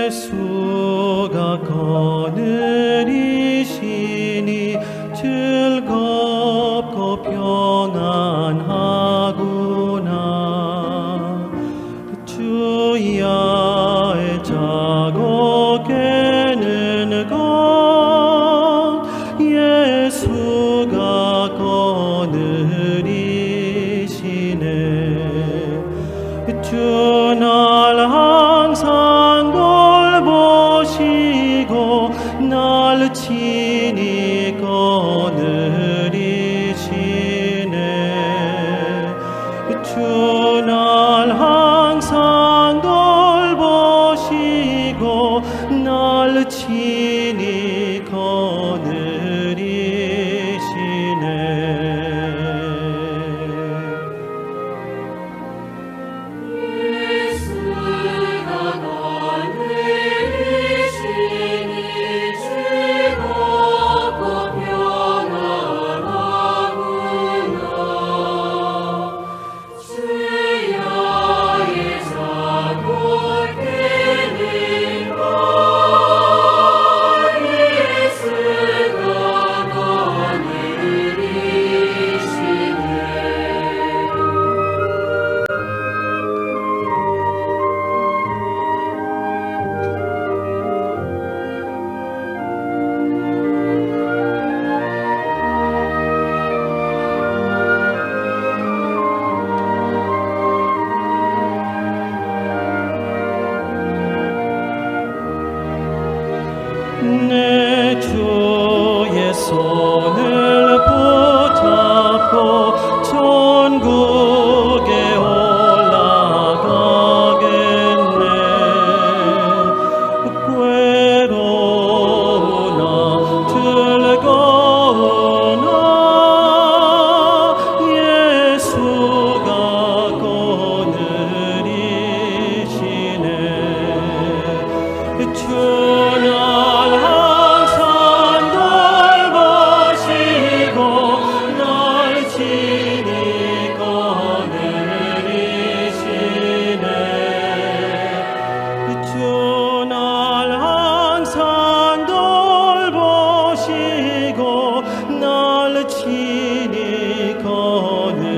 예수가 거느리시니 즐겁고 평안하구나. 주야의 자고 깨는 것 예수가 거느리시네. 주 날 항상 돌보시고 날 친히 거느리시네. 주 날 항상 돌보시고 날 친히 거느리시네. 내 주의 손을 붙잡고 천국에 올라가겠네. 괴로우나 즐거우나 예수가 거느리시네. 주 날 친히 거느리시네.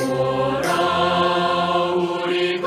오라 우리가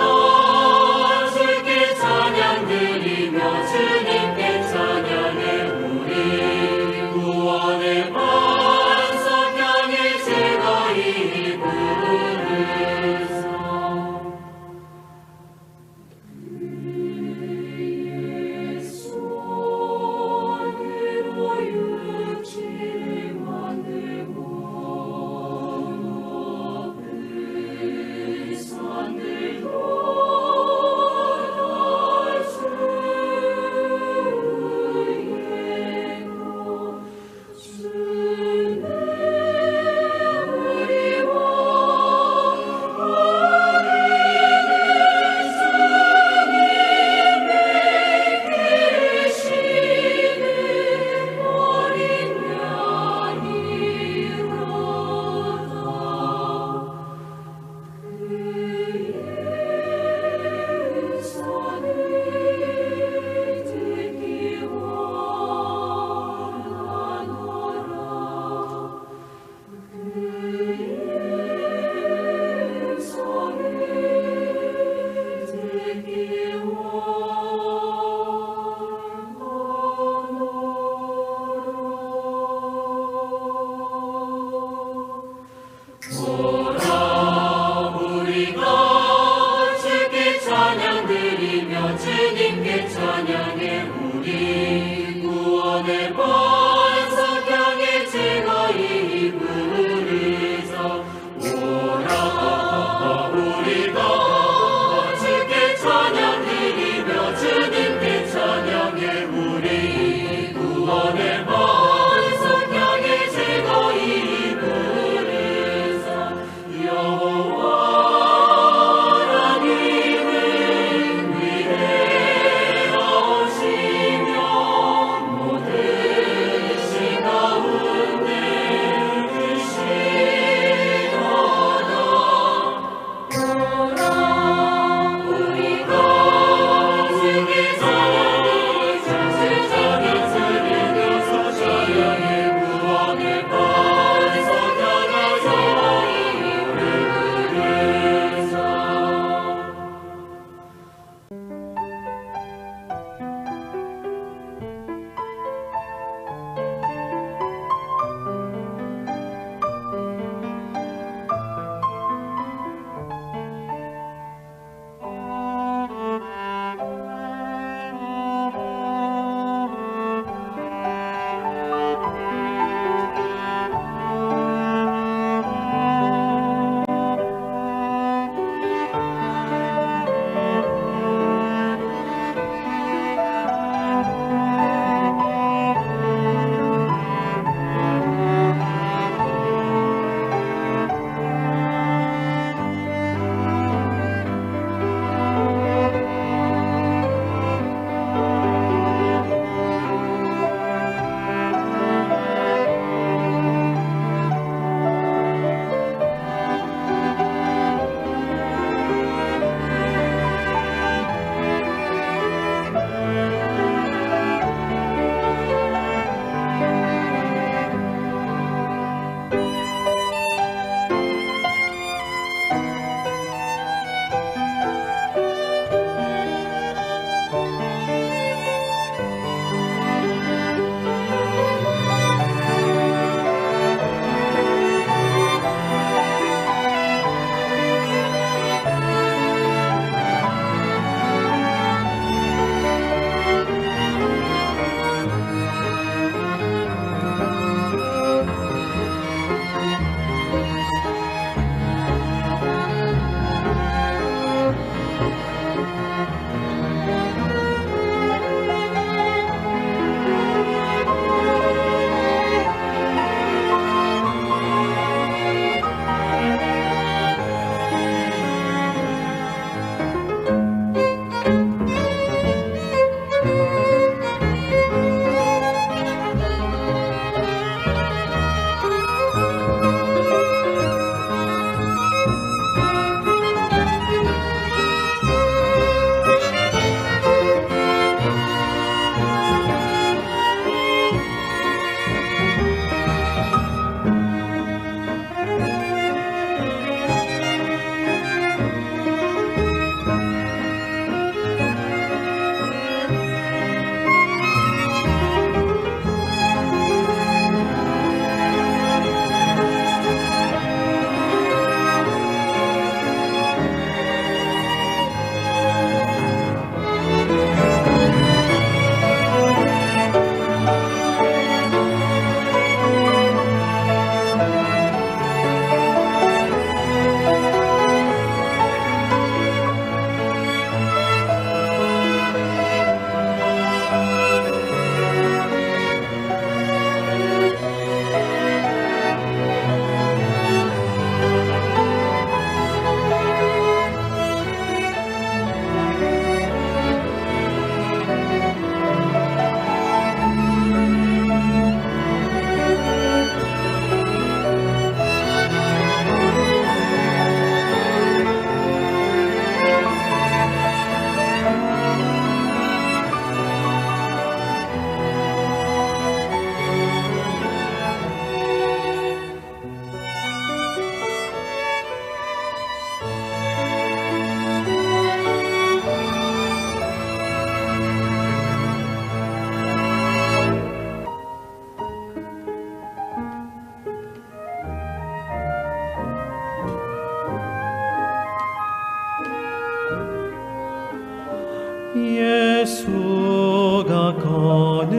예수가 거느리시니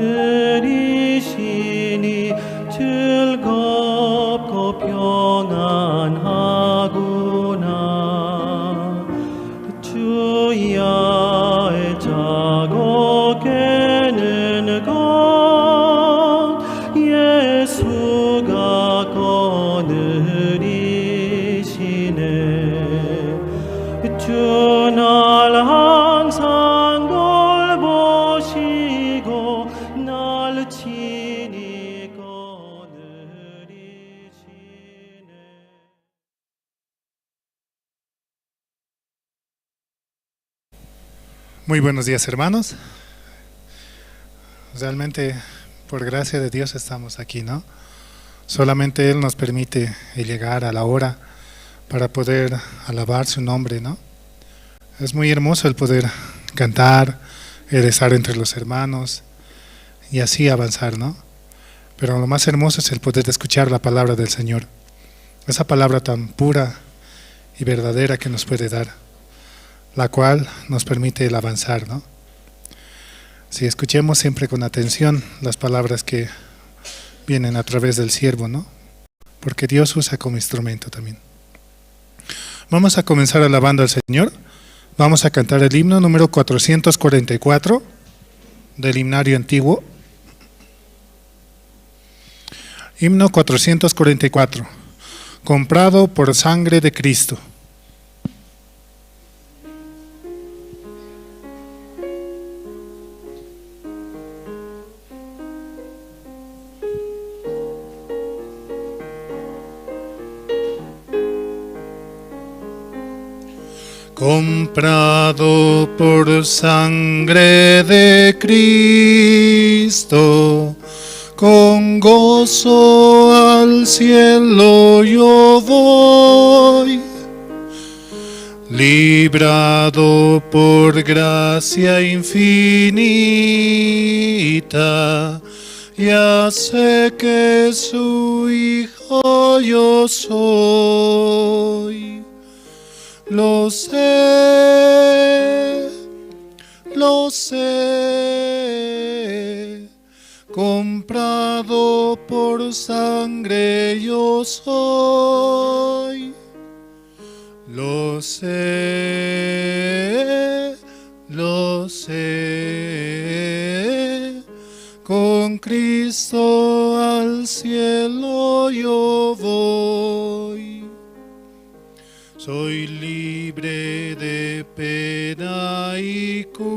즐겁고 평안하구나. 주야의 자고 깨는 것 예수가 거느리시네. 주 날 항상 돌보시고 날 친히 거느리시네. Muy buenos días, hermanos. Realmente, por gracia de Dios estamos aquí, ¿no? Solamente Él nos permite llegar a la hora para poder alabar su nombre, ¿no? Es muy hermoso el poder cantar, estar entre los hermanos y así avanzar, ¿no? Pero lo más hermoso es el poder escuchar la palabra del Señor. Esa palabra tan pura y verdadera que nos puede dar, la cual nos permite el avanzar, ¿no? Si escuchemos siempre con atención las palabras que vienen a través del siervo, ¿no? Porque Dios usa como instrumento también. Vamos a comenzar alabando al Señor. Vamos a cantar el himno número 444 del himnario antiguo. Himno 444. Comprado por sangre de Cristo. Comprado por sangre de Cristo, con gozo al cielo yo voy, librado por gracia infinita, ya sé que su hijo yo soy. Lo sé, comprado por sangre yo soy. Lo sé, con Cristo al cielo yo voy. Soy libre de pena y culpa,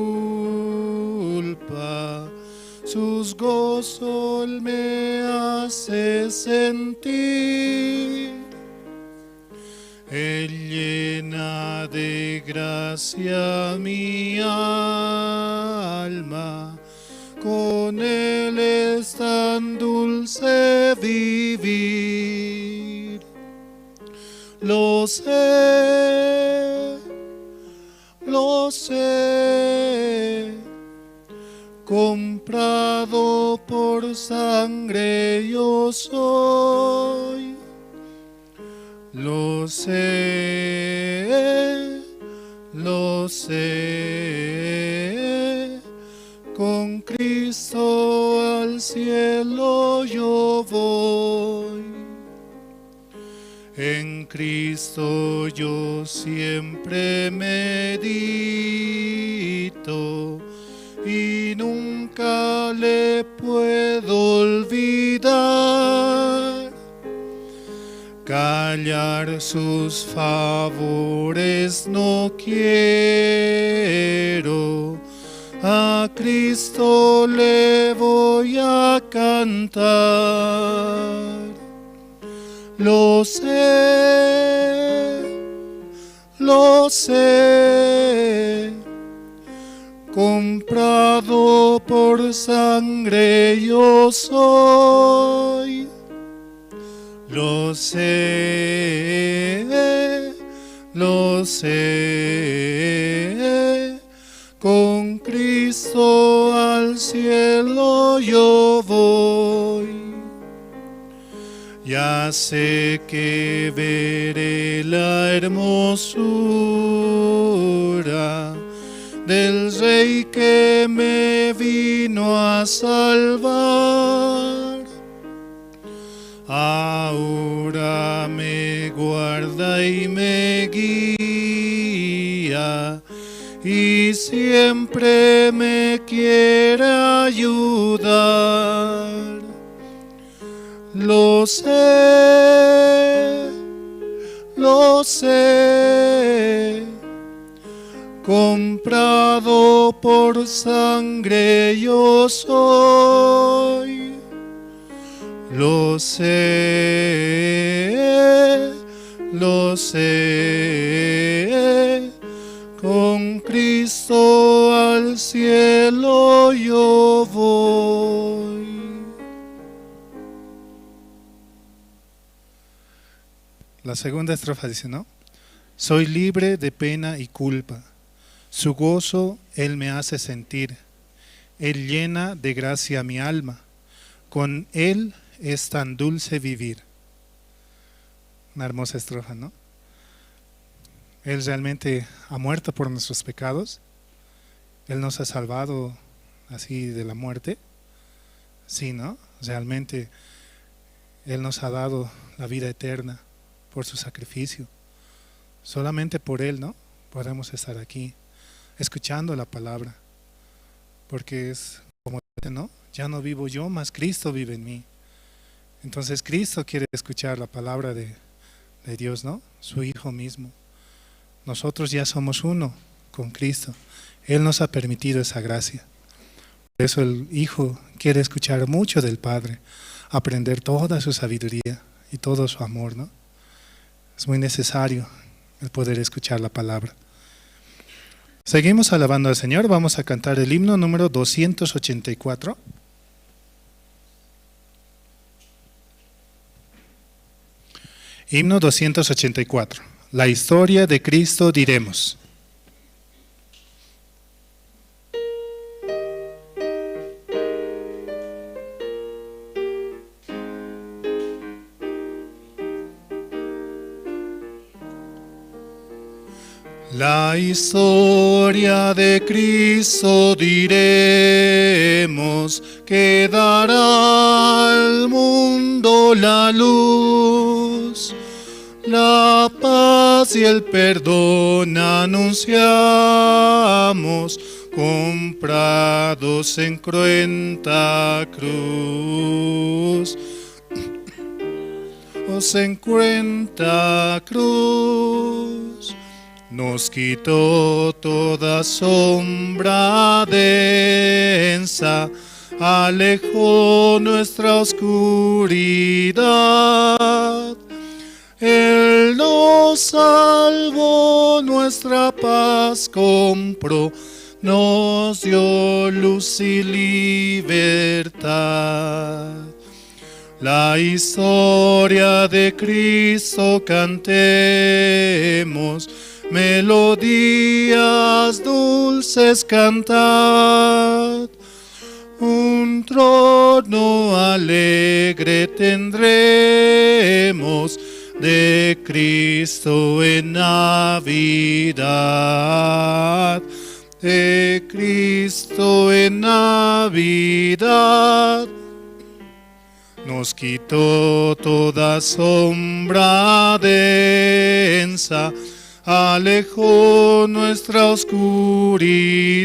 sus gozos me hace sentir. Él llena de gracia mi alma, con Él es tan dulce vivir. Lo sé, comprado por sangre yo soy. Lo sé, con Cristo al cielo yo voy. En Cristo yo siempre medito y nunca le puedo olvidar. Callar sus favores no quiero, a Cristo le voy a cantar. Lo sé, comprado por sangre yo soy. Lo sé, con Cristo al cielo yo voy. Ya sé que veré la hermosura del Rey que me vino a salvar. Ahora me guarda y me guía, y siempre me quiere ayudar. Lo sé, comprado por sangre yo soy. Lo sé, con Cristo al cielo yo voy. La segunda estrofa dice, ¿no? Soy libre de pena y culpa, su gozo Él me hace sentir, Él llena de gracia mi alma, con Él es tan dulce vivir. Una hermosa estrofa, ¿no? Él realmente ha muerto por nuestros pecados, Él nos ha salvado así de la muerte, sí, ¿no? Realmente Él nos ha dado la vida eterna por su sacrificio. Solamente por Él, ¿no? Podemos estar aquí escuchando la palabra, porque es como dice, ¿no? Ya no vivo yo, mas Cristo vive en mí. Entonces Cristo quiere escuchar la palabra de Dios, ¿no? Su Hijo mismo. Nosotros ya somos uno con Cristo. Él nos ha permitido esa gracia. Por eso el Hijo quiere escuchar mucho del Padre, aprender toda su sabiduría y todo su amor, ¿no? Es muy necesario el poder escuchar la palabra. Seguimos alabando al Señor. Vamos a cantar el himno número 284. Himno 284. La historia de Cristo diremos. La historia de Cristo diremos, que dará al mundo la luz, la paz y el perdón anunciamos, comprados en cruenta cruz. En cruenta cruz nos quitó toda sombra densa, alejó nuestra oscuridad. Él nos salvó, nuestra paz compró, nos dio luz y libertad. La historia de Cristo cantemos, melodías dulces cantad. Un trono alegre tendremos de Cristo en Navidad. De Cristo en Navidad. Nos quitó toda sombra densa, alejó nuestra oscuridad.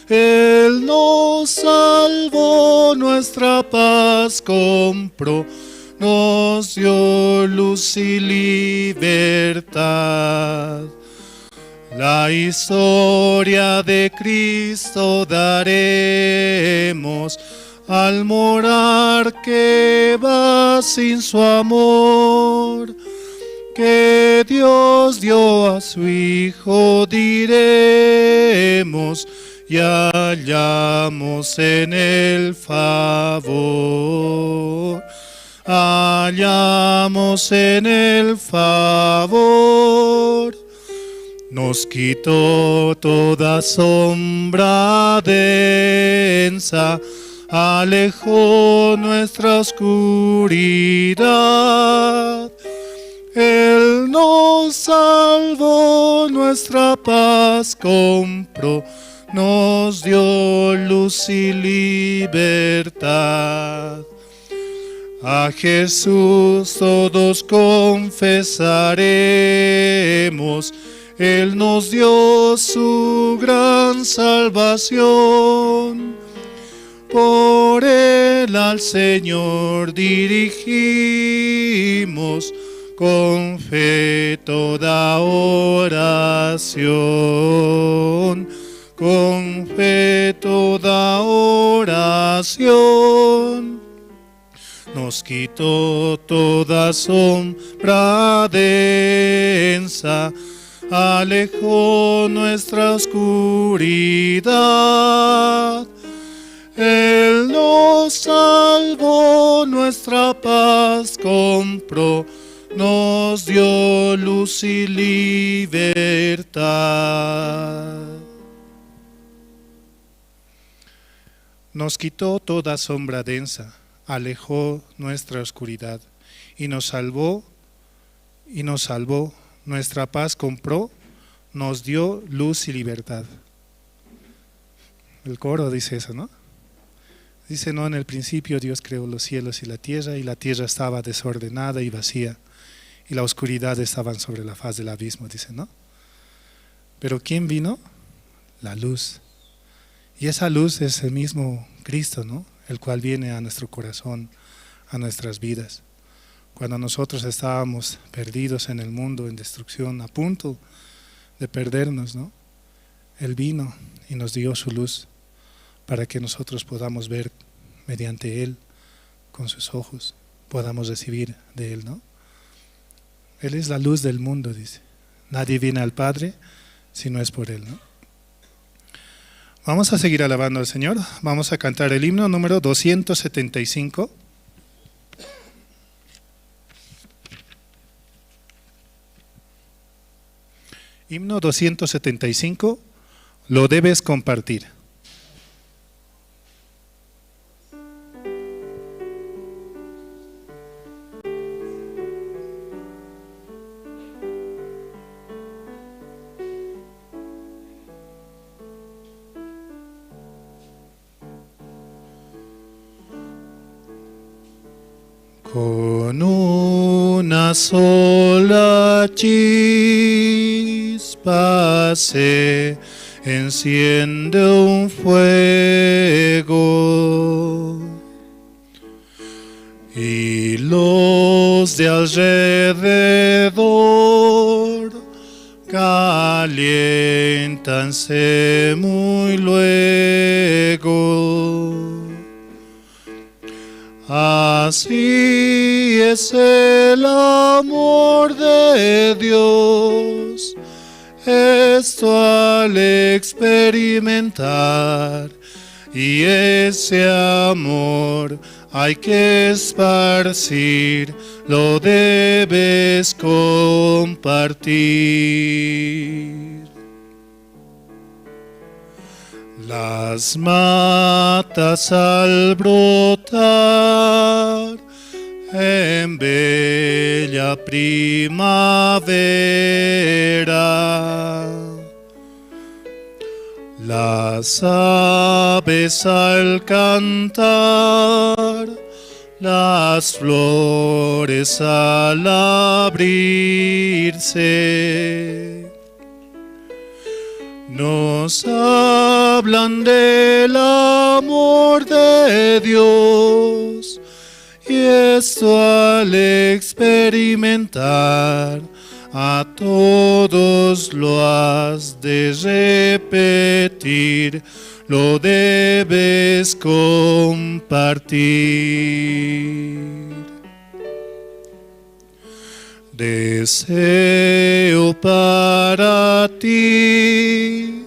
Él nos salvó, nuestra paz compró, nos dio luz y libertad. La historia de Cristo daremos, al morar que va sin su amor, que Dios dio a su Hijo diremos, y hallamos en el favor. Hallamos en el favor. Nos quitó toda sombra densa, alejó nuestra oscuridad. Él nos salvó, nuestra paz compró, nos dio luz y libertad. A Jesús todos confesaremos, Él nos dio su gran salvación. Por Él al Señor dirigimos con fe toda oración, con fe toda oración. Nos quitó toda sombra densa, alejó nuestra oscuridad. Él nos salvó, nuestra paz compró, nos dio luz y libertad. Nos quitó toda sombra densa, alejó nuestra oscuridad y nos salvó, nuestra paz compró, nos dio luz y libertad. El coro dice eso, ¿no? Dice, no, en el principio Dios creó los cielos y la tierra estaba desordenada y vacía, y la oscuridad estaba sobre la faz del abismo, dice, ¿no? Pero ¿quién vino? La luz. Y esa luz es el mismo Cristo, ¿no? El cual viene a nuestro corazón, a nuestras vidas. Cuando nosotros estábamos perdidos en el mundo, en destrucción, a punto de perdernos, ¿no? Él vino y nos dio su luz para que nosotros podamos ver mediante Él, con sus ojos, podamos recibir de Él, ¿no? Él es la luz del mundo, dice. Nadie viene al Padre si no es por Él, ¿no? Vamos a seguir alabando al Señor. Vamos a cantar el himno número 275. Himno 275, lo debes compartir. Con una sola chispa se enciende un fuego y los de alrededor caliéntanse muy luego. Así es el amor de Dios, esto al experimentar, y ese amor hay que esparcir, lo debes compartir. Las matas al brotar en bella primavera, las aves al cantar, las flores al abrirse, nos hablan del amor de Dios, y esto al experimentar a todos lo has de repetir, lo debes compartir. Deseo para ti,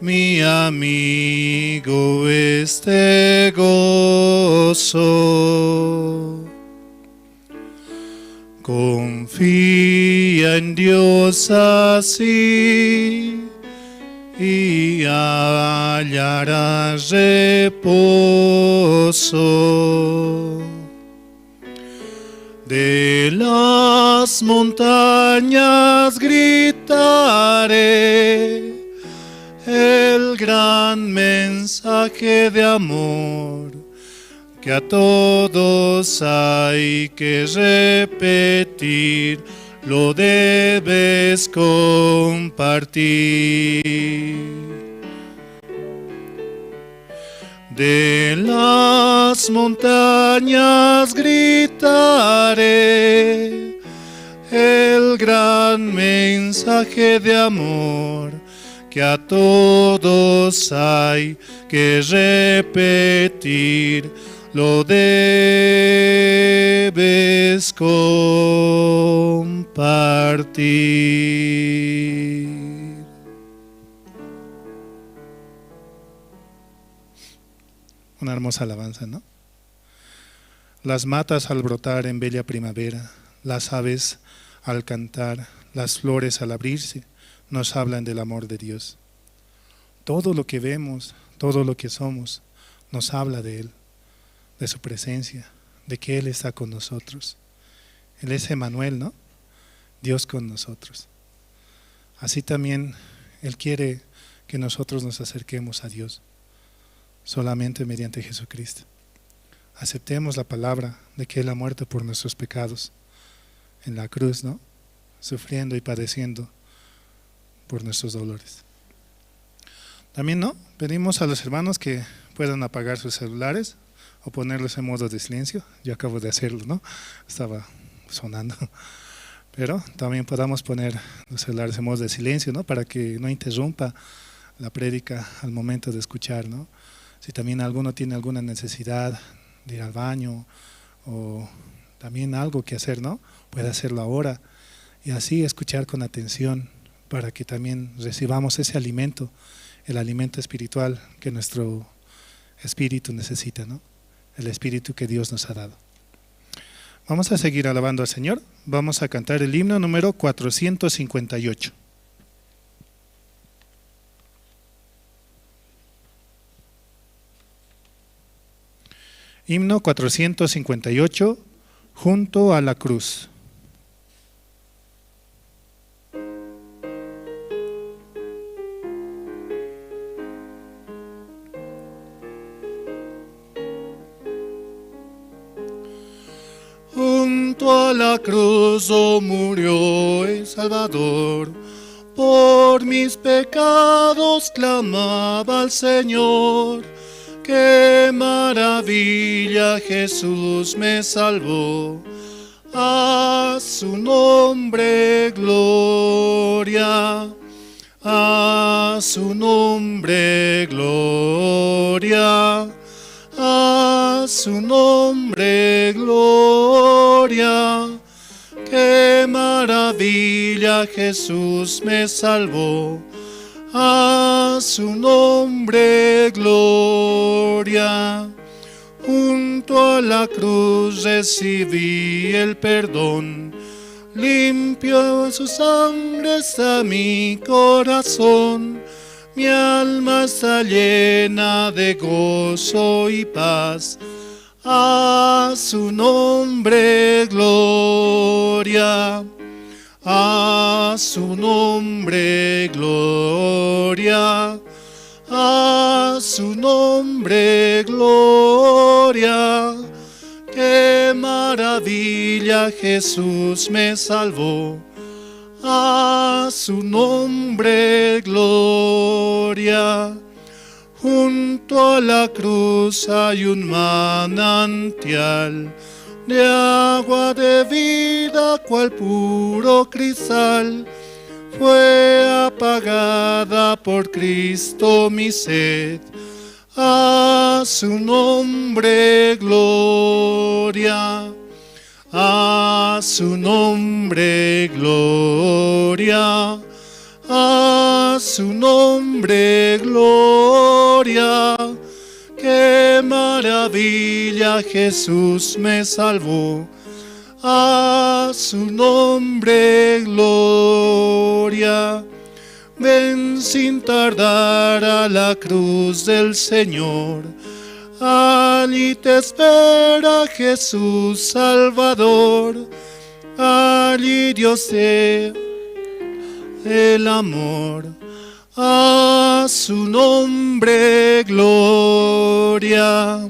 mi amigo, este gozo. Confía en Dios así y hallarás reposo. De las montañas grita gritaré el gran mensaje de amor que a todos hay que repetir, lo debes compartir. De las montañas gritaré el gran mensaje de amor que a todos hay que repetir, lo debes compartir. Una hermosa alabanza, ¿no? Las matas al brotar en bella primavera, las aves al cantar, las flores al abrirse, nos hablan del amor de Dios. Todo lo que vemos, todo lo que somos, nos habla de Él, de su presencia, de que Él está con nosotros. Él es Emmanuel, ¿no? Dios con nosotros. Así también Él quiere que nosotros nos acerquemos a Dios, solamente mediante Jesucristo. Aceptemos la palabra de que Él ha muerto por nuestros pecados en la cruz, ¿no? Sufriendo y padeciendo por nuestros dolores. También, ¿no? Pedimos a los hermanos que puedan apagar sus celulares o ponerlos en modo de silencio. Yo acabo de hacerlo, ¿no? Estaba sonando. Pero también podamos poner los celulares en modo de silencio, ¿no? Para que no interrumpa la prédica al momento de escuchar, ¿no? Si también alguno tiene alguna necesidad de ir al baño o también algo que hacer, ¿no? Puede hacerlo ahora y así escuchar con atención para que también recibamos ese alimento, el alimento espiritual que nuestro espíritu necesita, ¿no? El espíritu que Dios nos ha dado. Vamos a seguir alabando al Señor. Vamos a cantar el himno número 458. Himno 458, junto a la cruz. Junto a la cruz, oh, murió el Salvador, por mis pecados clamaba al Señor. ¡Qué maravilla! Jesús me salvó, a su nombre gloria, a su nombre gloria, a su nombre gloria. ¡Qué maravilla! Jesús me salvó, a su nombre gloria. Junto a la cruz recibí el perdón, limpio en su sangre está mi corazón. Mi alma está llena de gozo y paz, a su nombre gloria, a su nombre gloria, a su nombre gloria. ¡Qué maravilla! Jesús me salvó, a su nombre gloria. Junto a la cruz hay un manantial de agua de vida, cual puro cristal. Fue apagada por Cristo mi sed, a su nombre gloria, a su nombre gloria, a su nombre gloria. ¡Qué maravilla! Jesús me salvó, a su nombre gloria. Ven sin tardar a la cruz del Señor, allí te espera Jesús Salvador, allí Dios te el amor. A su nombre gloria,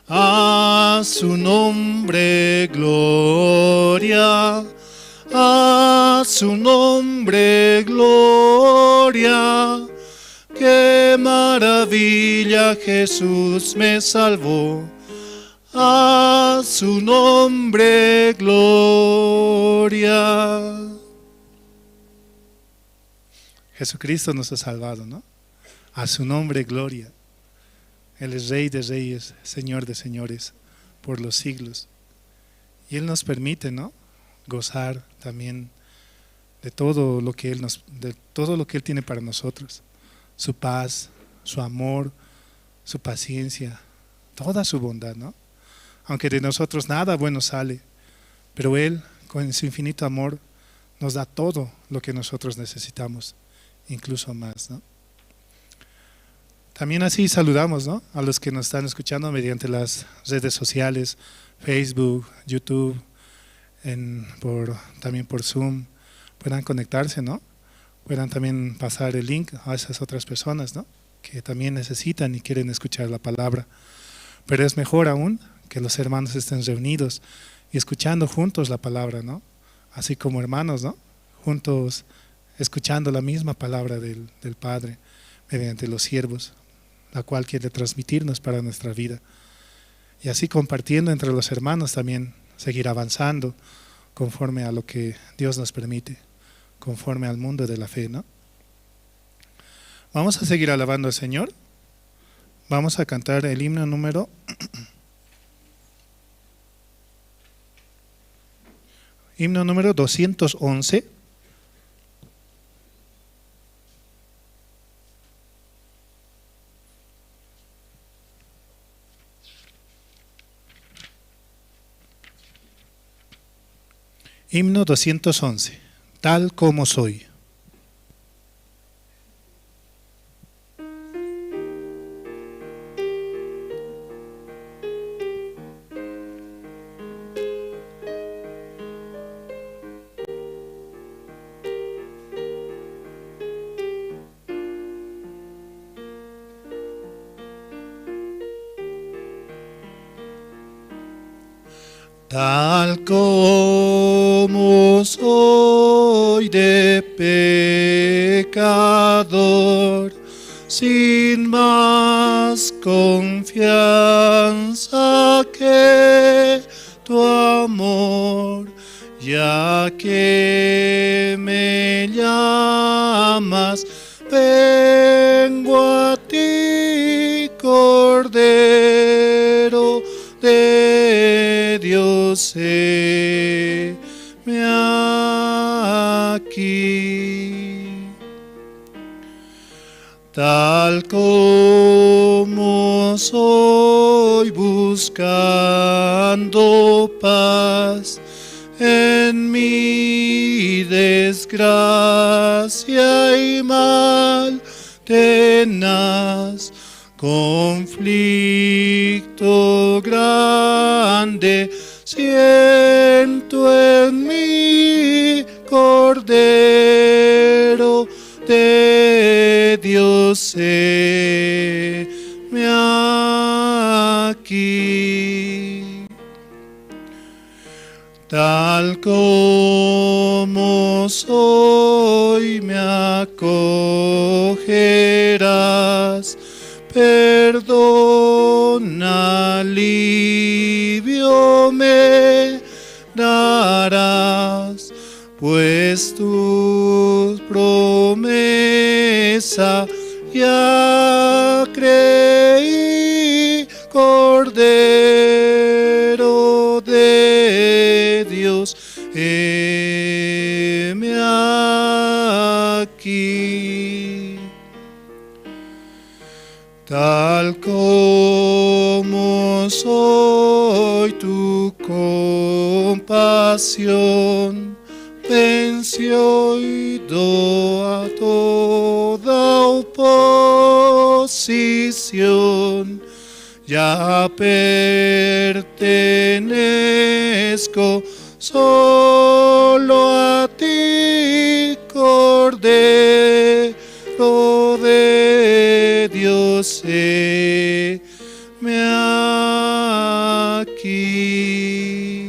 a su nombre gloria, a su nombre gloria. Qué maravilla, Jesús me salvó. A su nombre gloria. Jesucristo nos ha salvado, ¿no? A su nombre gloria. Él es Rey de reyes, Señor de señores, por los siglos. Y Él nos permite, ¿no?, gozar también de todo lo que Él tiene para nosotros. Su paz, su amor, su paciencia, toda su bondad, ¿no? Aunque de nosotros nada bueno sale, pero Él, con su infinito amor, nos da todo lo que nosotros necesitamos, incluso más, ¿no? También así saludamos, ¿no?, a los que nos están escuchando mediante las redes sociales, Facebook, YouTube, también por Zoom. Puedan conectarse, ¿no? Puedan también pasar el link a esas otras personas, ¿no?, que también necesitan y quieren escuchar la palabra. Pero es mejor aún que los hermanos estén reunidos y escuchando juntos la palabra, ¿no? Así como hermanos, ¿no?, juntos escuchando la misma palabra del Padre mediante los siervos, la cual quiere transmitirnos para nuestra vida. Y así compartiendo entre los hermanos también seguir avanzando conforme a lo que Dios nos permite, conforme al mundo de la fe, ¿no? Vamos a seguir alabando al Señor. Vamos a cantar el himno número 211. Himno 211, tal como soy. Tal como soy de pecador, sin más confianza que tu amor, ya que me llamas, vengo a ti, Cordero de Dios, heme aquí. Tal como soy, buscando paz en mi desgracia y mal tenaz, conflicto grande siento en mí, Cordero de Dios, heme aquí. Tal como soy, me acogerás, perdón, alivio me darás, pues tu promesa ya creí, Cordero de Dios, heme aquí. Tal como soy, tu compasión venció y a toda oposición. Ya pertenezco solo a ti, Cordero Cordero de Dios, heme aquí.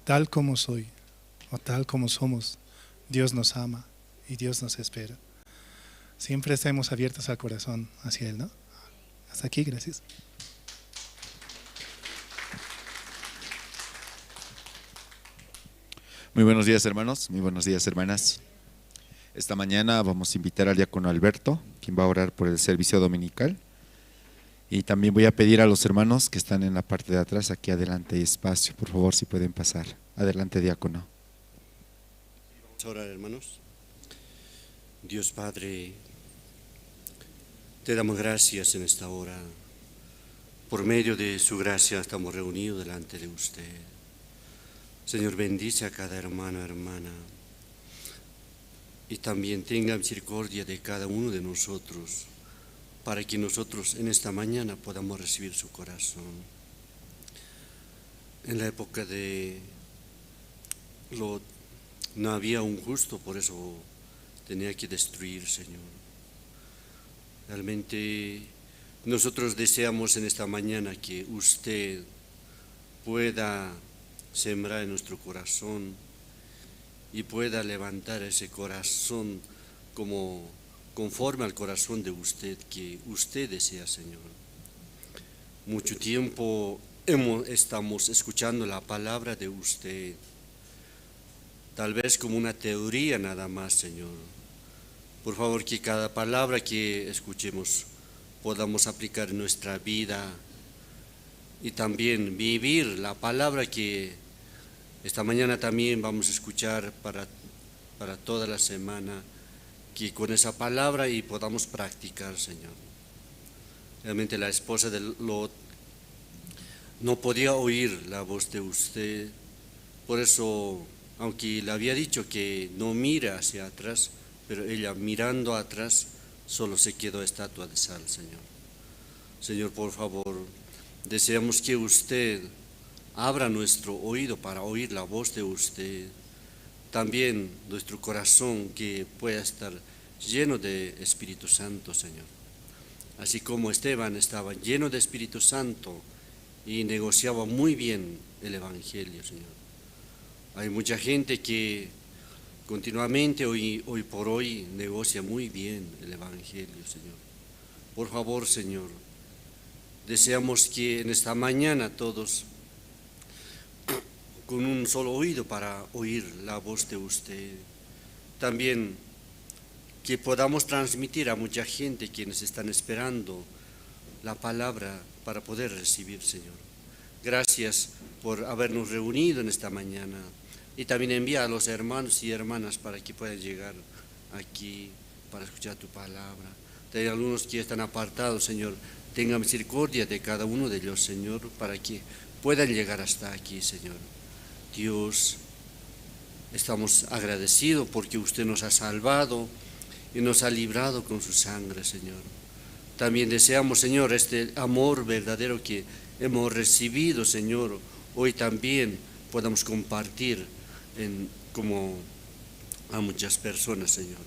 Tal como soy, o tal como somos, Dios nos ama y Dios nos espera. Siempre estemos abiertos al corazón hacia Él, ¿no? Hasta aquí, gracias. Muy buenos días, hermanos, muy buenos días, hermanas. Esta mañana vamos a invitar al diácono Alberto, quien va a orar por el servicio dominical. Y también voy a pedir a los hermanos que están en la parte de atrás, aquí adelante hay espacio, por favor, si pueden pasar. Adelante, diácono. Vamos a orar, hermanos. Dios Padre, te damos gracias en esta hora. Por medio de su gracia estamos reunidos delante de usted. Señor, bendice a cada hermano, hermana, y también tenga misericordia de cada uno de nosotros, para que nosotros en esta mañana podamos recibir su corazón. En la época de Lot no había un justo, por eso tenía que destruir, Señor. Realmente nosotros deseamos en esta mañana que usted pueda sembrar en nuestro corazón y pueda levantar ese corazón conforme al corazón de usted, que usted desea, Señor. Mucho tiempo estamos escuchando la palabra de usted, tal vez como una teoría nada más, Señor. Por favor, que cada palabra que escuchemos podamos aplicar en nuestra vida y también vivir la palabra que esta mañana también vamos a escuchar para toda la semana, que con esa palabra y podamos practicar, Señor. Realmente la esposa de Lot no podía oír la voz de usted, por eso, aunque le había dicho que no mira hacia atrás, pero ella mirando atrás solo se quedó estatua de sal, Señor. Señor, por favor, deseamos que usted abra nuestro oído para oír la voz de usted, también nuestro corazón que pueda estar lleno de Espíritu Santo, Señor. Así como Esteban estaba lleno de Espíritu Santo y negociaba muy bien el Evangelio, Señor. Hay mucha gente que continuamente, hoy por hoy, negocia muy bien el Evangelio, Señor. Por favor, Señor, deseamos que en esta mañana todos, con un solo oído para oír la voz de usted, también que podamos transmitir a mucha gente quienes están esperando la palabra para poder recibir, Señor. Gracias por habernos reunido en esta mañana y también envía a los hermanos y hermanas para que puedan llegar aquí para escuchar tu palabra. Hay algunos que están apartados, Señor, tenga misericordia de cada uno de ellos, Señor, para que puedan llegar hasta aquí, Señor. Dios, estamos agradecidos porque usted nos ha salvado y nos ha librado con su sangre, Señor. También deseamos, Señor, este amor verdadero que hemos recibido, Señor, hoy también podamos compartir como a muchas personas, Señor.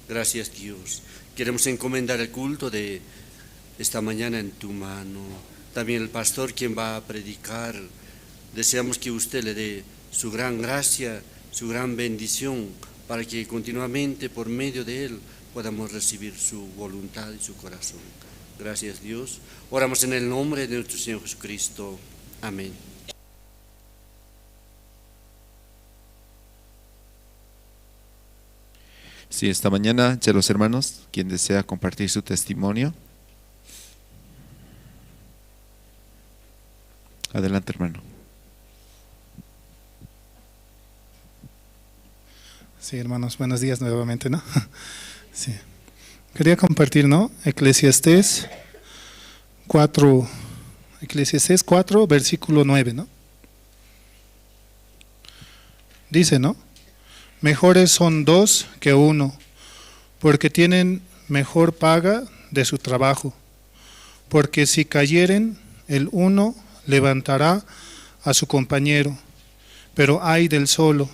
Gracias, Dios. Queremos encomendar el culto de esta mañana en tu mano. También el pastor quien va a predicar, deseamos que usted le dé su gran gracia, su gran bendición, para que continuamente por medio de él podamos recibir su voluntad y su corazón. Gracias, Dios. Oramos en el nombre de nuestro Señor Jesucristo. Amén. Sí, esta mañana, ya los hermanos, quien desea compartir su testimonio. Adelante, hermano. Sí, hermanos, buenos días nuevamente, ¿no? Sí. Quería compartir, ¿no? Eclesiastés 4, versículo 9, ¿no? Dice, ¿no? Mejores son dos que uno, porque tienen mejor paga de su trabajo. Porque si cayeren, el uno levantará a su compañero, pero ay del solo,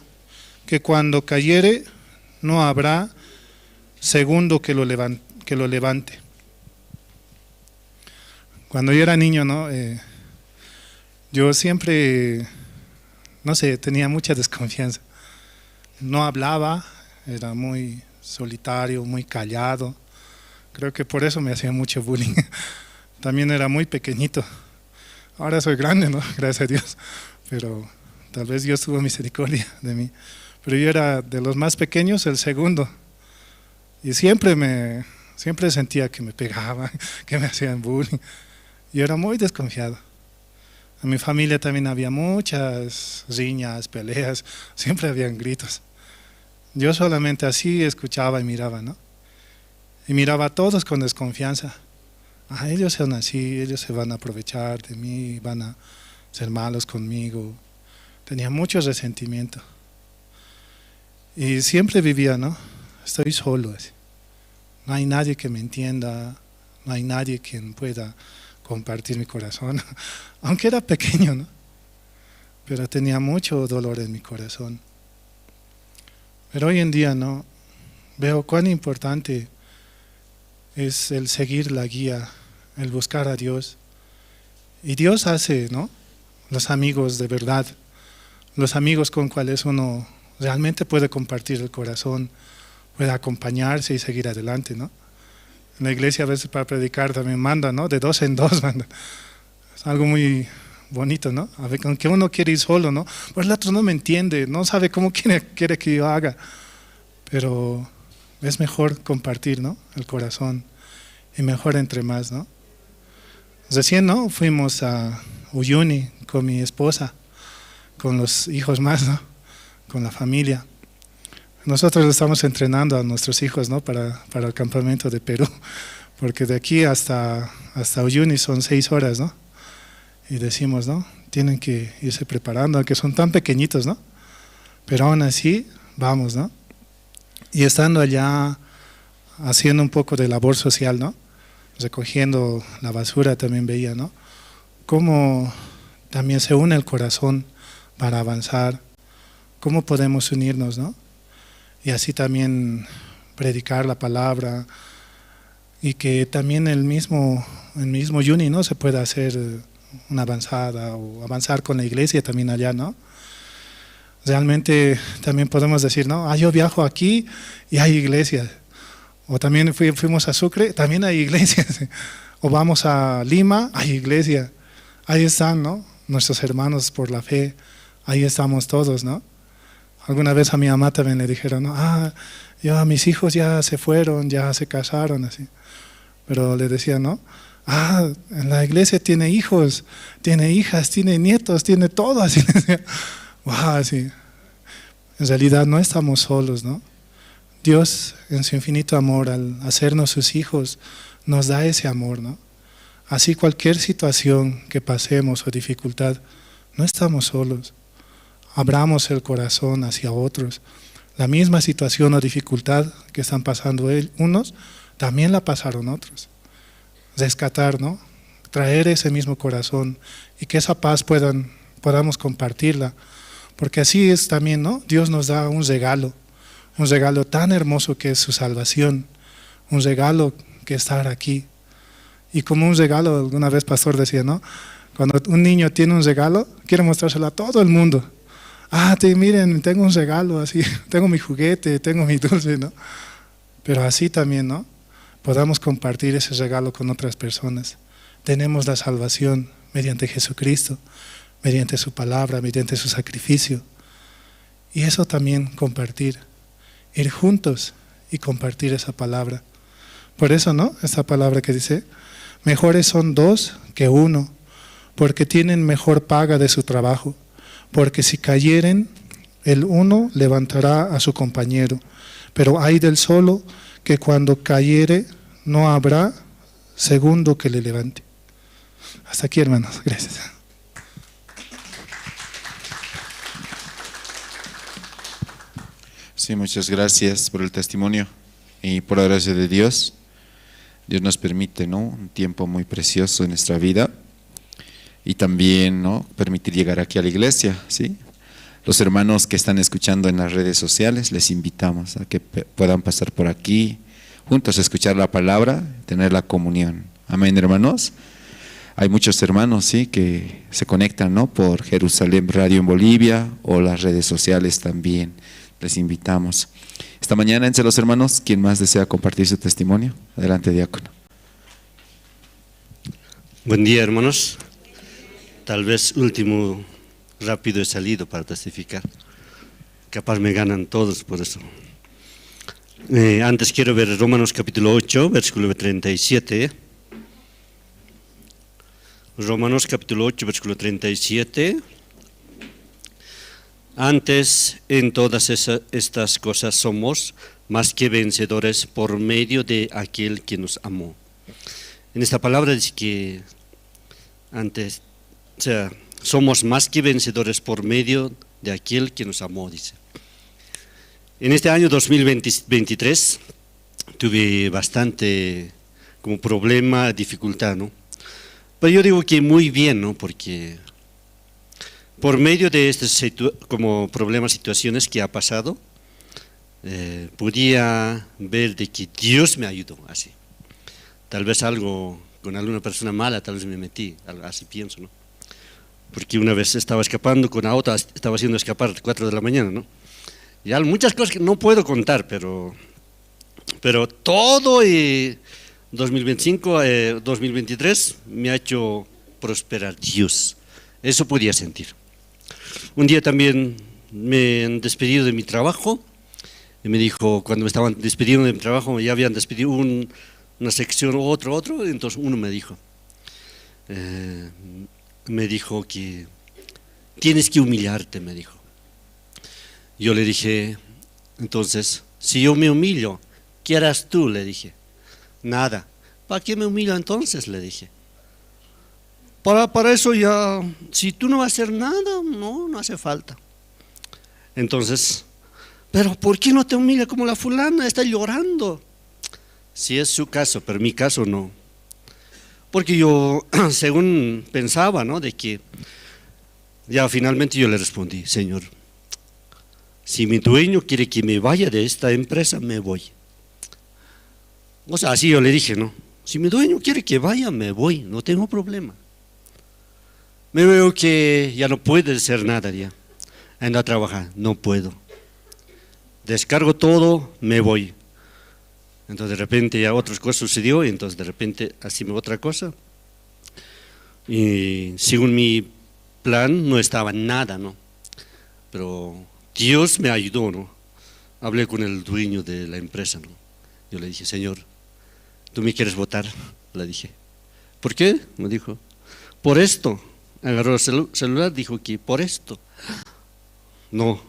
que cuando cayere no habrá segundo que lo levante. Cuando yo era niño, ¿no? Yo siempre, no sé, tenía mucha desconfianza. No hablaba, era muy solitario, muy callado. Creo que por eso me hacía mucho bullying. También era muy pequeñito. Ahora soy grande, ¿no? Gracias a Dios. Pero tal vez Dios tuvo misericordia de mí. Pero yo era de los más pequeños, el segundo. Y siempre sentía que me pegaban, que me hacían bullying. Yo era muy desconfiado. En mi familia también había muchas riñas, peleas, siempre habían gritos. Yo solamente así escuchaba y miraba, ¿no? Y miraba a todos con desconfianza. Ellos son así, ellos se van a aprovechar de mí, van a ser malos conmigo. Tenía mucho resentimiento. Y siempre vivía, ¿no? Estoy solo. Así. No hay nadie que me entienda, no hay nadie quien pueda compartir mi corazón. Aunque era pequeño, ¿no? Pero tenía mucho dolor en mi corazón. Pero hoy en día, ¿no? Veo cuán importante es el seguir la guía, el buscar a Dios. Y Dios hace, ¿no? Los amigos de verdad, los amigos con cuales uno realmente puede compartir el corazón, puede acompañarse y seguir adelante, ¿no? En la iglesia a veces para predicar también manda, ¿no? De 2 en 2 manda. Es algo muy bonito, ¿no? A ver, aunque uno quiere ir solo, ¿no? Pues el otro no me entiende, no sabe cómo quiere que yo haga. Pero es mejor compartir, ¿no? El corazón. Y mejor entre más, ¿no? Recién, ¿no? Fuimos a Uyuni con mi esposa, con los hijos más, ¿no? Con la familia. Nosotros estamos entrenando a nuestros hijos, ¿no? Para el campamento de Perú, porque de aquí hasta Uyuni son 6 horas, ¿no? Y decimos, ¿no? Tienen que irse preparando, aunque son tan pequeñitos, ¿no? Pero aún así, vamos, ¿no? Y estando allá haciendo un poco de labor social, ¿no? Recogiendo la basura también veía, ¿no? Cómo también se une el corazón para avanzar, cómo podemos unirnos, ¿no? Y así también predicar la palabra y que también el mismo Uyuni, ¿no? Se pueda hacer una avanzada o avanzar con la iglesia también allá, ¿no? Realmente también podemos decir, ¿no? Yo viajo aquí y hay iglesias. O también fuimos a Sucre, también hay iglesias. O vamos a Lima, hay iglesia. Ahí están, ¿no? Nuestros hermanos por la fe. Ahí estamos todos, ¿no? Alguna vez a mi mamá también le dijeron, ¿no? Ya mis hijos ya se fueron, ya se casaron, así. Pero le decían, ¿no? En la iglesia tiene hijos, tiene hijas, tiene nietos, tiene todo, así. Wow, así. En realidad no estamos solos, ¿no? Dios, en su infinito amor, al hacernos sus hijos, nos da ese amor, ¿no? Así cualquier situación que pasemos o dificultad, no estamos solos. Abramos el corazón hacia otros. La misma situación o dificultad que están pasando unos, también la pasaron otros. Rescatar, ¿no? Traer ese mismo corazón y que esa paz podamos compartirla. Porque así es también, ¿no? Dios nos da un regalo tan hermoso que es su salvación, un regalo que estar aquí. Y como un regalo, alguna vez pastor decía, ¿no? Cuando un niño tiene un regalo, quiere mostrárselo a todo el mundo. Miren, tengo un regalo así, tengo mi juguete, tengo mi dulce, ¿no? Pero así también, ¿no? Podamos compartir ese regalo con otras personas. Tenemos la salvación mediante Jesucristo, mediante su palabra, mediante su sacrificio. Y eso también compartir, ir juntos y compartir esa palabra. Por eso, ¿no? Esta palabra que dice, mejores son 2 que 1, porque tienen mejor paga de su trabajo. Porque si cayeren, el uno levantará a su compañero, pero hay del solo que cuando cayere no habrá segundo que le levante. Hasta aquí, hermanos. Gracias. Sí, muchas gracias por el testimonio y por la gracia de Dios. Dios nos permite, ¿no? Un tiempo muy precioso en nuestra vida y también, ¿no? Permitir llegar aquí a la iglesia, ¿sí? Los hermanos que están escuchando en las redes sociales, les invitamos a que puedan pasar por aquí, juntos a escuchar la palabra, tener la comunión. Amén, hermanos. Hay muchos hermanos, sí, que se conectan, ¿no?, por Jerusalén Radio en Bolivia o las redes sociales también. Les invitamos. Esta mañana, entre los hermanos, ¿quién más desea compartir su testimonio? Adelante, diácono. Buen día, hermanos. Tal vez último rápido he salido para testificar. Capaz me ganan todos por eso. Antes quiero ver Romanos capítulo 8, versículo 37. Romanos capítulo 8, versículo 37. Antes, en todas estas cosas somos más que vencedores por medio de aquel que nos amó. En esta palabra dice que antes, o sea, somos más que vencedores por medio de aquel que nos amó, dice. En este año 2023 tuve bastante como problema, dificultad, ¿no? Pero yo digo que muy bien, ¿no? Porque por medio de estos como problemas, situaciones que ha pasado, podía ver de que Dios me ayudó, así. Tal vez algo con alguna persona mala, tal vez me metí, así pienso, ¿no? Porque una vez estaba escapando con la otra, estaba haciendo escapar a las 4 de la mañana, ¿no? Y hay muchas cosas que no puedo contar, pero todo 2025, 2023 me ha hecho prosperar Dios. Eso podía sentir. Un día también me han despedido de mi trabajo y me dijo, cuando me estaban despidiendo de mi trabajo, ya habían despedido una sección, otro, entonces uno me dijo que tienes que humillarte, me dijo. Yo le dije, entonces, si yo me humillo, ¿qué harás tú?, le dije. Nada. ¿Para qué me humillo entonces?, le dije. Para eso ya, si tú no vas a hacer nada, no hace falta. Entonces, pero ¿por qué no te humilla como la fulana? Está llorando. Si es su caso, pero mi caso no. Porque yo, según pensaba, ¿no?, de que ya finalmente yo le respondí, Señor, si mi dueño quiere que me vaya de esta empresa, me voy. O sea, así yo le dije, ¿no? Si mi dueño quiere que vaya, me voy, no tengo problema. Me veo que ya no puede hacer nada ya. Ando a trabajar, no puedo. Descargo todo, me voy. Entonces de repente ya otras cosas sucedió y entonces de repente así otra cosa. Y según mi plan no estaba nada, ¿no? Pero Dios me ayudó, ¿no? Hablé con el dueño de la empresa, ¿no? Yo le dije, Señor, ¿tú me quieres votar? Le dije. ¿Por qué? Me dijo. Por esto. Agarró el celular, dijo que por esto. No,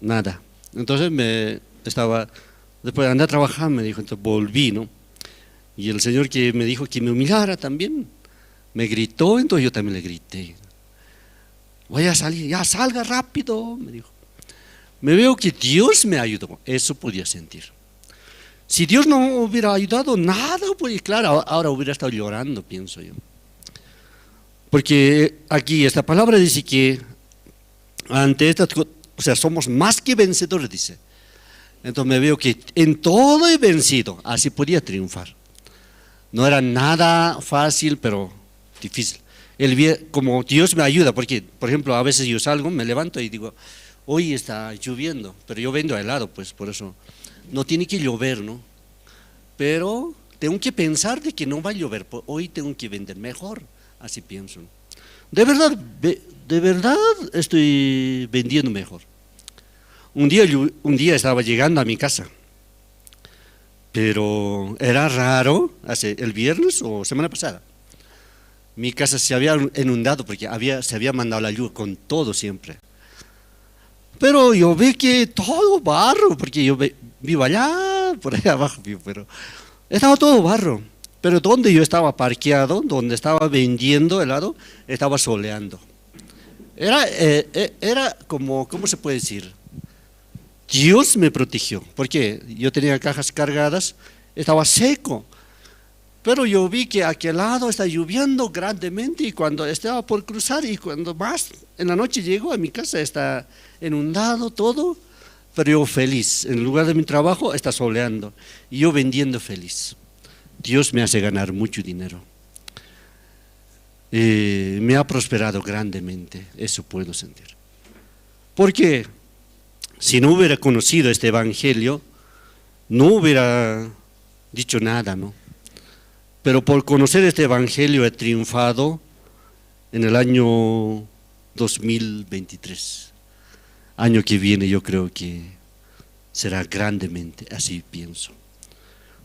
nada. Entonces después andé a trabajar, me dijo, entonces volví, ¿no? Y el Señor que me dijo que me humillara también, me gritó, entonces yo también le grité. Voy a salir, ya salga rápido, me dijo. Me veo que Dios me ayudó, eso podía sentir. Si Dios no hubiera ayudado, nada, pues claro, ahora hubiera estado llorando, pienso yo. Porque aquí esta palabra dice que ante estas cosas, o sea, somos más que vencedores, dice. Entonces me veo que en todo he vencido, así podía triunfar. No era nada fácil, pero difícil. Como Dios me ayuda, porque, por ejemplo, a veces yo salgo, me levanto y digo, hoy está lloviendo, pero yo vendo helado, pues por eso no tiene que llover, ¿no? Pero tengo que pensar de que no va a llover, pues hoy tengo que vender mejor, así pienso. De verdad estoy vendiendo mejor. Un día estaba llegando a mi casa, pero era raro, el viernes o semana pasada. Mi casa se había inundado porque se había mandado la lluvia con todo siempre. Pero yo vi que todo barro, porque yo vivo allá, por allá abajo, pero estaba todo barro. Pero donde yo estaba parqueado, donde estaba vendiendo helado, estaba soleando. Era como, ¿cómo se puede decir? Dios me protegió, porque yo tenía cajas cargadas, estaba seco. Pero yo vi que a aquel lado está lloviendo grandemente y cuando estaba por cruzar y cuando más en la noche llego a mi casa está inundado todo, pero yo feliz. En lugar de mi trabajo está soleando y yo vendiendo feliz. Dios me hace ganar mucho dinero. Me ha prosperado grandemente, eso puedo sentir. Porque si no hubiera conocido este evangelio, no hubiera dicho nada, ¿no? Pero por conocer este evangelio he triunfado en el año 2023. Año que viene yo creo que será grandemente, así pienso.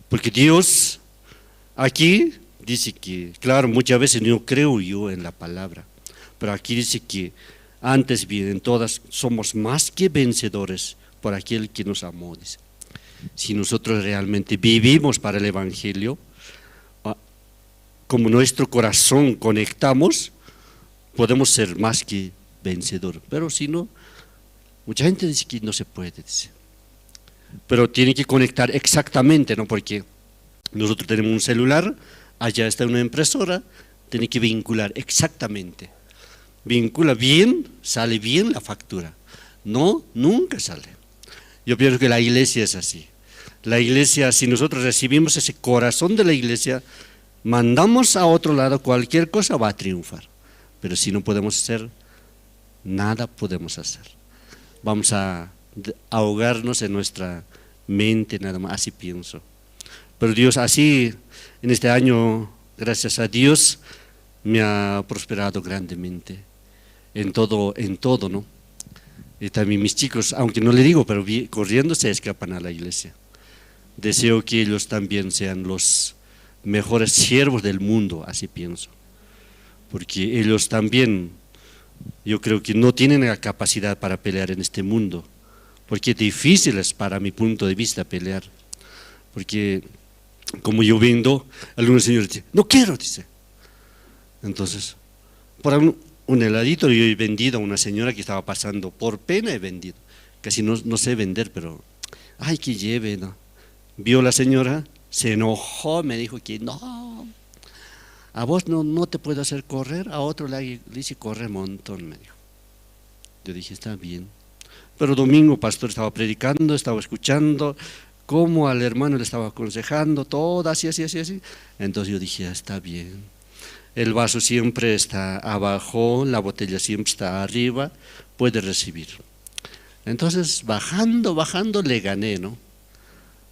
Porque Dios aquí dice que, claro, muchas veces no creo yo en la palabra, pero aquí dice que antes bien, en todas somos más que vencedores por aquel que nos amó, dice. Si nosotros realmente vivimos para el evangelio, como nuestro corazón conectamos, podemos ser más que vencedores. Pero si no, mucha gente dice que no se puede, dice. Pero tiene que conectar exactamente, ¿no? Porque nosotros tenemos un celular, allá está una impresora, tiene que vincular exactamente. Vincula bien, sale bien la factura. No, nunca sale. Yo pienso que la iglesia es así. La iglesia, si nosotros recibimos ese corazón de la iglesia, mandamos a otro lado, cualquier cosa va a triunfar. Pero si no podemos hacer, nada podemos hacer. Vamos a ahogarnos en nuestra mente nada más, así pienso. Pero Dios, así en este año, gracias a Dios, me ha prosperado grandemente en todo, ¿no? Y también mis chicos, aunque no le digo, pero corriendo se escapan a la iglesia. Deseo que ellos también sean los mejores siervos del mundo, así pienso. Porque ellos también, yo creo que no tienen la capacidad para pelear en este mundo. Porque es difícil, para mi punto de vista, pelear. Porque como yo vendo, algunos señores dicen, no quiero, dice. Entonces, por un heladito yo he vendido a una señora que estaba pasando, por pena he vendido. Casi no sé vender, pero, ay, que lleve, ¿no? Vio la señora, se enojó, me dijo que no, a vos no te puedo hacer correr, a otro le hice correr un montón, me dijo. Yo dije, está bien. Pero domingo, pastor estaba predicando, estaba escuchando cómo al hermano le estaba aconsejando, todo así. Entonces yo dije, está bien. El vaso siempre está abajo, la botella siempre está arriba, puede recibir. Entonces, bajando, le gané, ¿no?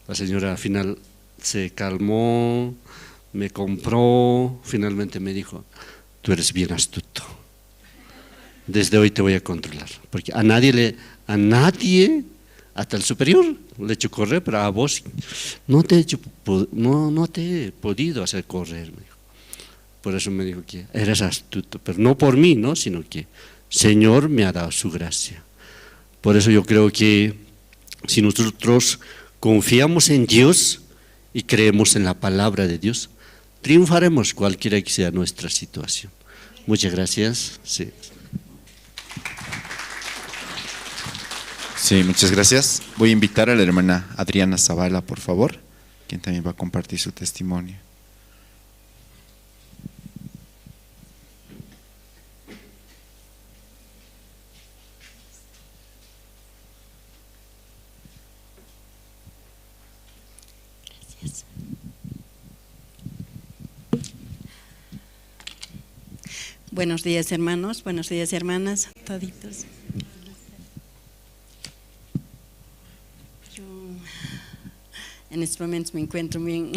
La señora al final se calmó, me compró, finalmente me dijo, tú eres bien astuto. Desde hoy te voy a controlar, porque a nadie, hasta el superior le he hecho correr, pero a vos no te he podido hacer correr, me dijo. Por eso me dijo que eres astuto, pero no por mí, ¿no? Sino que Señor me ha dado su gracia. Por eso yo creo que si nosotros confiamos en Dios y creemos en la palabra de Dios, triunfaremos cualquiera que sea nuestra situación. Muchas gracias. Sí. Sí, muchas gracias. Voy a invitar a la hermana Adriana Zavala, por favor, quien también va a compartir su testimonio. Gracias. Buenos días, hermanos, buenos días, hermanas, toditos. Yo en estos momentos me encuentro bien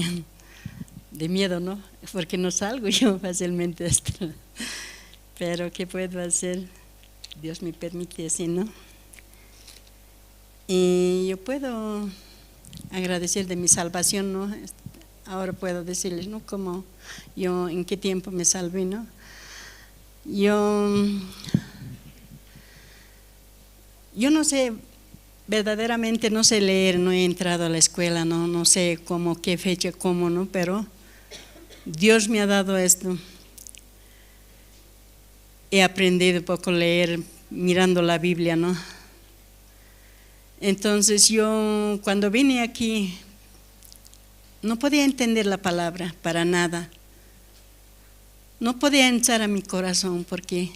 de miedo, ¿no? Porque no salgo yo fácilmente pero ¿qué puedo hacer? Dios me permite así, ¿no? Y yo puedo agradecer de mi salvación, ¿no? Ahora puedo decirles, ¿no? Como yo, en qué tiempo me salvé, ¿no? Yo no sé, verdaderamente no sé leer, no he entrado a la escuela, no sé cómo, qué fecha, cómo, ¿no? Pero Dios me ha dado esto. He aprendido un poco a leer mirando la Biblia, ¿no? Entonces yo cuando vine aquí no podía entender la palabra para nada. No podía entrar a mi corazón porque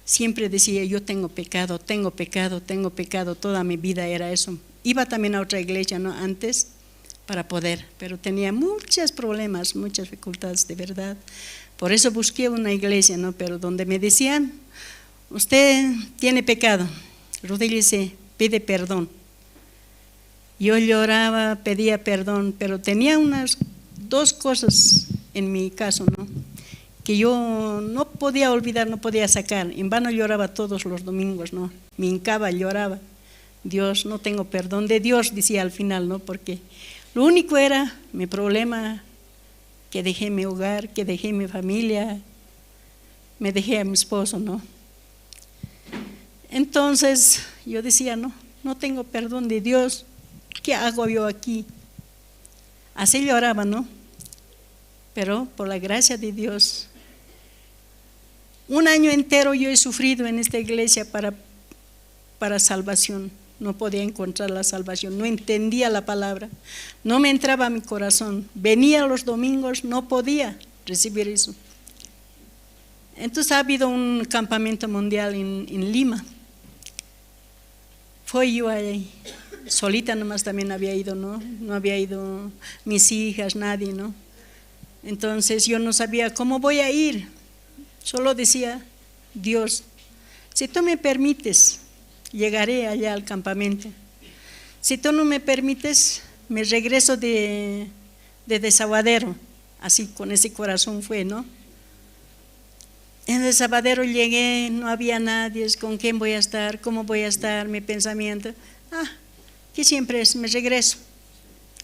siempre decía, yo tengo pecado, tengo pecado, tengo pecado. Toda mi vida era eso. Iba también a otra iglesia, ¿no? Antes, para poder, pero tenía muchos problemas, muchas dificultades de verdad. Por eso busqué una iglesia, ¿no? Pero donde me decían, usted tiene pecado, arrodíllese, pide perdón. Yo lloraba, pedía perdón, pero tenía unas dos cosas en mi caso, ¿no? Que yo no podía olvidar, no podía sacar. En vano lloraba todos los domingos, ¿no? Me hincaba, lloraba. Dios, no tengo perdón de Dios, decía al final, ¿no? Porque lo único era mi problema, que dejé mi hogar, que dejé mi familia, me dejé a mi esposo, ¿no? Entonces yo decía, no tengo perdón de Dios, ¿qué hago yo aquí? Así lloraba, ¿no? Pero por la gracia de Dios, un año entero yo he sufrido en esta iglesia para salvación. No podía encontrar la salvación, no entendía la palabra, no me entraba a mi corazón. Venía los domingos, no podía recibir eso. Entonces ha habido un campamento mundial en Lima. Fui yo ahí, solita nomás también había ido, ¿no? No había ido mis hijas, nadie, ¿no? Entonces yo no sabía cómo voy a ir. Solo decía, Dios, si tú me permites, llegaré allá al campamento. Si tú no me permites, me regreso de Desaguadero. Así con ese corazón fue, ¿no? En Desaguadero llegué, no había nadie, ¿con quién voy a estar? ¿Cómo voy a estar? Mi pensamiento, que siempre es, me regreso.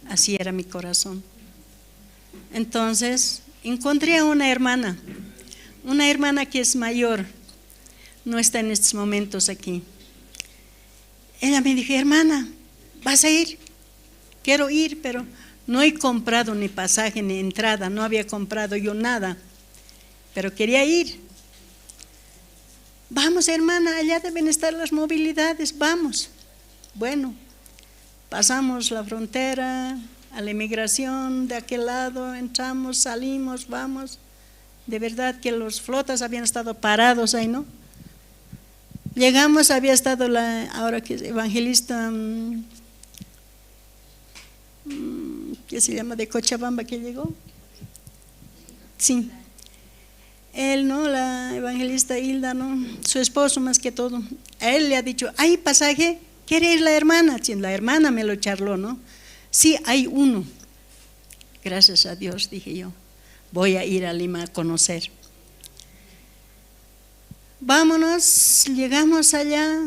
Así era mi corazón. Entonces encontré a una hermana que es mayor, no está en estos momentos aquí. Ella me dijo, hermana, ¿vas a ir? Quiero ir, pero no he comprado ni pasaje ni entrada, no había comprado yo nada, pero quería ir. Vamos, hermana, allá deben estar las movilidades, vamos. Bueno, pasamos la frontera, a la inmigración de aquel lado, entramos, salimos, vamos. De verdad que los flotas habían estado parados ahí, ¿no? Llegamos, había estado ahora que es evangelista, ¿qué se llama? De Cochabamba que llegó. Sí. Él, ¿no? La evangelista Hilda, ¿no? Su esposo más que todo. A él le ha dicho, ¿hay pasaje? ¿Quiere ir la hermana? Sí, la hermana me lo charló, ¿no? Sí, hay uno. Gracias a Dios, dije yo. Voy a ir a Lima a conocer. Vámonos, llegamos allá.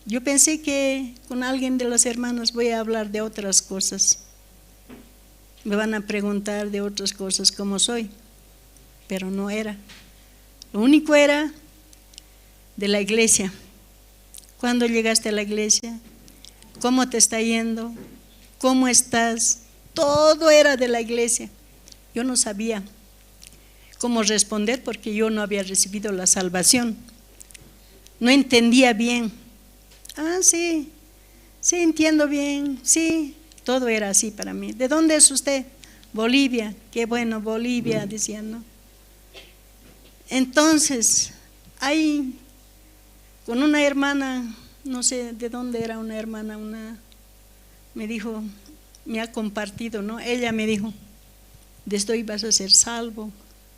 Yo pensé que con alguien de las hermanas voy a hablar de otras cosas. Me van a preguntar de otras cosas cómo soy, pero no era. Lo único era de la iglesia. ¿Cuándo llegaste a la iglesia? ¿Cómo te está yendo? ¿Cómo estás? Todo era de la iglesia. Yo no sabía cómo responder porque yo no había recibido la salvación. No entendía bien. Sí, entiendo bien, sí. Todo era así para mí. ¿De dónde es usted? Bolivia. Qué bueno, Bolivia, decían, ¿no? Entonces, ahí con una hermana, no sé de dónde era una hermana, me dijo, me ha compartido, ¿no? Ella me dijo, desde hoy vas a ser salvo,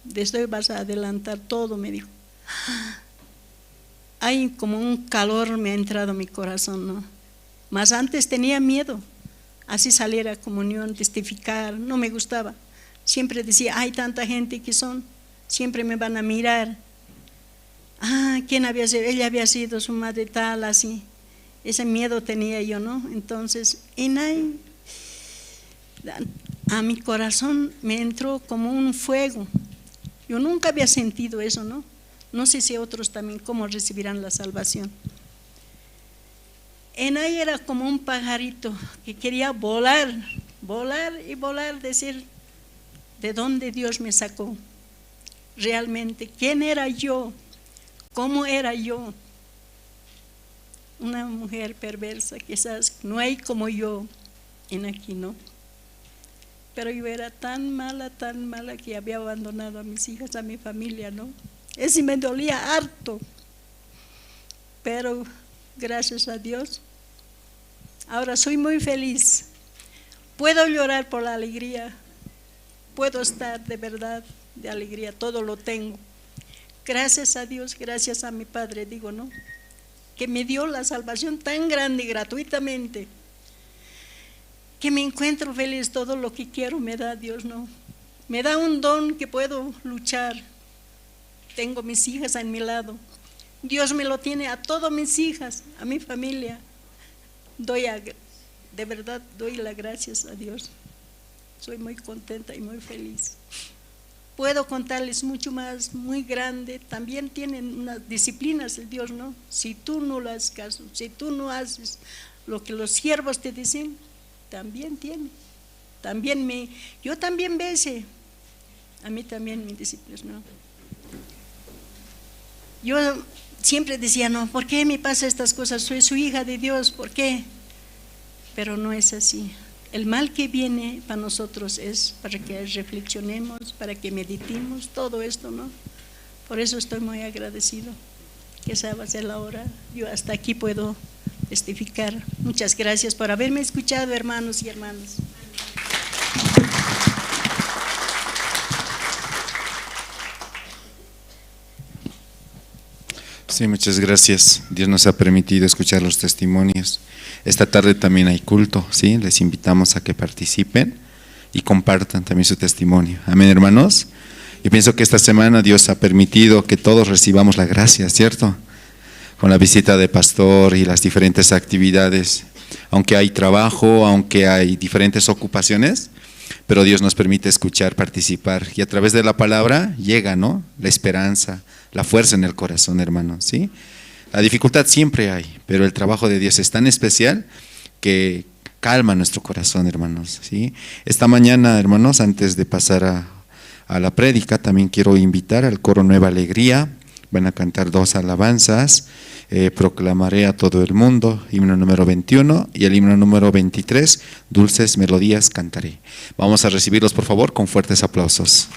desde hoy vas a adelantar todo, me dijo. Hay como un calor me ha entrado a mi corazón, ¿no? Más antes tenía miedo, así salir a comunión, testificar, no me gustaba. Siempre decía, hay tanta gente que siempre me van a mirar. ¿Quién había sido? Ella había sido su madre tal, así. Ese miedo tenía yo, ¿no? Entonces, a mi corazón me entró como un fuego. Yo nunca había sentido eso, ¿no? No sé si otros también cómo recibirán la salvación. En ahí era como un pajarito que quería volar, volar y volar, decir de dónde Dios me sacó. Realmente, ¿quién era yo? ¿Cómo era yo? Una mujer perversa, quizás no hay como yo en aquí, ¿no? pero yo era tan mala que había abandonado a mis hijas, a mi familia, ¿no? Eso me dolía harto, pero gracias a Dios, ahora soy muy feliz. Puedo llorar por la alegría, puedo estar de verdad de alegría, todo lo tengo. Gracias a Dios, gracias a mi Padre, digo, ¿no? Que me dio la salvación tan grande gratuitamente, que me encuentro feliz, todo lo que quiero me da Dios, ¿no? Me da un don que puedo luchar. Tengo mis hijas a mi lado. Dios me lo tiene a todas mis hijas, a mi familia. De verdad doy las gracias a Dios. Soy muy contenta y muy feliz. Puedo contarles mucho más, muy grande. También tienen unas disciplinas el Dios, ¿no? Si tú no le haces caso, si tú no haces lo que los siervos te dicen, también tiene. Yo también besé. A mí también me disciplinas, ¿no? Yo siempre decía, no, ¿por qué me pasa estas cosas? Soy su hija de Dios, ¿por qué? Pero no es así. El mal que viene para nosotros es para que reflexionemos, para que meditemos todo esto, ¿no? Por eso estoy muy agradecido que esa va a ser la hora. Yo hasta aquí puedo testificar. Muchas gracias por haberme escuchado, hermanos y hermanas. Sí, muchas gracias. Dios nos ha permitido escuchar los testimonios. Esta tarde también hay culto, ¿sí? Les invitamos a que participen y compartan también su testimonio. Amén, hermanos. Yo pienso que esta semana Dios ha permitido que todos recibamos la gracia, ¿cierto? Con la visita de pastor y las diferentes actividades. Aunque hay trabajo, aunque hay diferentes ocupaciones, pero Dios nos permite escuchar, participar, y a través de la palabra llega, ¿no? La esperanza, la fuerza en el corazón, hermanos, ¿sí? La dificultad siempre hay, pero el trabajo de Dios es tan especial que calma nuestro corazón, hermanos, ¿sí? Esta mañana, hermanos, antes de pasar a la prédica, también quiero invitar al coro Nueva Alegría. Van a cantar 2 alabanzas, Proclamaré a todo el mundo, himno número 21, y el himno número 23, Dulces Melodías Cantaré. Vamos a recibirlos, por favor, con fuertes aplausos.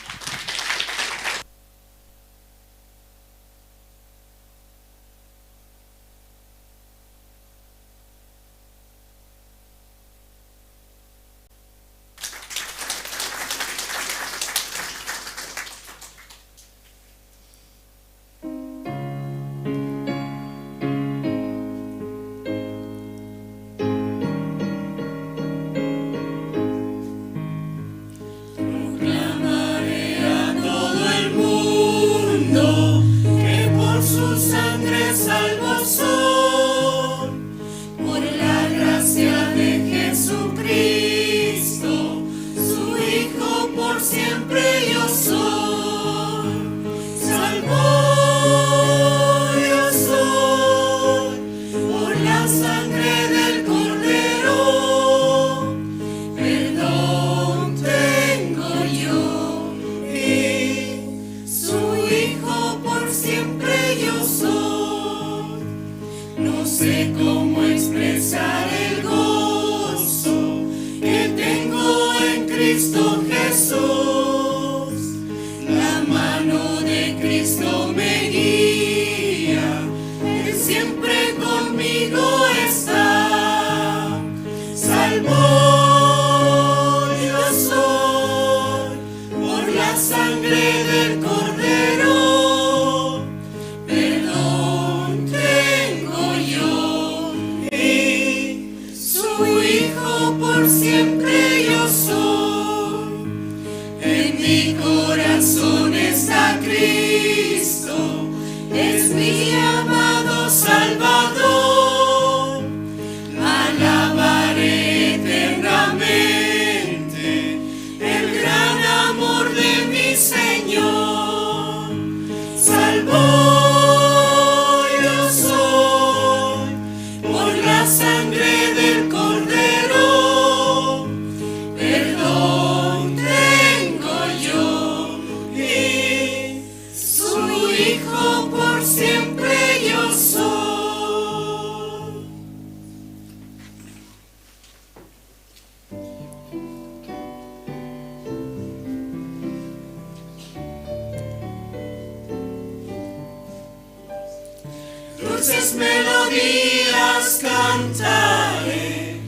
dulces melodías cantaré,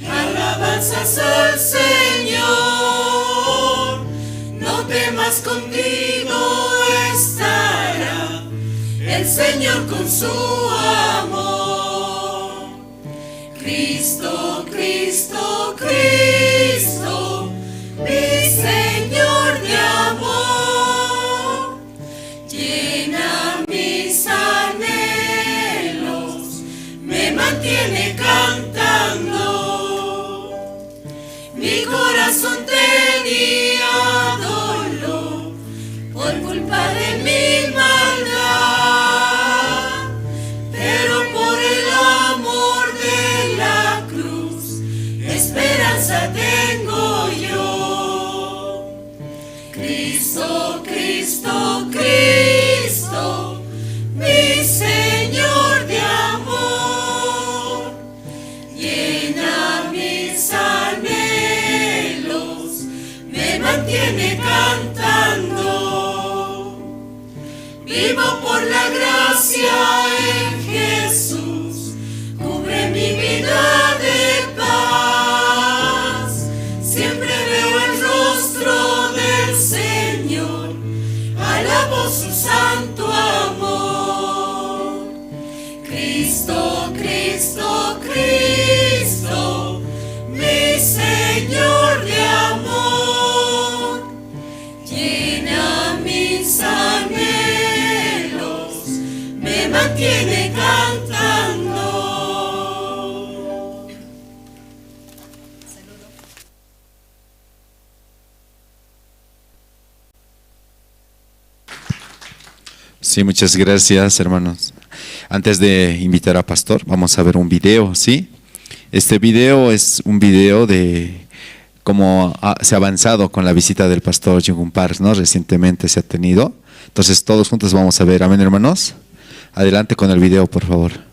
alabanzas al Señor. No temas, contigo estará el Señor con su amor. Cristo, Cristo, Cristo, mi Señor de amor, llena mis anhelos, me mantiene cantando. Mi corazón tenía dolor por culpa de mi maldad, pero por el amor de la cruz, esperanza tengo yo. Cristo, Cristo, Cristo, mi Señor de amor, llena mis anhelos, me mantiene cantando. Vivo por la gracia en Jesús, cubre mi vida de paz. Siempre veo el rostro del Señor, alabo su santo amor. Cristo, Cristo, Cristo, mi Señor de amor, llena mis anhelos, me mantiene cantando. Sí, muchas gracias, hermanos. Antes de invitar a Pastor, vamos a ver un video, ¿sí? Este video es un video de cómo se ha avanzado con la visita del Pastor Jung Park, ¿no? Recientemente se ha tenido. Entonces, todos juntos vamos a ver. Amén, hermanos. Adelante con el video, por favor.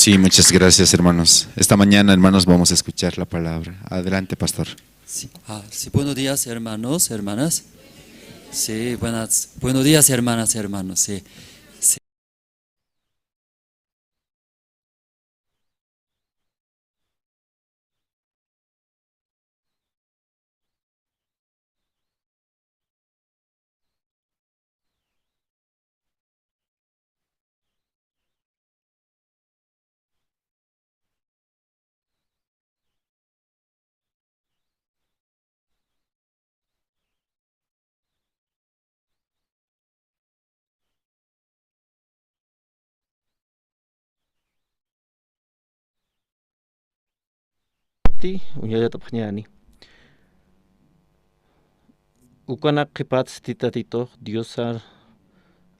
Sí, muchas gracias, hermanos. Esta mañana, hermanos, vamos a escuchar la palabra. Adelante, pastor. Sí, sí, buenos días, hermanos, hermanas. Sí, buenos días, hermanas, hermanos. Sí, sí. Ti uñayatapaqñani ukana qipats titatito Diosar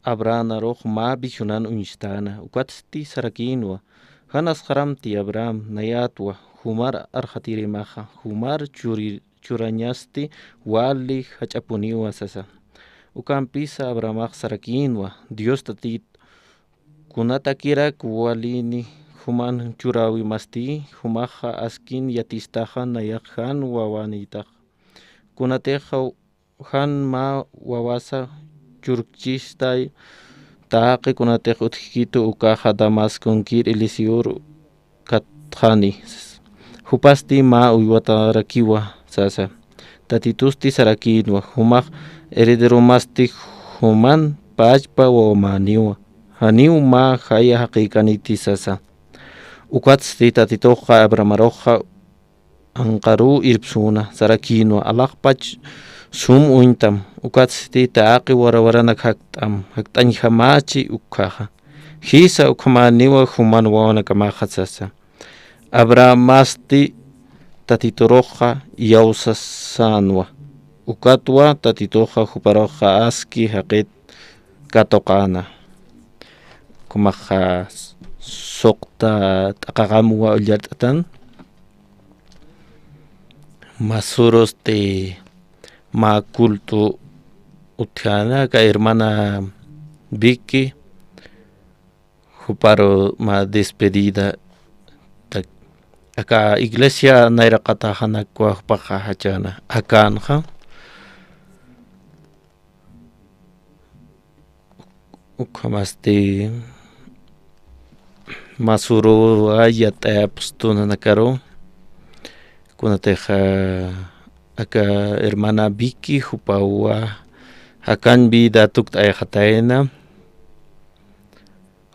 Abraham aroq mabi shunan uñistana ukatsti sarakinwa hanas haramti Abraham nayatwa humar arhatirimaja humar churañasti wali hachapuniwa sasa ukampisa Abrahamaq sarakinwa Dios tatit kunata kirak walini human churawi masti humaja askin yatistaja nayakhan wawanitaq kunateja han ma wawasa churkchistay taqi kunateja utkitu ukaja Damaskunkir Elisiur katjani hupasti ma uywatarakiwa sasa tatitusti sarakinwa humaq heredero masti human pachpa wawamaniwa haniw ma haya haqiqaniti sasa ukatsti tatitoqa Abramaroqa anqaru irpsuna sarakinwa alaqpach sum uintam ukatsti taaqi warawaranak hakt'anjamachi ukkaja hisa ukhamaniwa human wawanakamaja sasa Abramasti tatitoroqa yawsasanwa ukatwa tatitoqa huparoqa aski haqit katoqana kumaja soqta t'aqaqamuwa ullart'atan masuros de ma culto utjana ka hermana Vicky huparo ma despedida acá iglesia nairaqatajana kuajpaqa hachana akanja ukhamasti masuro ayatapstunanakaro kunateja acá hermana Vicky hupawa hakan vida tuktayajataena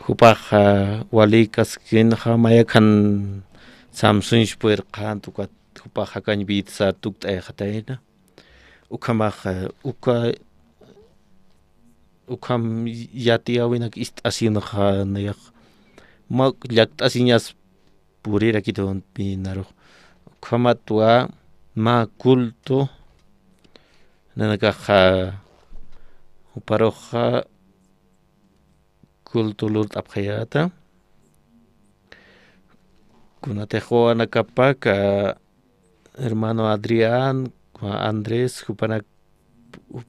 hupaja walikas kinja mayakan Samsung puerqan tukat hupaja kan vida sa tuktayajataena ukamaja ukam yatiawinak ist'asinaja nayak mak llakt'asiñas purira kiton pinaro ukamatwa ma culto nanakaja uparoja culto lut apjayata kunatejo anakapaka hermano Adrián Andrés hupanak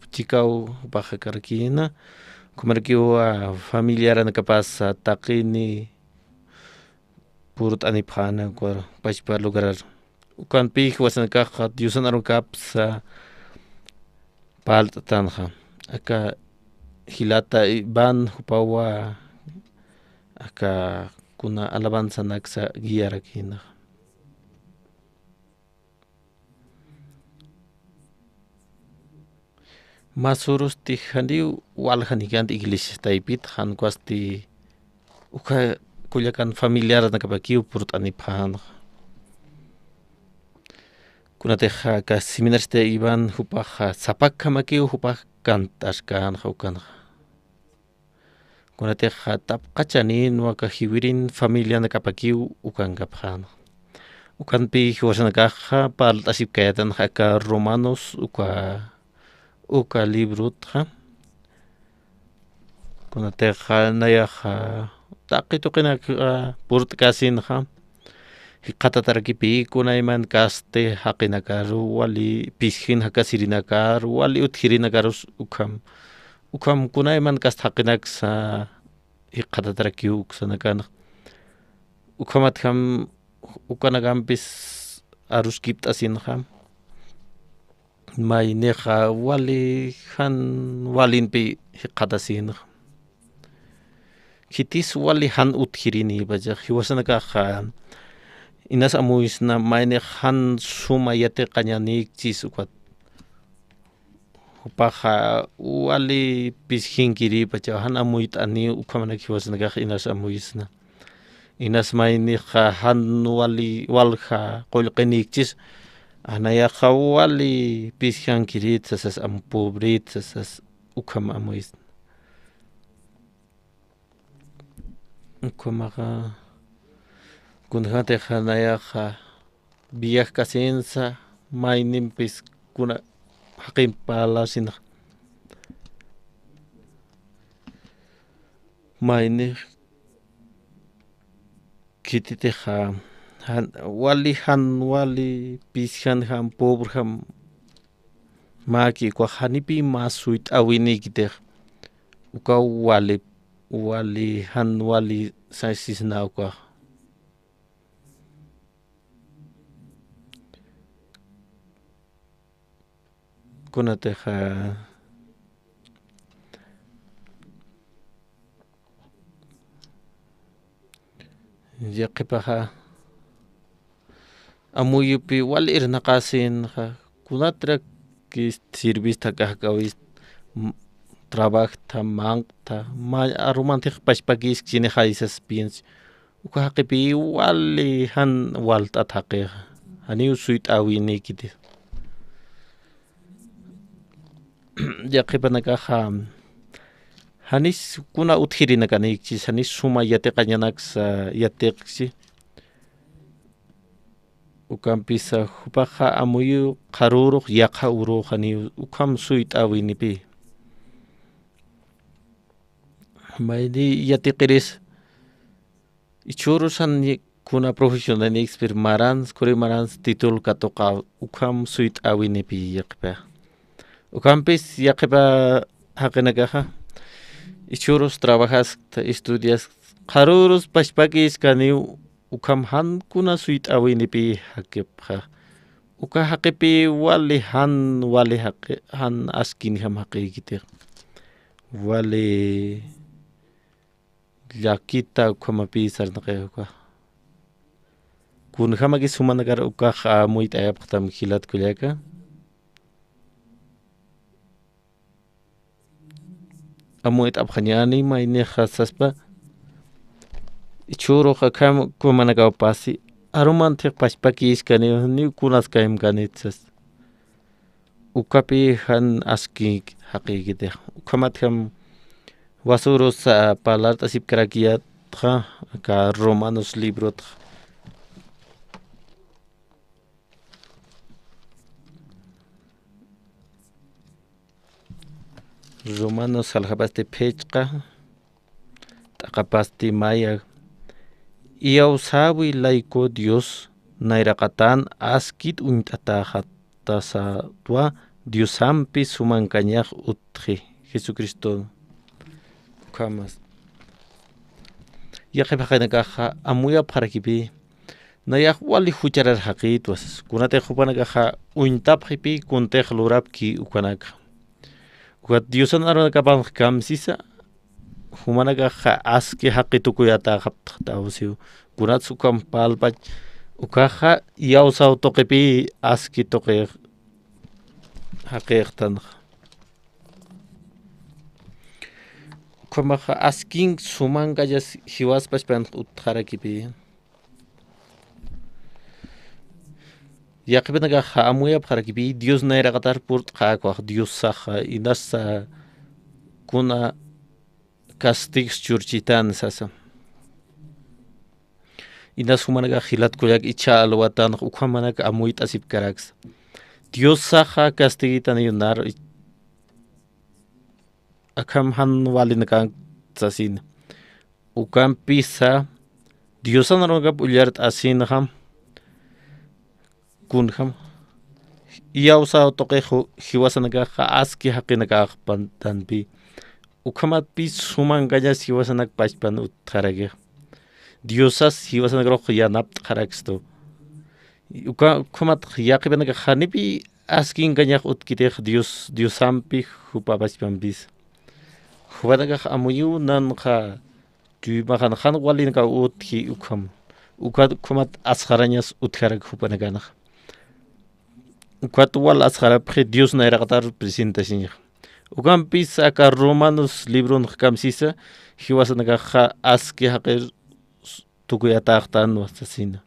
chikau baja karkina kumarkiwa familiar anakapasa taqini purut anipjana kwa pachpa lugar ukan pij wasanakaja diosanaron kapsa paltanja acá hilata van hupawa acá kuna alabanza naksa guiarakina masuros ti handiu walhanikan iglesia taipit han kwasti uka kuyakan familiar nakapakiu purut anipjana kunateja ka seminariste iban hupaja zapaka makiu hupaj kantashkan hukanja kunateja tapqachanin waka hiwirin familia nakapakiu ukankapjana ukanpi hiwasanakaja paltasipkayatan haka romanos uka librutja kunateja nayaja taqituqinak purut kasinja hiqatatarkipi kunayman kaste haqinakaru wali pisjin hakasirinakaru wali utjirinakarus ukam kunayman kast haqinaksa hiqatatarkiuk sanakana ukamat ham ukanagampis aruskipta sinham mayneja wali han walinpi qatasin kitis wali han uthirini baja hiwasanaka han inas amuisna mayne han sumayate qañanik chis ukat upaja wali pishinkiri baja han amuit ani ukamana hiwasanaka inas amuisna inas mayne han wali walja qolqenik chis anaya wali pishankirit sasas ampubrit sasas ukam amuisna ukamaga kunjate hanaya biak kasensa maynim pis kuna hakim palasin mayne kitite wali pishan ham pobre ham maki kwa hanipi masuit awini kite uka wali saisis na uka kunate yaqipaha amuyupi wali irnaqasin kunatra ki servista kahkawis trabajta mangta arumantik pashpakis chine haisas piens ukahaqipi wali han walta thaqe ani usuit awini kiti yaqipanaka hanis kuna uthirina kanikchi hanis suma yate qañanax yateqsi ukampisa hupaja amuyu qaruruq yaqa uruqani ukam suit awinipi maydi yatiqiris ichurusan kuna profesional expert marans kuri marans titul katoqa ukam suit awinipi yaqpa ukampis yaqpa haqinakaja ichurus trabajas estudias qarurus pashpakis kaniu ukam han kuna suit awinipi haqipja uka haqipi wali han askin ham haqikite wali yakita ukamapi sarnaqe uka kun hamaki sumanagar uka muit ayaptam khilat kulyaka amuit abkhanyani mayne khasaspa ichuro khakam kumanaga pasi arumantik pashpakis kani ni kunas kaim kanitsas ukapi han aski haqiqite ukamat ham wasuros palar tasip karakiat ka romanos librot romanos alhabaste pechqa taqapasti maya Iausawi laiko Dios nairaqatan askit unt'ataqa Diosampi sumankañaq utqi Jesucristo kamas yaqipaqanakaqa amuyap qarakipi nayaq wali hucharar haqit wasas kunate hupanakaqa untapqipi kunteq lurapki ukanaka ukat Diosan aronakapan kamsisa humanakaqa aski haqi tukuyata haptaqtawsiu kunatsu kampalpach ukaqa yawsaw toqipi aski toqiq haqiqtan ukamaqa askin sumankallas hiwaspachpan utqarakipi yaqipinakaqa amuyap qarakipi Dios nayraqatar purtqakuaq Dios saqa inasa kuna castigs churchitan sasa inas humanaka hilat kuyak icha alwatan ukhamanaka amuit asip karaks Dios saja castigitan yunar akam han walinaka sasin ukam pisa Diosan arongap ulyart asin ham kun ham iyausa toqe hiwasanaka aski haqinaka pantanpi ukamat pi suman gaya siwasanak pachpan uttarage Diosas hiwasan grok yanapt karaksto uka kumat yaqiban ka khanipi askin kanyak utkitej Diosampi hupapaspambis hubanaka amuyu nan kha tuymakan khan walin ka utki ukam uka kumat askharañas utkarak hupanakana uka wal askhara Dios nairaqtar presentación ukam pis aka Romanos libro kamsisa hiwasanaka kha aski haqir tukuyataqtan wasasina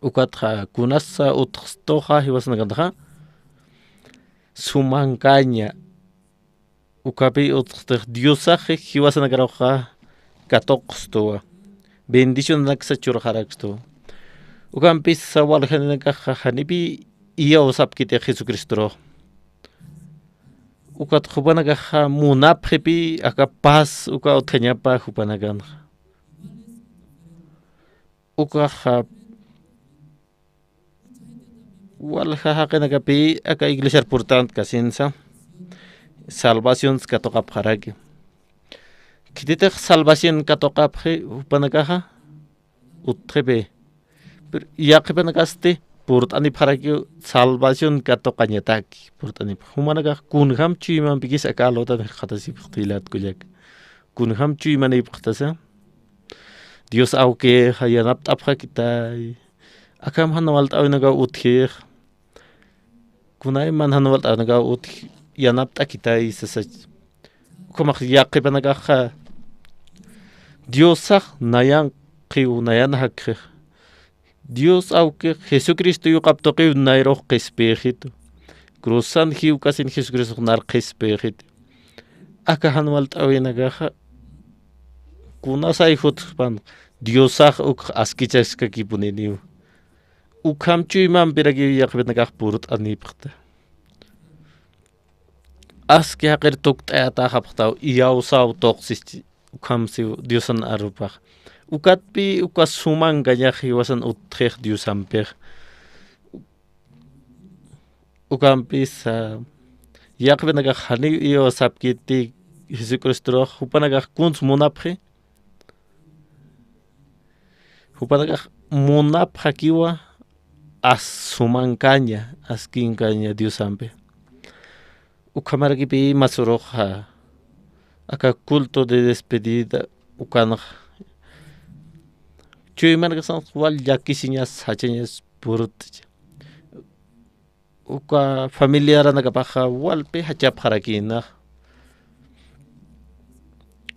ukatja kunasa utqstoja hiwasnakantaja sumankaña ukapi utqtej diosaje hiwasnakaroja katoqstoa bendición naksachurjaraksto ukampi sawaljanakaja janipi iyausapkite Jesucristo ukat hupanakaja munapjepi aka paz uka utjañapa hupanakanja ukaja waljajakenakapi aka iglesia importante kasinsa salvación katokapjaraki kititej salvación katokapje upanakaja utjepe yaqipanakaste purtani pjaraki salvación katokañataki purtani humanaka kunjam chuyman pikis aka lota jatasi ptilat kuyak kunjam chuymani ptasa Dios auke hayanap tapja kitay akam hanawalt awinaga utjej kunay man hanawalt awinaga yanap takitay sasach kumak yaqipanaka Diosaj nayan qiu nayan hakje Dios auke Jesucristo yuqapto qiu nayroj qespejito cruzan hiu kasin Jesucristo nar qespejito aka hanawalt awinaga kunasay hutpan Diosaj uk askichaska kipuneniu ukam chuyman piragi yaqbetnakaj purut anipqta aski haqir tuktayata hapqtaw iyawsaw toqsis ukam siu Diosan arupaj ukatpi uka suman gañaj hiwasan utjej Diosampej ukampis yaqbetnakaj hani iyawsapkiti Jesucristo hupanakaj kuntz munapje hupanakaj munapja kiwa asumankaña askinkaña Diosampe ukamarakipi masuroja aka culto de despedida ukanaj chuymanakasan wal yakisiñas hachañas purutcha uka familiaranakapaja walpi hachapjarakinaj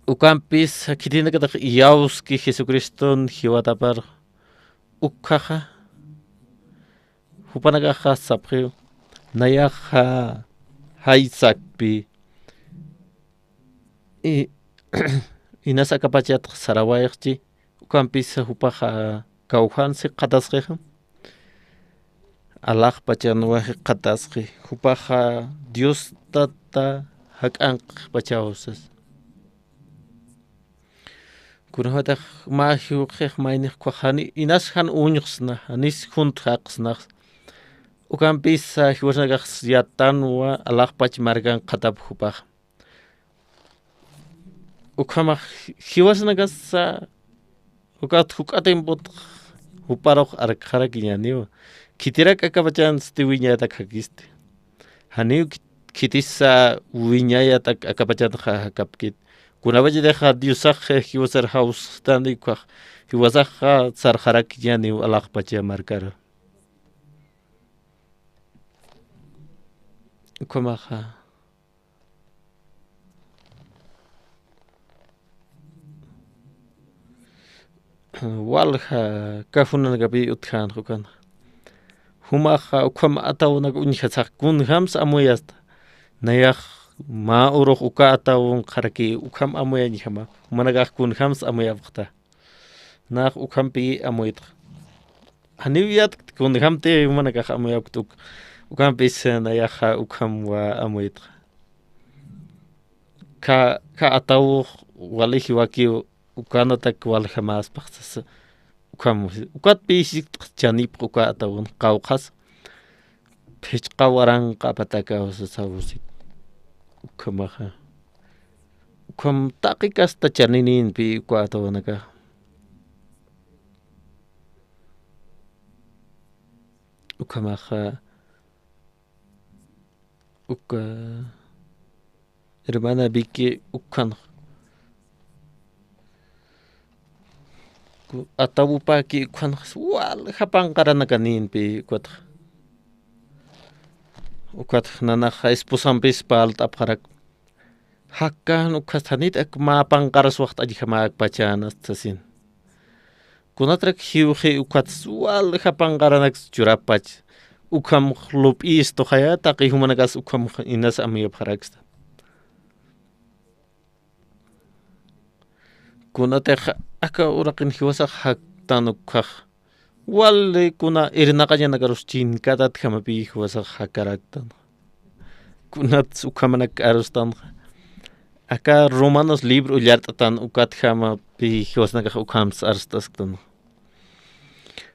ukampis kitinakataj iyawski Jesucriston hiwatapar ukkaja hupanakaja sapje nayaja haysakpi inas akapachat sarawayaqchi ukampis hupaja kawjansi qatasqeja alaj pachanuwaje qatasqe hupaja Dios tata hak'anq pachawsas kunajataq mahiuqej maynej kwajani inas han uñuqsna anis junt haqsnaj ukampis hiwasnakaj yatanwa alajpach margan qatap hupaj ukamaj hiwasnakas ukat huk'atimput huparoj arqarakiñaniwa kitirak akapachan stiwiñatak hakiste haniw kitisa wiñayatak akapachan hakapkit kunabachideja Diosaj hiwasar haus tanikaj hiwasaja sarjarakiñaniw alajpacha markara ukamaja walja kafunanakapi utjan hukan humaja ukama atawnak uñijasaj kunjams amuyasta nayaj ma uroj uka atawun qaraki ukam amuyañijama humanakaj kunjams amuyapqta naj ukampi amuytaq haniwiyat kunjamti humanakaj amuyapqtuk ukampis nayaja ukamwa amuytaq ka ataw waliji wakiw ukanatak waljamas paqsas ukam ukatpi chanip uka atawun qawqas phechqawaran qapataka sawusit ukam taqikas tachaninin pi uka atawanaka ukamaja hermana Vicky ukan atabupa ki ukan wal hapan karana kanin pi ukat nana esposan pispal tapharak hakkan ukathanit ek mapang karas waqt aji hamak pachanas tasin kunatrak hiuhi ukat wal hapan karanak churapach ukam khlup is to khaya taqi humanagas ukam inas amiya pharaksta kunatek aka uraqin hiwasa haktan ukakh wal kuna irnaqaya nagarus chin katat khamapi hiwasa hakaraktan kunat ukamanak arustan aka romanos libro ullartatan ukat khama pi hiwasna ukams arstastan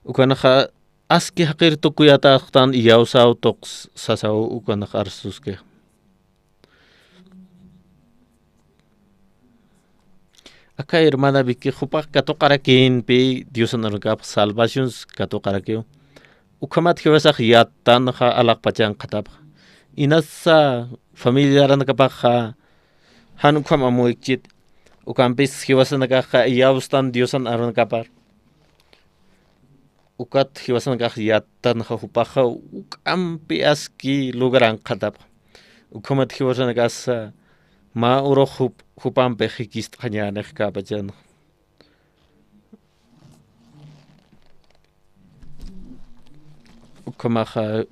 ukanaha aski haqir tukuyata akhtan iyawsaw toks sasaw ukanak arsuske aka hermana Vicky khupak kato qarakin pi Diosan argap salvations kato qarakeo ukamat hiwasak yatan kha alaq pachan qatab inasa familia ran kapakha han ukam amoikchit ukampis hiwasan kha iyawstan Diosan aron kapar ukat hiwasan kah yatan hupaha ukampi aski lugaran qadab ukamat hiwasan kasa ma uro hupam pehikist khanyane kabajan ukamaha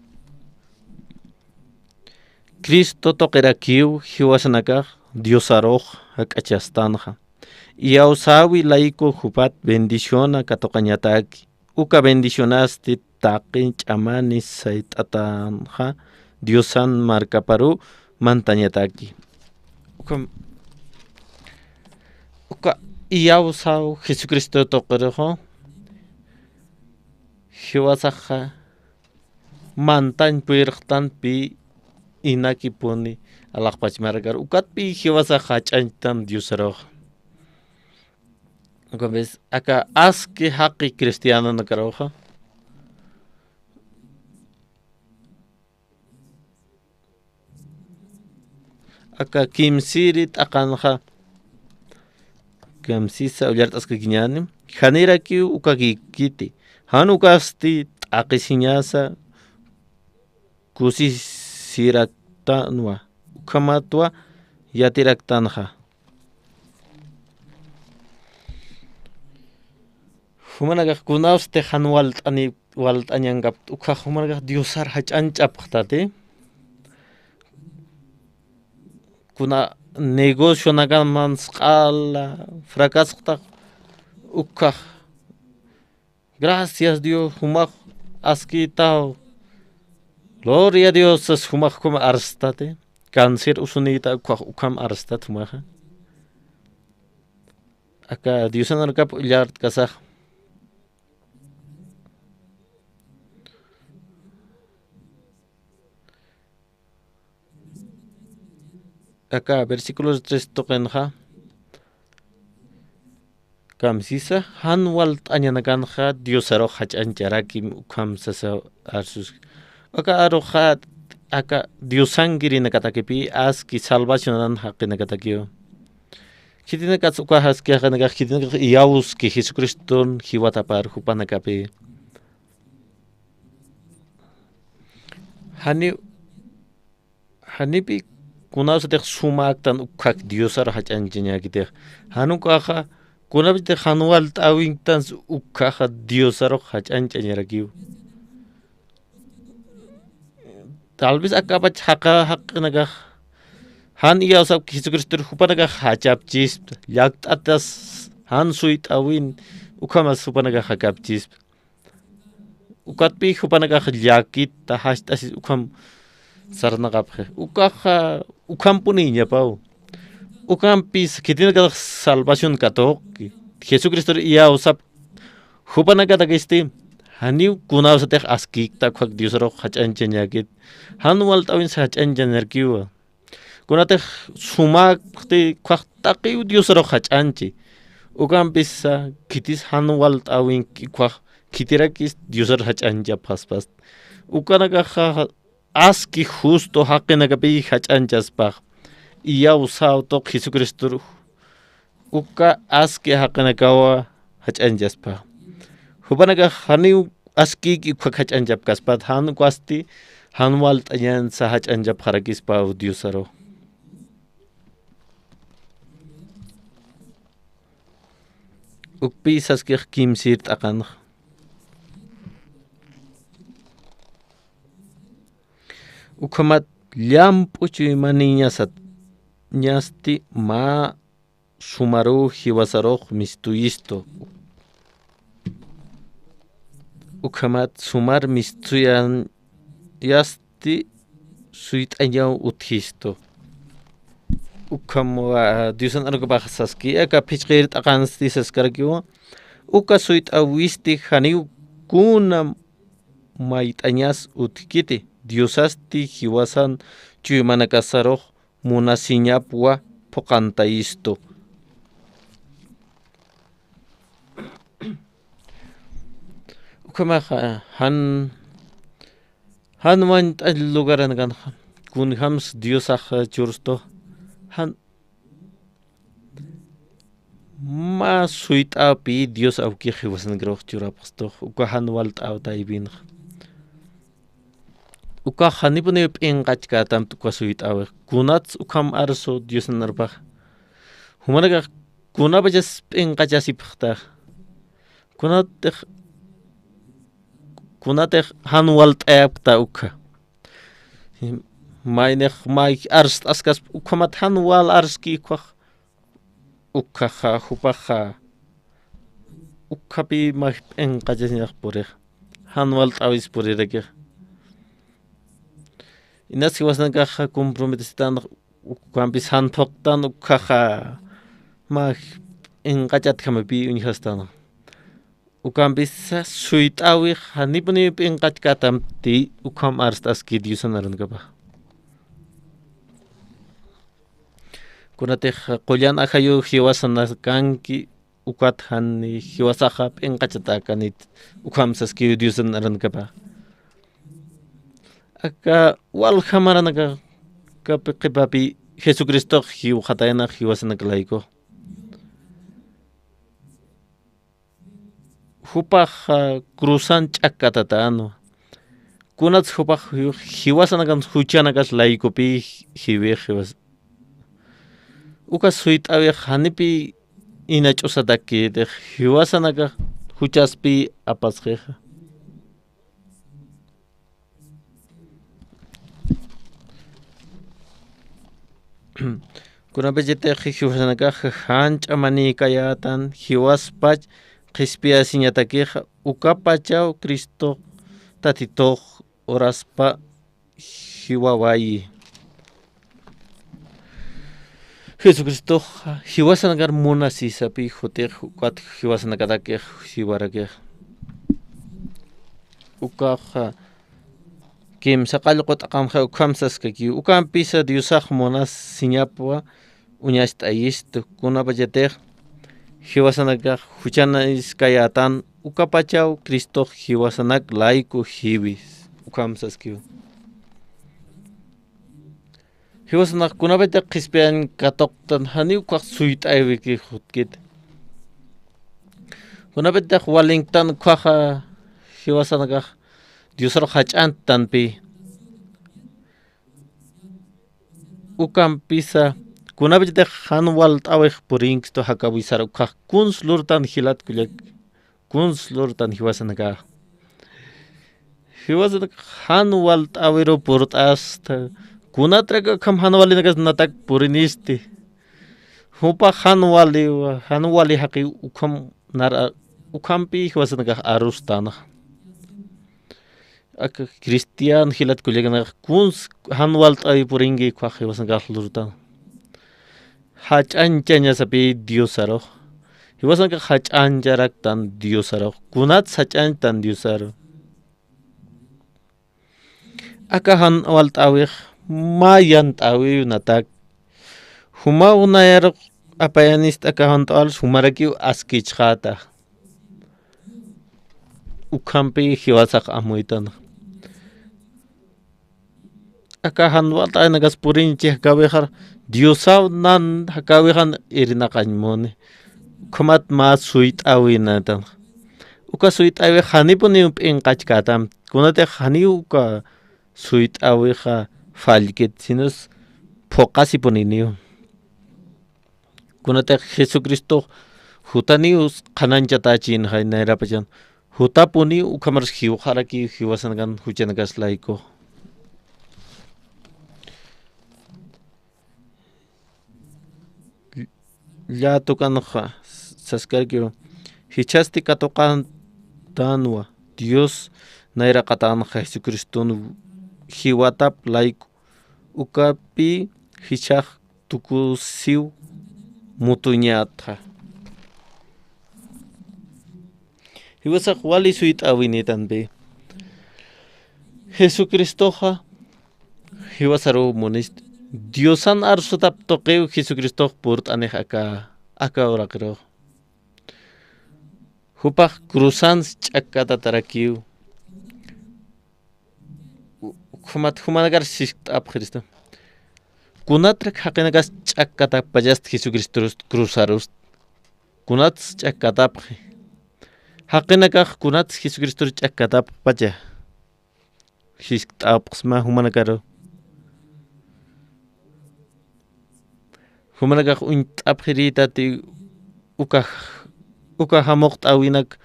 Cristo toqerakiu hiwasan kah Diosaroj hakachastanja iausawi laiko hupat bendiciona katoqañataki uka bendicionasti taqin ch'amani sayt'atanja Diosan markaparu mantañataki uka iyawsaw Jesucristo toqerejo hiwasaja mantan puirqtan pi inaki puni alaqpachmargar ukat pi hiwasaja ch'antan Diosaroj ves acá aski haqi cristiano na karoja acá kimsirit akanja kamsisa ullart aska giñanim hanira ki ukaki kiti hanukasti aqisiñasa kusi siraktanwa ukamatwa yatiraktanja humanaga kunaus te hanwalt ani walt anyangap ukha humanaga Diosar hachanchap khtate kuna negocio nagan mansqala fracasqta ukha gracias Dios humaq askita gloria a Dios humaq kuma arstate cáncer usunita ukam arstat humaja aka Diosan argap ullart kasaj acá versículos 3 toqenja kamsisa hanwal añanakanja Diosaro hachancharakim ukam sasa arsus acá aroja acá Diosangiri nakatakipi aski salvación haqinakatakio kitina katsuka haski haqinaka kitina iyaus ki Jesucristo hiwatapar hupanakapi hanipi kunaus te sumaktan ukak Diosar hachanchiña kite hanukaja kunaus te hanwal tawingtan ukaja Diosar hachanchiñarakiu tal vez acaba haqinaga han iyawsab Jesucristo hupanaga hachapchis llaqtatas han suitawin ukamas hupanaga hachapchis ukatpi hupanaga llaqita hashtasis ukam sarnaqapje ukaja ukampuniña pau ukampis kitina salvación katoqki Jesucristo iyawsab hupanaga takisti haniu kunausatej askikta kwak Diosaro hachanchañakit hanwal tawin hachanchañarkiwa kunatej sumakti kwak taqiu Diosaro hachanchi ukampis kitis hanwal tawin kwak kitirakis Diosaro hachancha paspas Ukanaka aski justo hakinakapi hachanchaspaq iya usauto Jesucristo uka aski hakinakawa hachanchaspaq hubanaka hani aski ikwa hachanchapkaspat han kwasti hanwal tayan sa hachanchap harakispa Diosaro ukpi saskih kimsir takan ukamat llampuchu maniñasat ñasti ma sumaruj hiwasaruj mistuyisto ukamat sumar mistuyan yasti suitañaw uthisto ukam Diosan argabaj saski aka pichqir taqansti saskarkiwa uka suitawisti haniu kuna maitañas utkiti Diosasti hiwasan chuymanakasaroj munasiñapwa poqantaisto ukamaja han wan lugaran kan kun hams Diosaj chursto han ma suitapi Dios auki hiwasan groj churapsto uka han walt autaibin uka hanipune p'inqachka tam tukasuit awe kunats ukam arso Dios narpaj humanaga kunapajas p'inqachasipqta kunatej hanwalt ayapta uka maynej may ars askas ukamat hanwal arski kwaj ukaja hupaja ukapi may p'inqachasñaj purej hanwalt awis purireke Inas hiwasnaka comprometestan ukampis hanpoktan ukaja mag inqachat kamapi unhastan ukampis suitawi hanipuni inqachkatam ti ukam arstaski Diosanaran kapa kunate qollan ajayu hiwasanas kanki ukat hani hiwasaja inqachata kanit ukamsaski Diosanaran kapa aka wal hamaranaka kapiqipapi Jesucristo hiwhatayana hiwasanaklayko hupaj cruzan ch'akatatano kunats hupaj hiwasanakan huchanakas laykopi hiwej hiwas uka suitawej hanipi inach'usataki hiwasanaka huchaspi apasqeja kunapechete hiwasanaka hanch'amani kayatan hiwaspach qispia siñatakeja ukapachaw Cristo tatitoj oraspa hiwawayi Jesucristo hiwasanakar munasisapi hutej ukat hiwasanakatakej hiwarakej ukaja kimsa qallqut aqamja ukamsaskaki ukampisa Diosaj munas siñapwa uñasht'ayisto kunapachatej hiwasanaka huchanas kayatan ukapachaw Cristo hiwasanak layku hiwis ukamsaskiw hiwasanak kunapata qispian katoqtan hani ukaq suyt'aywiki hutkit kunapata walingtan ukhaja hiwasanaka Diosaro hach'antanpi ukampisa kunapachita hanwal t'awej purinkisto hakawisara ukaj kunslurtan hilat kullak kunslurtan hiwasanaka hanwal t'awero purt'asta kunatraka kam hanwalinakas natak purinisti hupa hanwali haqi ukam nara ukampi hiwasanaka arustana aka cristiano hilat kullakana kuns hanwal t'awi purinki kwaj hiwasanaka lurtan hach'anchañasapi Diosaro hiwasanka hach'ancharaktan Diosaro kunats hach'antan Diosaro aka hanwal t'awej mayan t'awi natak huma unayar apayanist aka hanwal humaraki askichqata ukampi hiwasaq amuytana acá hanwata nagas purinche kabejar Diosaw nan hakawehan irinaqañmuni khumat mas suit awinatan uka suit awe hanipuni p'inqachkatam kunate hani uka suit aweja fallkit sinus phoqasipuniniu kunate Jesucristo jutanius qananchatachi haynarapachan jutapuni ukamars hiwjaraki hiwasangan huchanagas laiko ya tukanqa saskarkiwa hichasti katuqan tanwa Dios naira qatan Jesucristo hiwatap laiko ukapi hichaq tukusiw mutuñata hiwasaq wali suit awinitan be Jesucristoqa hiwasaru munis Diosan arsutap toqeu Jesucristo purt anej aka ora creo hupaq cruzan ch'akata tarakiw humanagar siktap Cristo kunatrak haqinagas ch'akata pallast Jesucristo cruzarus kunat ch'akatap haqinakaq kunat Jesucristo ch'akatap palla siktap ma humanagaro humanagaq unt'apqiritati uka hamuq t'awinak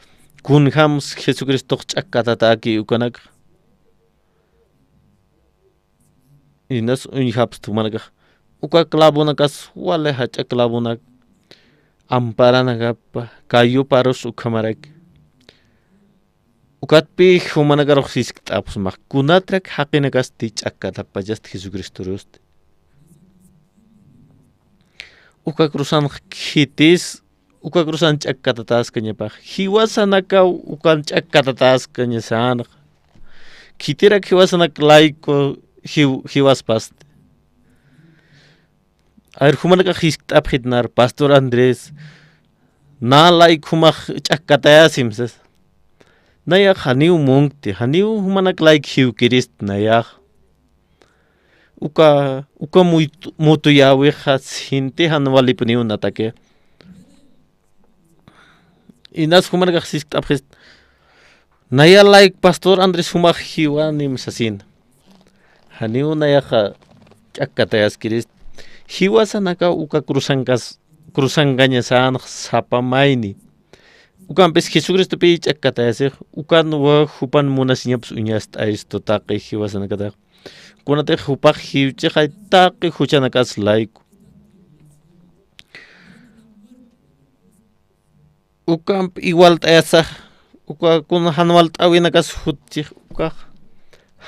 kunhams Jesucristo ch'akatata aki ukanak inas unhaps humanagaq uka clavonakas wale hacha clavonak amparanagapa kayu paros ukamarak ukatpi humanagaro siktapus maq kunatrak haqinakas ch'akata pallast Jesucristo rost uka cruzan hitis uka cruzan ch'akatatas kañapaq hiwasanaka ukan ch'akatatas kañasanaq kitirak hiwasanak laiko hiwaspas ar humanaka hikt'apjitnar Pastor Andrés na laik humaq ch'akatayasimsas nayaq haniw munkti haniw humanak laik hiwkirist nayaq uka mutuyawiqa sinti hanwalipuniw natake inas humanaka hikt'apjist naya laik Pastor Andrés humaq hiwanim sasin haniw nayaqa ch'akatayaskirist hiwasanaka uka cruzangañasanaq sapamayni ukanpis Jesucristopi ch'akatayasiq ukan hupan munasñapas uñasta esto taqi hiwasanakata kunate hupaq hiwchiqa taqi huchanakas layku ukan igual t'ayasaq uka kuna hanwal t'awinakas hutchiq uka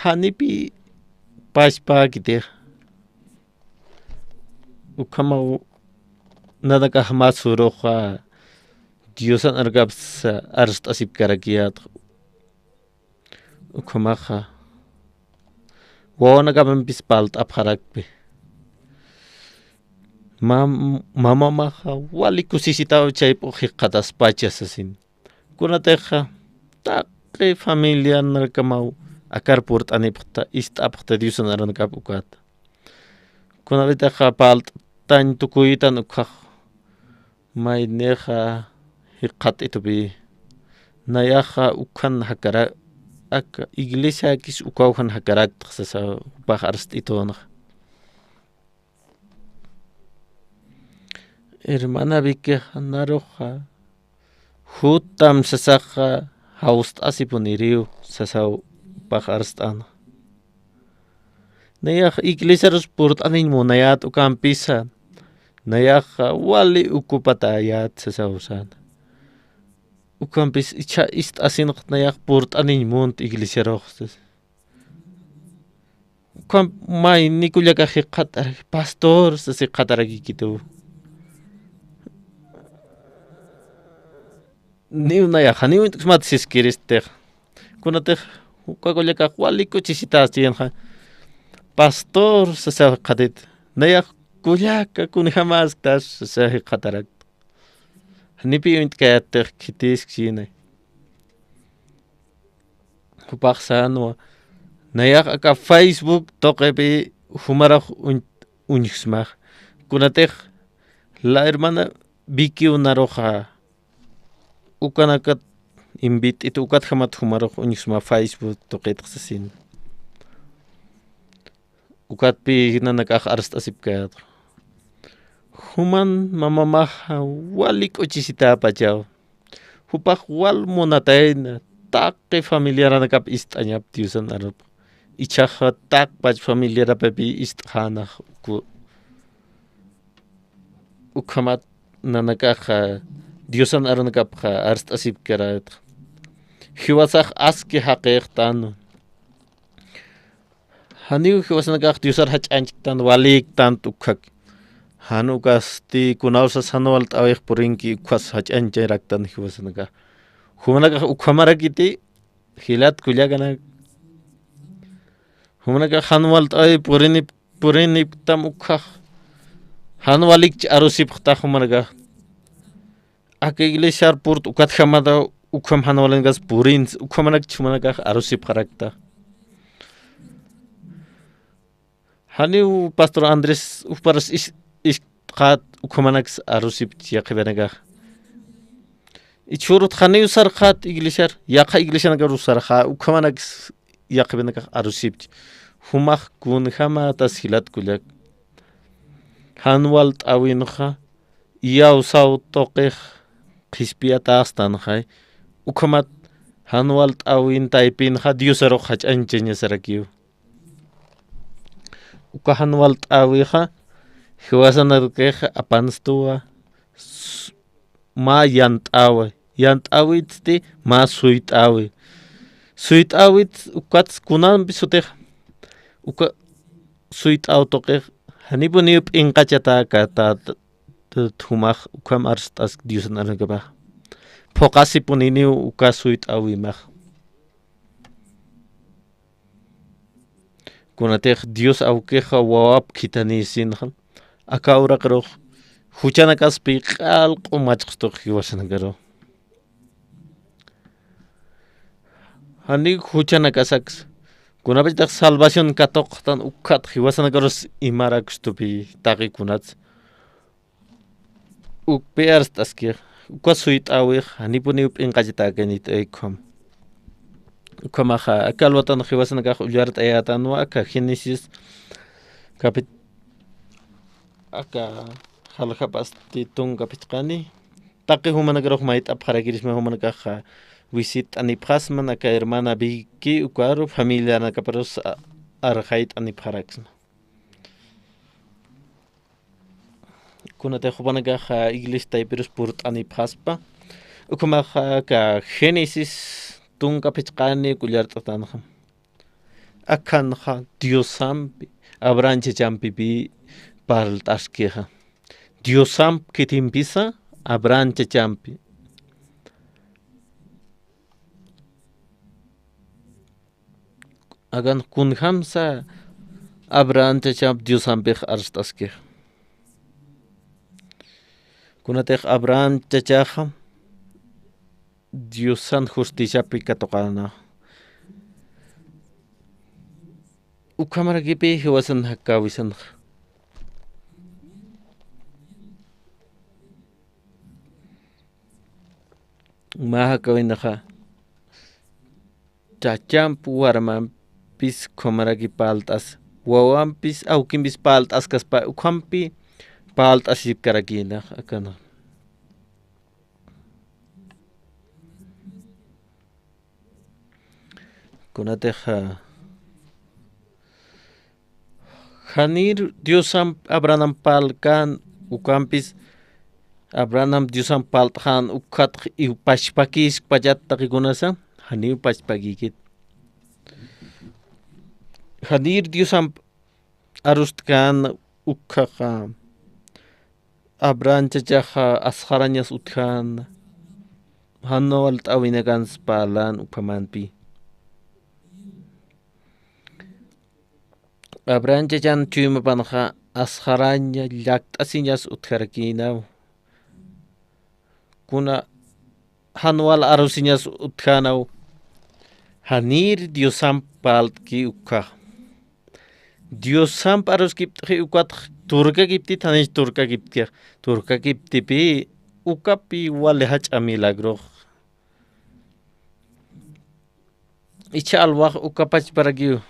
hanipi pashpa kitiq ukama nanaka mas suruqa Diosan argaps arst asip karakiyat ukamaqa wawanakamanpis palt'apharakpi mamamaqa wali kusisitaw chaypu hiqataspachas kunatejqa taqi familia narkamaw akar purt'anipqta ist'apqta Diosan aranakap ukata kunalitaqa palt'tan tukuytan ukhaq mayneqa hiqat'itupi nayaqa ukhan hakara aka iglesia kis ukawhan hakarakta sasa upaq arst'itunaq hermana Vikiqa naruqa hutam sasaqa hawst'asipuniriw sasa upaq arst'ana nayaq iglesiarus purt'anin munayat ukanpisa nayaqa wali ukupatayat sasawsana ukanpis icha ist'asinaq nayaq purt'anin munt iglesiaruqsas ukan may nikullaka hiqatarak pastor sasi qatarakikituw niw nayaqa niw mat siskiristeq kunatej ukakullaka wali kuchisitasiyanqa pastor sasa qatit nayaq kullaka kunhamas tas sasa hiqatarak nipi untkayateq kitis chinay upaq sanwa Nayak aka Facebook toqepi humaraq uñiksmaq. Kunatej la hermana Vicky unaroja ukanakat invite itu ukat hamat humaraq uñiksma Facebook toqetqsasin. Ukatpi nanakaj arstasipkat. Human mamamaja walik ochisita pachao. Hupak wal monataina taqe familiara nakap istañap tiusan arab. Ichaja tak pach familiara pepi istjana ku ukamat nanakaja diusan aranakapja arstasipkarat. Hiwasaj aski haqeqtano. Haniu hiwasanakaj diusar hach'anchiktan walik tant ukak. Hanu kasti kunausas hanual t'awij purinki ukwas hach'anchayraktan hiwasanakaj. Humanakaj ukamarakiti hilat kullakanak. Humanakaj hanual t'awij purinip tam ukaj. Hanualik arusipqta humanakaj. Aka iglesiar purt ukat hamada ukam hanualangas purins ukamanak chumanakaj arusipqarakta. Haniu Pastor Andrés uparas isqat ukamanak arusip chiaqebenagaj. Ichurut haniu sarqat iglesiar yaqa iglesianaga rusarqa ukamanak yaqebenagaj arusip. Humaq kun hamatas hilat kullak. Hanual t'awinqa yawsaw toqej qispiatas tanjay. Ukamat hanual t'awin taypinqa Diosaro hach'anchañasarakiw. Uka hanual t'awija hiwasanarkeja apanstuwa ma yant'awi. Yant'awitsti ma suyt'awi. Suyt'awit ukats kunanpi sutej uka suyt'aw toqej hanipu niup inqachataka ta humaq ukam arstas Diosan aranakapaj. Phoqasipuni uka suyt'awimaj. Kunatej Dios awkeja wawap kitanisinjan. Aka uraqroq huchanakaspi q'alq'u machqstuq hiwasanakaro. Hanik huchanakasaks kunapitaq salvación katoqtan ukat hiwasanakaros imarakustupi taqikunats. Ukpi arstaskia uka suyt'awij hanipuni up'inqallatakanit aykham. Ukamaja akalwatan hiwasanakaj ullarat ayatanwa aka Génesis aka jalajapasti tunkapitqani taqi humanakaruq mayt'apqarakirisma humanakaja visit'anipqasman aka hermana Vicky ukaru familia nakaparos arjayt'anipqaraksma. Kunatej humanakaja iglesia taypiros purt'anipqaspa ukamaja aka Génesis tunkapitqani kullart'atanqa. Akanja Diosampi Abraham chachampipi paralt'asqueja. Diosam kitimpisa Abraham chachampi. Agan kunhamsa Abraham chacham Diosampej arstasqueja. Kunatej Abraham chachaja Diosan justiciapi katoqana. Ukamarakipi hiwasan hakawisan. Maha kawinaja chachampu warmampis komaraki paltas wawampis awkinpis paltas kaspa ukampi paltasip karakina akana. Kunateja Hanir Diosam Abraham palkan ukampis Abraham Diosam palthan ukat pachpakis pajatta kikunasa Hanir pachpakikit. Hanir Diosam arustkan ukaka Abraham chachaja asharanyas utkan Hanwal t'awinakan spalan upamanpi. Abraham chachan chuyumapanja asjaraña llaqt'asiñas utjarkinaw. Kuna Hanwal arusiñas utjanaw Hanir Diosan paltki ukka. Diosan paros kipti ukat turka kipti tanish turka kipti. Turka kipti pi ukapi wale hacha milagro. Icha alwak ukapach paragiu.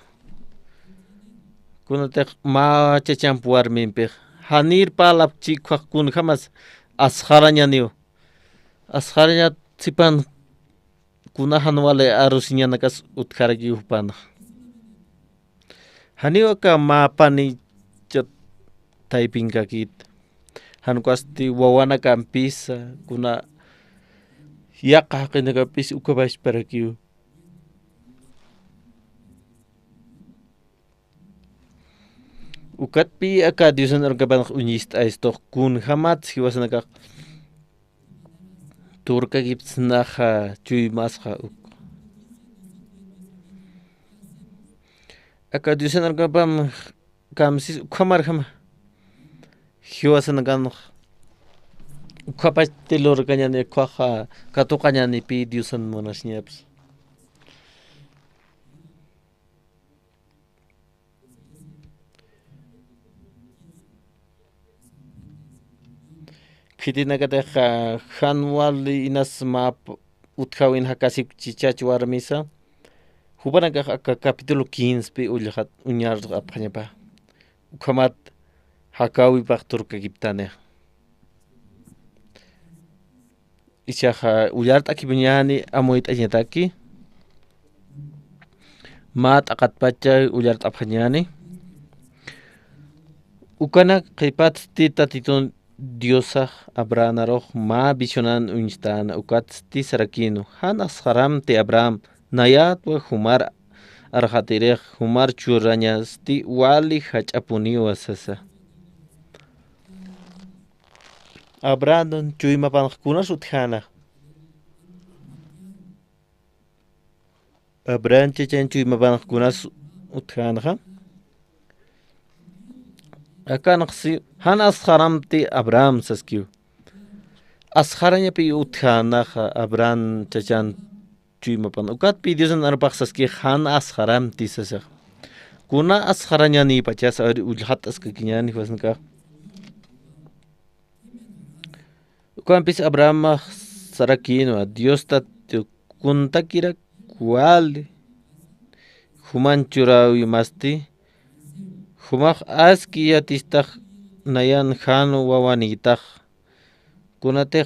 Kunatek ma chachampuar mimpe. Hanir palap chikwak kun jamas asharanya niu. Asharanya tsipan kunahan wale arusinya nakas utkaragi upana. Haniwa ka mapani chat typing kakit. Hankwasti wawana kampisa kuna yaka kinakapis ukabash paragiu. Ukat pi aka diusan orgaban unist aistok kun hamat hiwasnaka turka gipsnaha chuy masha uk. Aka diusan orgaban kamsis ukhamar hama hiwasnakan ukapach tilor kanyane kwaha katu kanyane pi diusan monasniaps. Kitinakata hanwali inas map utkawin hakasip chichach warmisa. Hubanaka aka capítulo 15 pi ullahat uñar apanyapa. Ukamat hakawi pakturka giptane. Ishaha ullart akibunyani amoit anyataki. Mat akatpacha ullart apanyani. Ukana kipat tita titon Diosa Abraham aroh ma visionan unstan ukat ti sarakino hanas haram te Abraham nayat wa humar arhatireh humar churrañas ti wali hachapuni wasasa Abraham chuyma panjkuna suthana Abraham chechen chuyma panjkuna uthana akan si han asharamti Abraham saskiu asharanya pi uthana Abraham chachan chuymapan ukat pi Dios arpak saski han asharamti sasa kuna asharanya ni pachas ulhat askakinyani wasnka ukan pis Abraham sarakino Dios ta kuntakira kual human churawi masti Humak aski yatistah nayan han wawanitah kunateh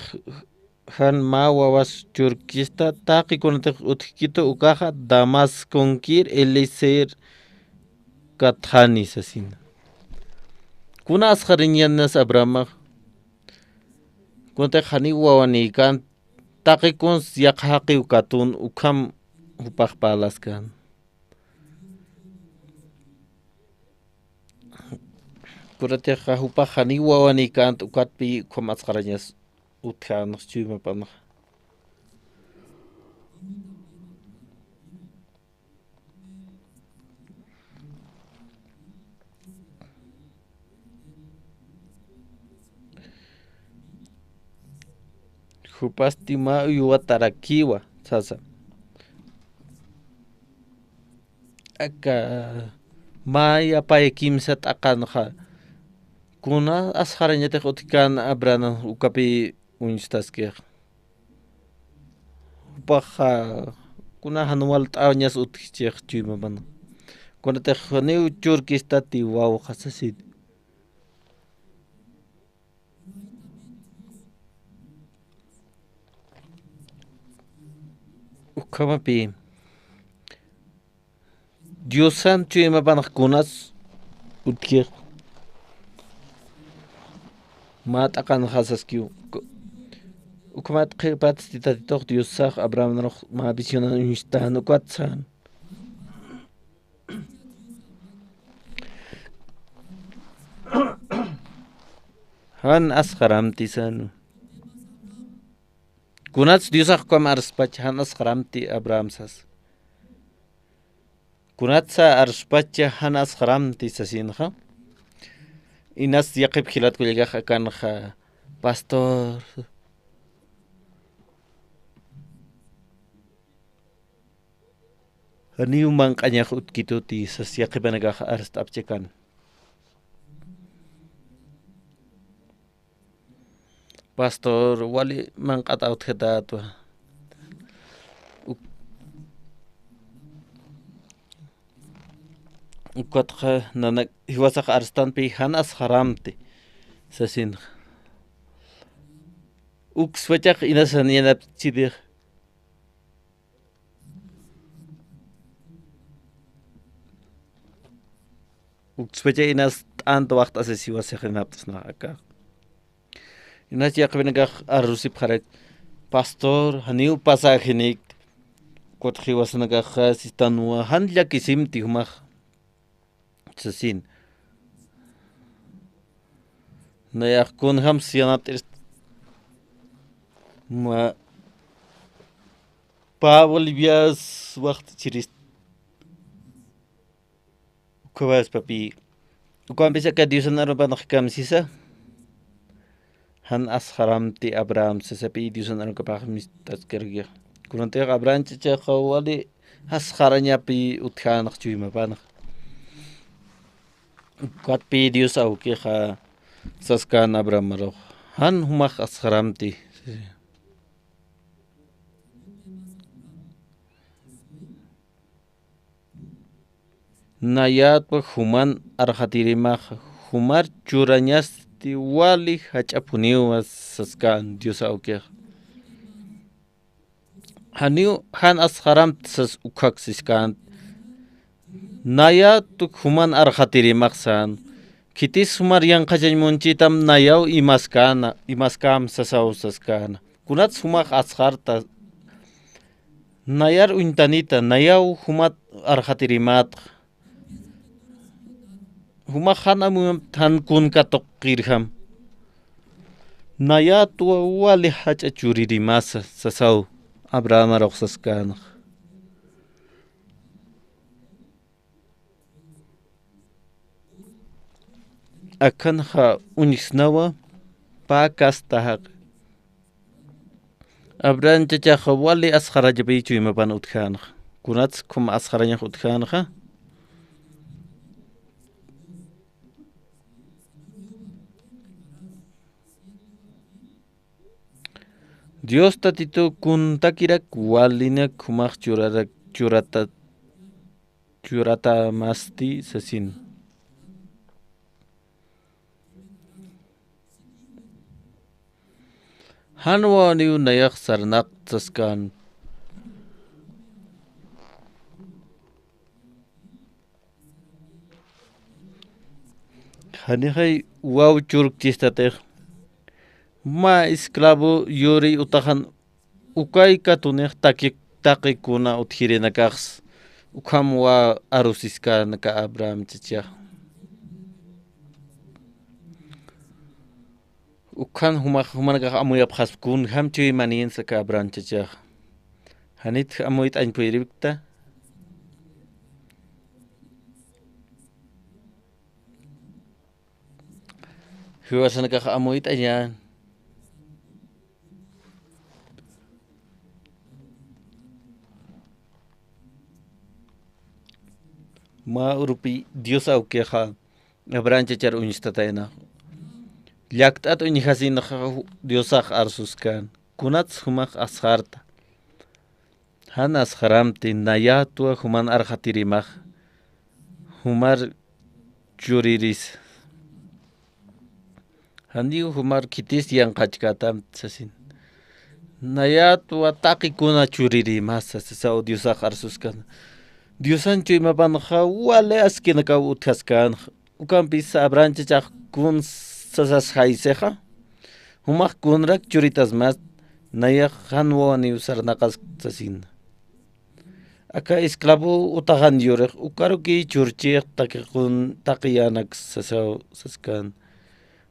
han ma wawas churkista taki kunateh utkito ukaha damas konkir eliser kathani sasin kuna asharinyanas Abraham kunateh hani wawanikan taki kun yakhaqi ukatun ukam upah palaskan Kurate hupa hani wawani kant ukat pi komas karañas utjanos chuyma pana. Hupasti ma uyuwa tarakiwa sasa. Aka maya paye kimsat akan ha. Kuna asharanya te utikan Abraham ukapi unstaskeh. Baja kuna hanual tañas utkichech chuyma pana. Kuna te hani uchurkista ti wow hasasid. Ukama pi Diosan chuyma pana kunas utkech mat akan hasaskiu ukmat qepat titatitok Diosah Abraham roh ma visionan unstan ukwatsan han asharam tisan kunats Diosah kam arspach han asharam ti Abraham sas kunatsa arspach han asharam ti sasinha Inas yaqib khilat kuliga akan pastor Haniu man kanyah utkituti sasiaki banagah arst apcekan. Pastor wali man kataut hedatu. Ukatha nanak hiwasak arstan pi hanas haramte sasin. Swachak inasan yanap chidir. Swachak inas anto waqt asesi wasak inaptas na aka. Inas yakbenagah arusip harek pastor haniu pasajenik kot hiwasanagah sistanua handla kisimti humah sasin. Nayak kun ham sianat ma pa Bolivias waqt chirist kuwas papi kuan bisa ka diusan aruba nakam sisa han asharamti Abraham sasapi diusan aruba pakmis taskergia kunante Abraham chicha khawali asharanya pi uthanak chuima panak kuat pi dius au ki kha saskan Abraham maro han humak asharamti Nayat pa human arhatirimah humar curanyas ti wali hachapuniu saskan Dios auker. Haniu han asharam sas ukak siskan. Nayat tu human arhatirimah san. Kitis humar yang kajan muncitam nayau imaskam sasau saskan. Kunat humak asharta nayar untanita nayau humat arhatirimat. Humak hanam tan kun katok kirham. Naya tua wali hacha curi di masa sasau Abraham roksaskan. Akan ha unisnawa pakas tahak. Abraham caca wali askhara jabi cui mapan utkan. Kunat kum askharanya utkan ha. Dios tatito kun takirak walina kumak curata masti sasin. Hanwa niu nayak sarnak saskan. Hanihai wow curuk cistatek. Ma esclavo yuri utahan ukay katunek taki kuna uthire nakaks ukam wa arusiska naka Abraham chicha ukan human ka amoy abkhas kun ham chui manin sa ka Abraham chicha hanit amoy ain puirikta huwasan ka amoy ayan ma urupi Dios au que ha Abraham chachar unistataina Liaktat unihasin Dios arsuskan kunat humak asharta han asharamti nayatua human arhatirimah humar juriris handiu humar kitis yang kachkatam sasin nayatua taki kuna juririmah sasau Dios arsuskan Diosan cuy mapan wale askin ka uthaskan ukam pisa Abraham chachak kun sasas haiseha humak kunrak churitas mas naya hanwo ni usar nakas sasin aka esclavo utahan yorek ukaru ki churchi takikun takiyanak sasau saskan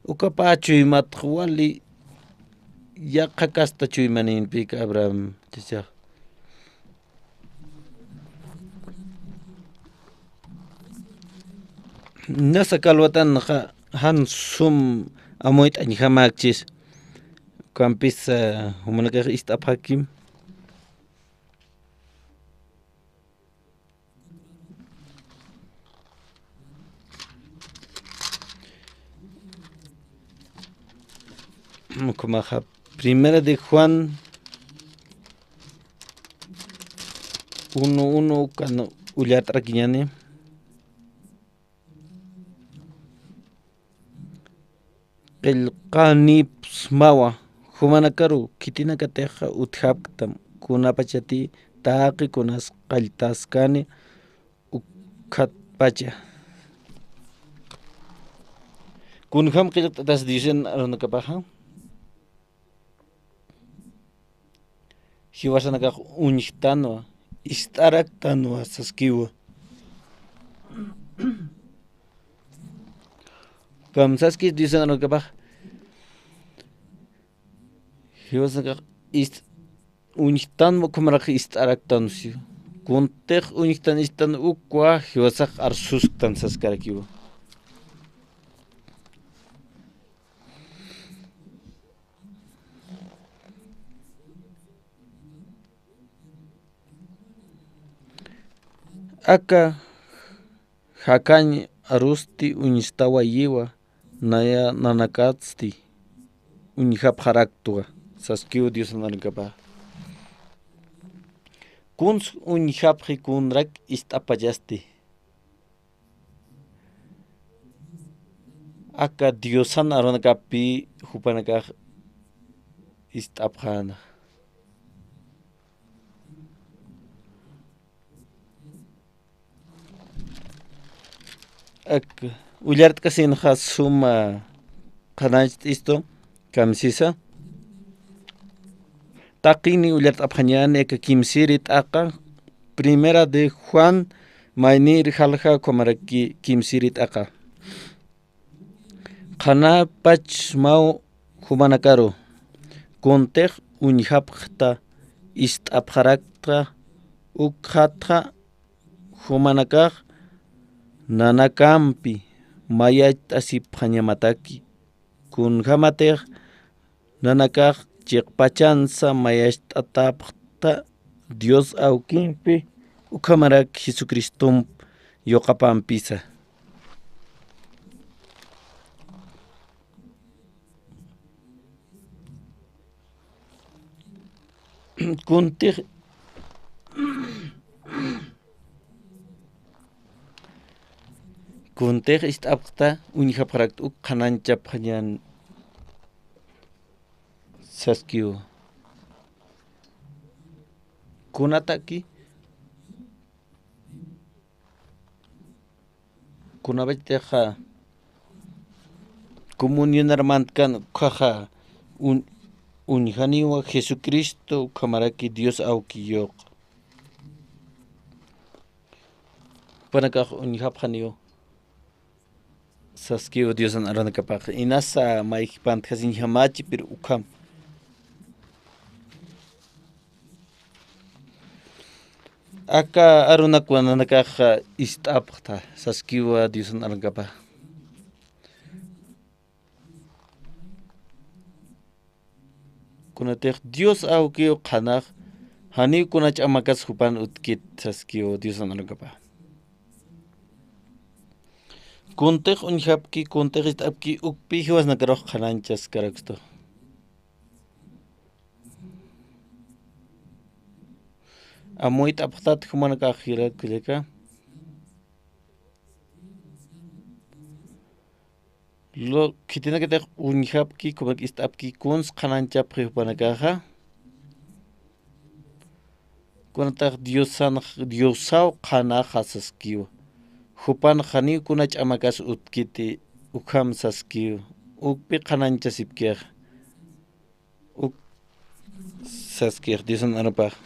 ukapa cuy mat wali yakakasta cuy manin pik Abraham chachak Nasa kalwatan han sum amoit ani hamakchis kampis humanaka istap hakim Kumaja, primera de Juan 1:1 kano ullatra kiñani. Qillqanips mawa humanakaru kitinakateja utjaptam kunapachati taqi kunas qalltaskani ukhatpacha. Kunham qillqtatas dicen aronakapaja. Hiwasanakaj uñiktanwa ist'araktanwa saskiwa. Kamsaski dicen aronakapaj. Hiwasanakaj uñiktanwa kumaraj ist'araktanusyu. Kuntej uñiktan istan ukwa hiwasaq arsusqtan saskarakiwa. Aka hakañi arusti uñistawa yiwa naya nanakatsti uñihapjaraktuwa saskiwa Dios nankapa. Kuns uñihapji kunrak ist'apallasti. Aka Diosan aronakapi hupanakaj ist'apjana. Ullartka sinja suma qanach isto kamsisa taqini ullart apjañani eka kimsirit aqa primera de Juan maynir jalja komaraki kimsirit aqa qana pach mau humanakaru kuntej uñihapqta ist'apjarakta ukhatja humanakaj nanakampi mayach'asipjañamataki kunhamatej nanakaj chiqpachansa mayach'atapqta Dios awkinpi ukamarak Jesucristum yoqapampisa. Kuntej Kuntej ist'apqta uñihapjarakt qananchapjañan saskiwa. Kunataki kunabajteja comunionarmantkan uqaja uñijaniwa Jesucristo uqamaraki Dios awkiyoq. Panakaj uñihapjaniwa saskiwa Diosan aranakapaj inasa maykpantjasinjamachi pero uqam. Aka arunakuan nanakaja ist'apqta saskiwa Diosan aranakapaj. Kunatej Dios awkiyoq qanaj hani kunach amakas hupan utkit saskiwa Diosan aranakapaj. Kuntej uñihapki kuntej ist'apki ukpi hiwasnakaraj qananchas karaksto. Amuy t'apqtat humanakaj hirakillaka. Lo kitinakatej uñihapki kumak ist'apki kuns qananchapji hupanakaja. Kunatej Diosaw qanaja saskiwa. Hupan hani kunach amakas utkiti ukham saskiwa. Ukpi qananchasipkiaj. Uk saskiaj Diosan aranapaj.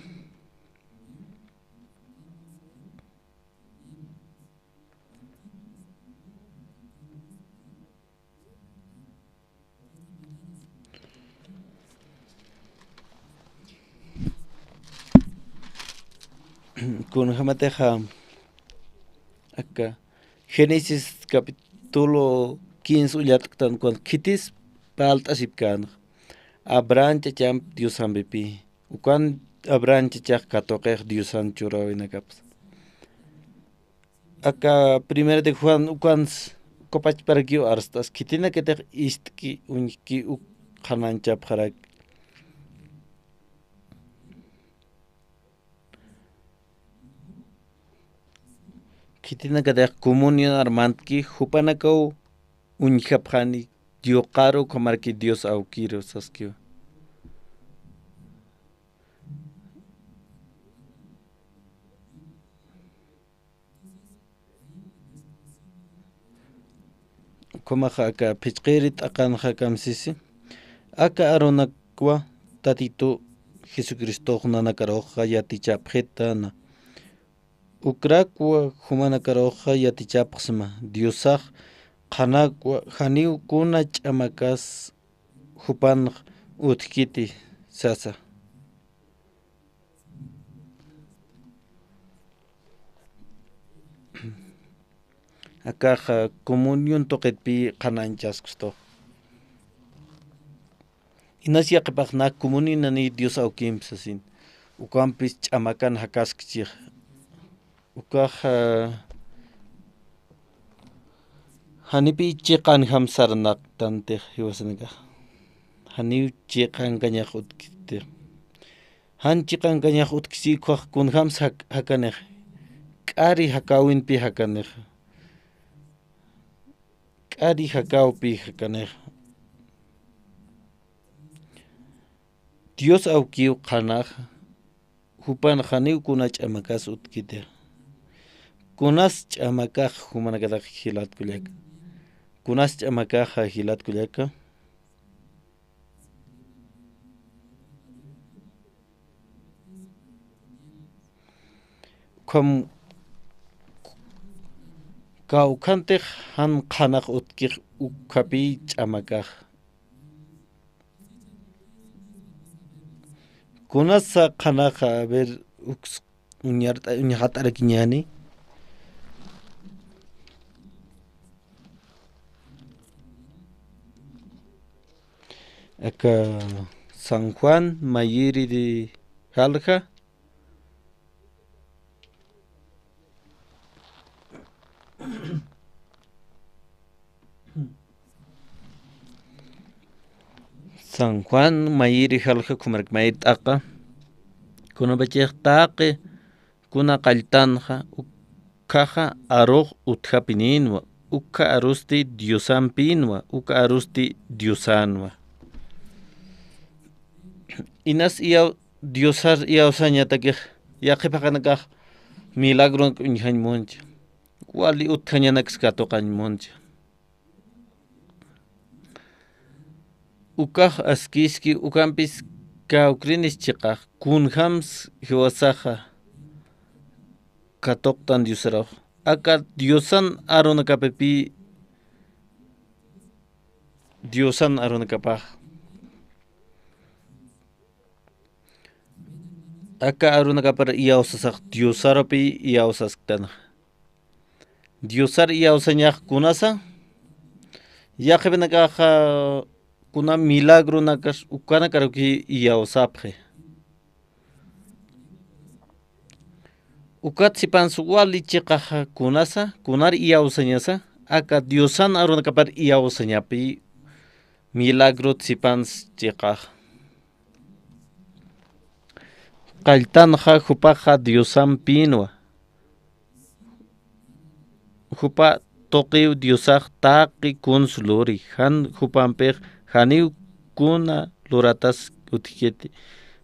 Kunhamateja acá Génesis capítulo 15 ullatqtan cuando kitis paltasipkan Abraham chacham Diosan bepi ukan Abraham chachaj katoqej Diosan churawinakapas. Acá primera de Juan ukan kopach para kio arstas kitina ketej istki uñki hananchapqarak kitinakadaq comunión armantki hupanakaw uñijapqani Diosqaro kamarki Dios awkiro saskiwa kumaqa aka pichqirit aqanqa kamsisi aka aronakwa tatito Jesucristo nanakaroqqa yatichapqita na ukrakwa humanakaroqqa yatichapqsma Diosaq qhanakwa haniwkuna ch'amakas hupanaq utkiti sasa akaqa comunión toqetpi qhananchasqsto inas yaqipaqna comunión nani Dios awkinpsasin ukampis ch'amakan hakaskchik ukaqa hanipi chiqan hamsarnaqtantej hiwasnakaq haniw chiqan kañaq utkitej han chiqan kañaq utkisikuq kunhams hakanej k'ari hakawinpi hakanej k'ari hakawpi hakanej Dios awkiw qhanaq hupan haniwkuna ch'amakas utkitej kunas ch'amakaq humanakataq hilatkullaka kunas ch'amakaqa hilatkullaka kawkantej han qhanaq utkiq ukhapi ch'amakaq kunasa qhanaqa a ver uñajat'arakiñani acá San Juan Mayiri de Jalja San Juan Mayiri Jalja kumark mayir t'aqa kunapachej taqi kuna qalltanja ukhaja aruq utjapi ninwa ukha arusti Diosanpinwa ukha arusti Diosanwa inas iyaw Diosar iyawsañatakej yaqipaqanakaq milagro uñihañmuncha wali utjañanakas katoqañmuncha ukaj askiski ukanpis kawkrinis chiqaq kunhams hiwasaqa katoqtan Diosaraq aka Diosan aronakapipi Diosan aronakapaq aka aronakapar iyawsasaq Diosaropi iyawsasktanaj Diosar iyawsañaq kunasa yaqipinakaqa kuna milagro nakas ukana karuki iyawsapje ukatsipansu wali chiqaqa kunasa kunar iyawsañasa aka Diosan aronakapar iyawsañapi milagro tsipans chiqaq qalltanja hupaqa Diosanpinwa hupa toqiw Diosaq taqi consulori han hupanpej haniw kuna luratas utkiti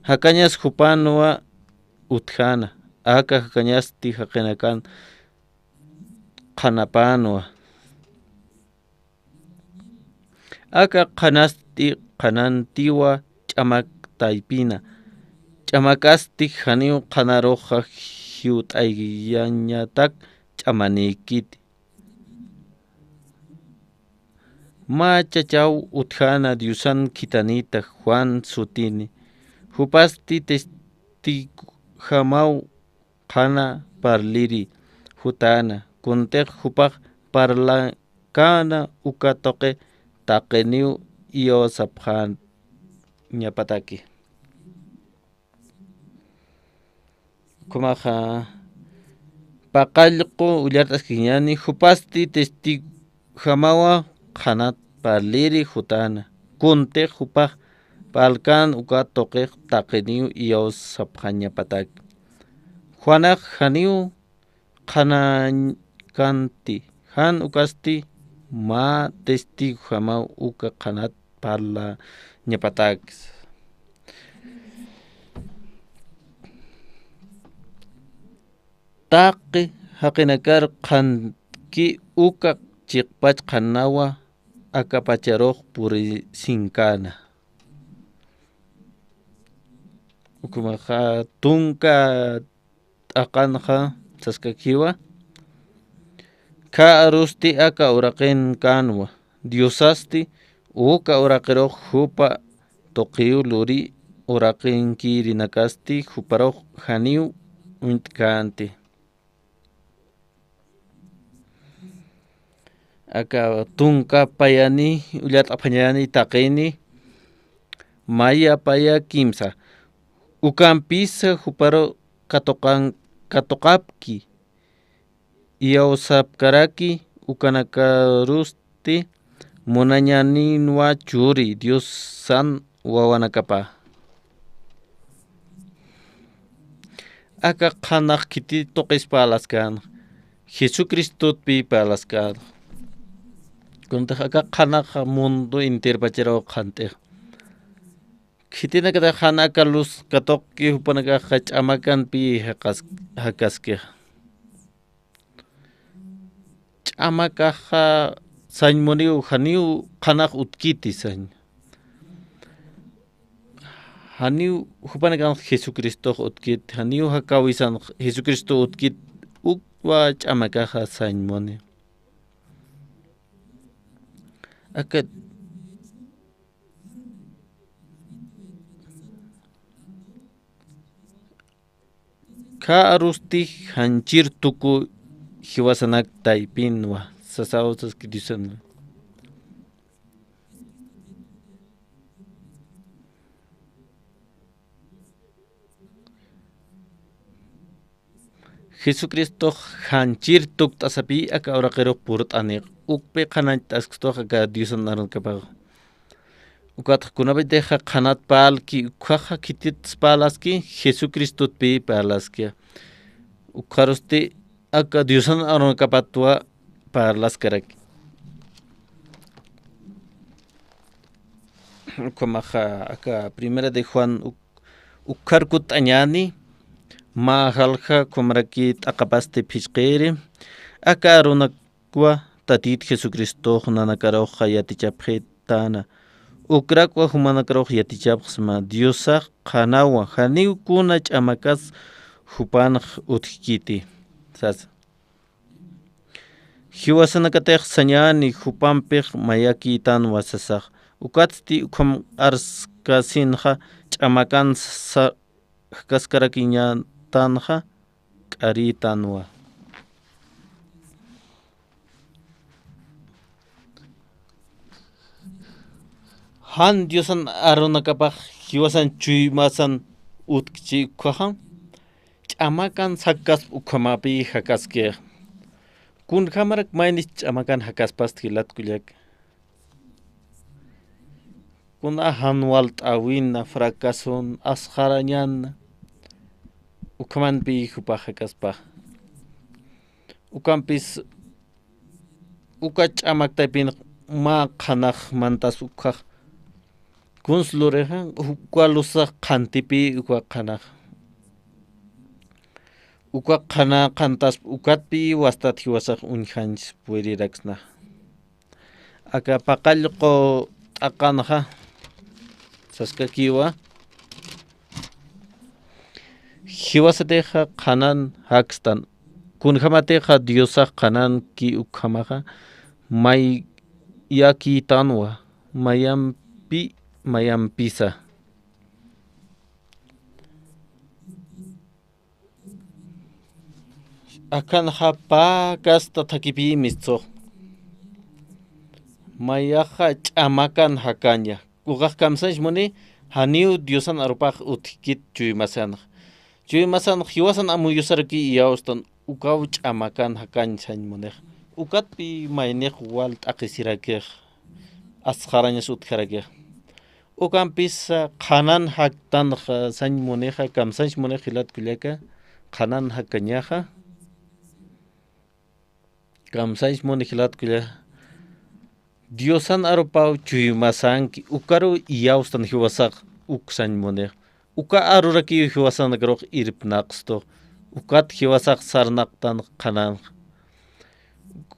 hakañas hupanwa utjana aka hakañasti haqinakan qhanapanwa aka qhanasti qhanantiwa ch'amaktaypina ch'amakasti haniw qhanaruqa hiwt'ayllañatak ch'amanikiti machachaw utjana Diosan kitanita Juan sutini hupasti testigamaw qhana parliri hutana kuntej hupaq parlakana ukatoqe taqeniw iyawasapqan ñapataki kumaqa paqallqu ullart'askiñani hupasti testigamawa qhanat parliri hutana kunte hupaj palkan uka toqej taqeniw iyaw sapjaña patak Juanak janiw kanti han ukasti ma testigo jama uka kanat pala ñapatak taqi haqinakar qanki uka chiqpach qanawa akapacharoq puri sinkana ukumaja tunka aqanja saskakiwa ka arusti aka uraqin kanwa diosasti uka uraqeroq hupa toqiw luri uraqinki rinakasti huparoq janiw untkanti aka tunka payani ullat apañani taqini maya paya kimsa ukampisa huparo katoqapki iyausapkaraki ukanakarusti munañaninwa churi Dios san wawanakapa aka qanaq kiti toqispa alaskan Jesucristopi palaskan kuntaq aka qanaq mundo interpachero qantej kitinakata hanaka luz katoqki hupanaka ch'amakanpi hakaskej ch'amakaja sañmuniw janiw qanaq utkiti sañ janiw hupanaka Jesucristo utkit janiw hakawisan Jesucristo utkit ukwa ch'amakaja sañmuni aka ka arusti hanchir tuku hiwasanak taypinwa sasawsas kidisan Jesucristo hanchir tuk tasapi aka uraqero purt'aniq ukpe qanach t'asqtoq aka Diosan narankapaqa ukataq kunapideja qanat palki ukjaja kitit palaski Jesucristopi palaski ukjarusti aka Diosan arunkapatwa palaskaraki ukamaja aka primera de Juan ukjarkut añani majalja kumraki t'aqapasti phishqiri aka runakwa tatit Jesucristo nanakaroq yatichapje tana ukrakwa humanakaroq yatichapsma Diosaq qanawa janiw kuna ch'amakas hupanaq utkiti sas hiwasanakatej sañani hupanpej mayaki tanwa sasaq ukatsti ukham arskasinja ch'amakan kaskarakiña tanja k'ari tanwa han Diosan arunakapaj hiwasan chuymasan utkchi ukhajan ch'amakan sakas ukhamapi hakaskej kunjamarak maynis ch'amakan hakaspas hilatkullak kuna hanwal t'awina fracason asqarañana ukhamanpi hupaj hakaspaj ukampis uka ch'amaktaypin ma qhanaq mantas ukhaj kunslurijan ukwalusaq qhantipi ukwa qhanaq ukwa qhana qhantas ukatpi wastat hiwasaq unjanchis puriraqsnaj aka paqallqo t'aqanaja saskakiwa hiwasateja qhanan hakstan kunjamateja Diosaq qhanan ki ukhamaja may yaki tanwa mayampisa akanja pakasta thakipi mistsoq mayaja ch'amakan hakaña uqaq kamsanchmuni haniw Diosan arupaq utkit chuymasanaq hiwasan amuyusarki iyawstan ukaw ch'amakan hakañ sañmunej ukatpi maynej wal t'aqisirakej asqarañas utjarakej Ukampis Hanan Haktan San Moneja Kamsan Monejilat Kuleka Hanan Hakañaja Kamsan Monejilat Kuleka Diosan Aropau Chuyumasanki Ukaru Yaustan Hiwasak Uksan Monej Uka Aruraki Hiwasan Grok Irpnaqsto Ukat Hiwasak Sarnaqtan Hanan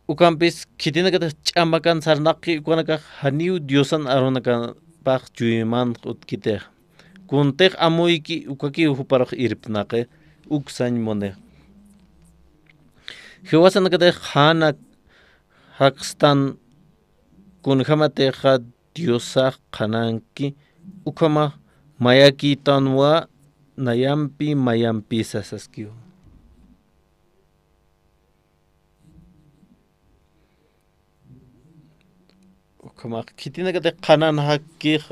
Ukampis Kitinaka Chamakan Sarnaki Ukanaka Haniu Diosan Aronaka Pak Chuyman Utkite Kuntek Amuiki Ukaki Huparok Irpnake Uksan Mone Hiwasan Kate Hanak Hakstan Kunhamateja Diosa Kananki Ukama Mayaki Tanwa Nayampi Mayampi Sasaskio Ukama Kitina Kate Kanan Haki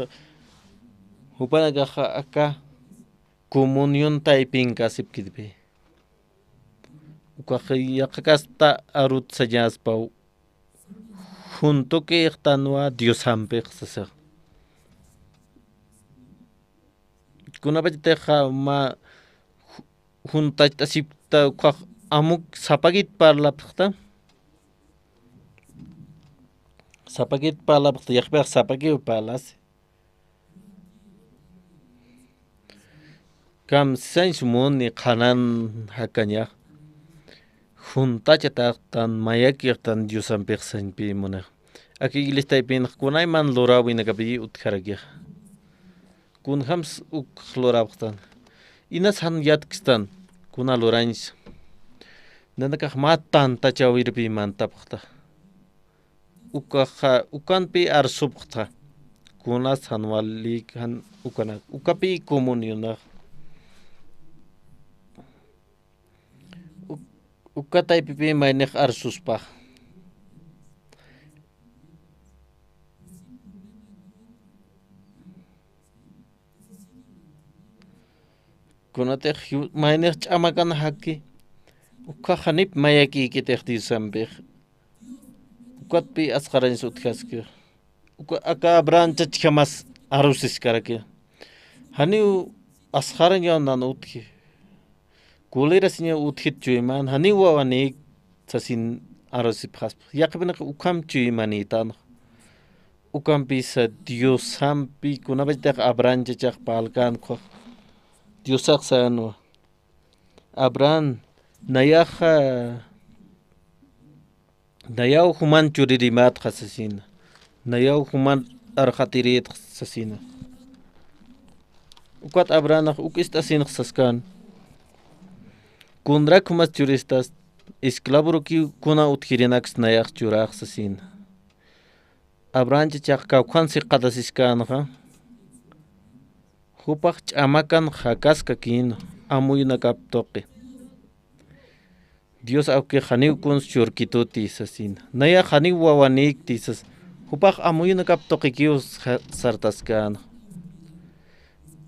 Hupanaga Aka Comunión Taiping Kasip Kidbe Ukakasta Arut Sayas Pau Junto que Tanwa Dios Hamper Sasa Kunabiteja ma Junta Tasipta Amuk Sapagit Parlapta Sapagit Parlapta Yakber Sapagi Palas Kam Sans Moni Hanan Hakanya Junta Chatatan Mayakirtan Dios Hamper San Pimona Aquí lista pin Kunaiman Lora Winagabi Utkaragir Kun hams uk lorabtan inas han yatkistan kuna lorans nanaka matan tachawir bi man tapta ukan pi arsubta kunas han wali han ukana ukapi komuniona ukatay pi mainek arsuspa Kunate mainer chamakan haki uka hanip mayaki kitekti sambir ukat pi asqaran sutkaski uka aka brancha chamas arusis karaki hani asqaran yanan utki kuliras nya utkit chuyman hani wawani sasin arusip khas yakbina ukam chuymani tan ukam pisa Dios sampi kunabajtak abrancha chaq palkan kho Diosak sano Abran Nayaja Nayau human churirimat khasasina Nayau human arkhatirit khasasina Ukat Abran ukistasin khasaskan Kundrak humas churistas Esclavuruki kuna utkirinax nayak churak khasasina Abran chaq kawkhansi qadasiskan Hupak chamakan hakaska kin amuyna kaptoqi Dios auke khaniw kun churkito tisasin naya khaniw wawanik tisas hupak amuyna kaptoqi kius sartaskan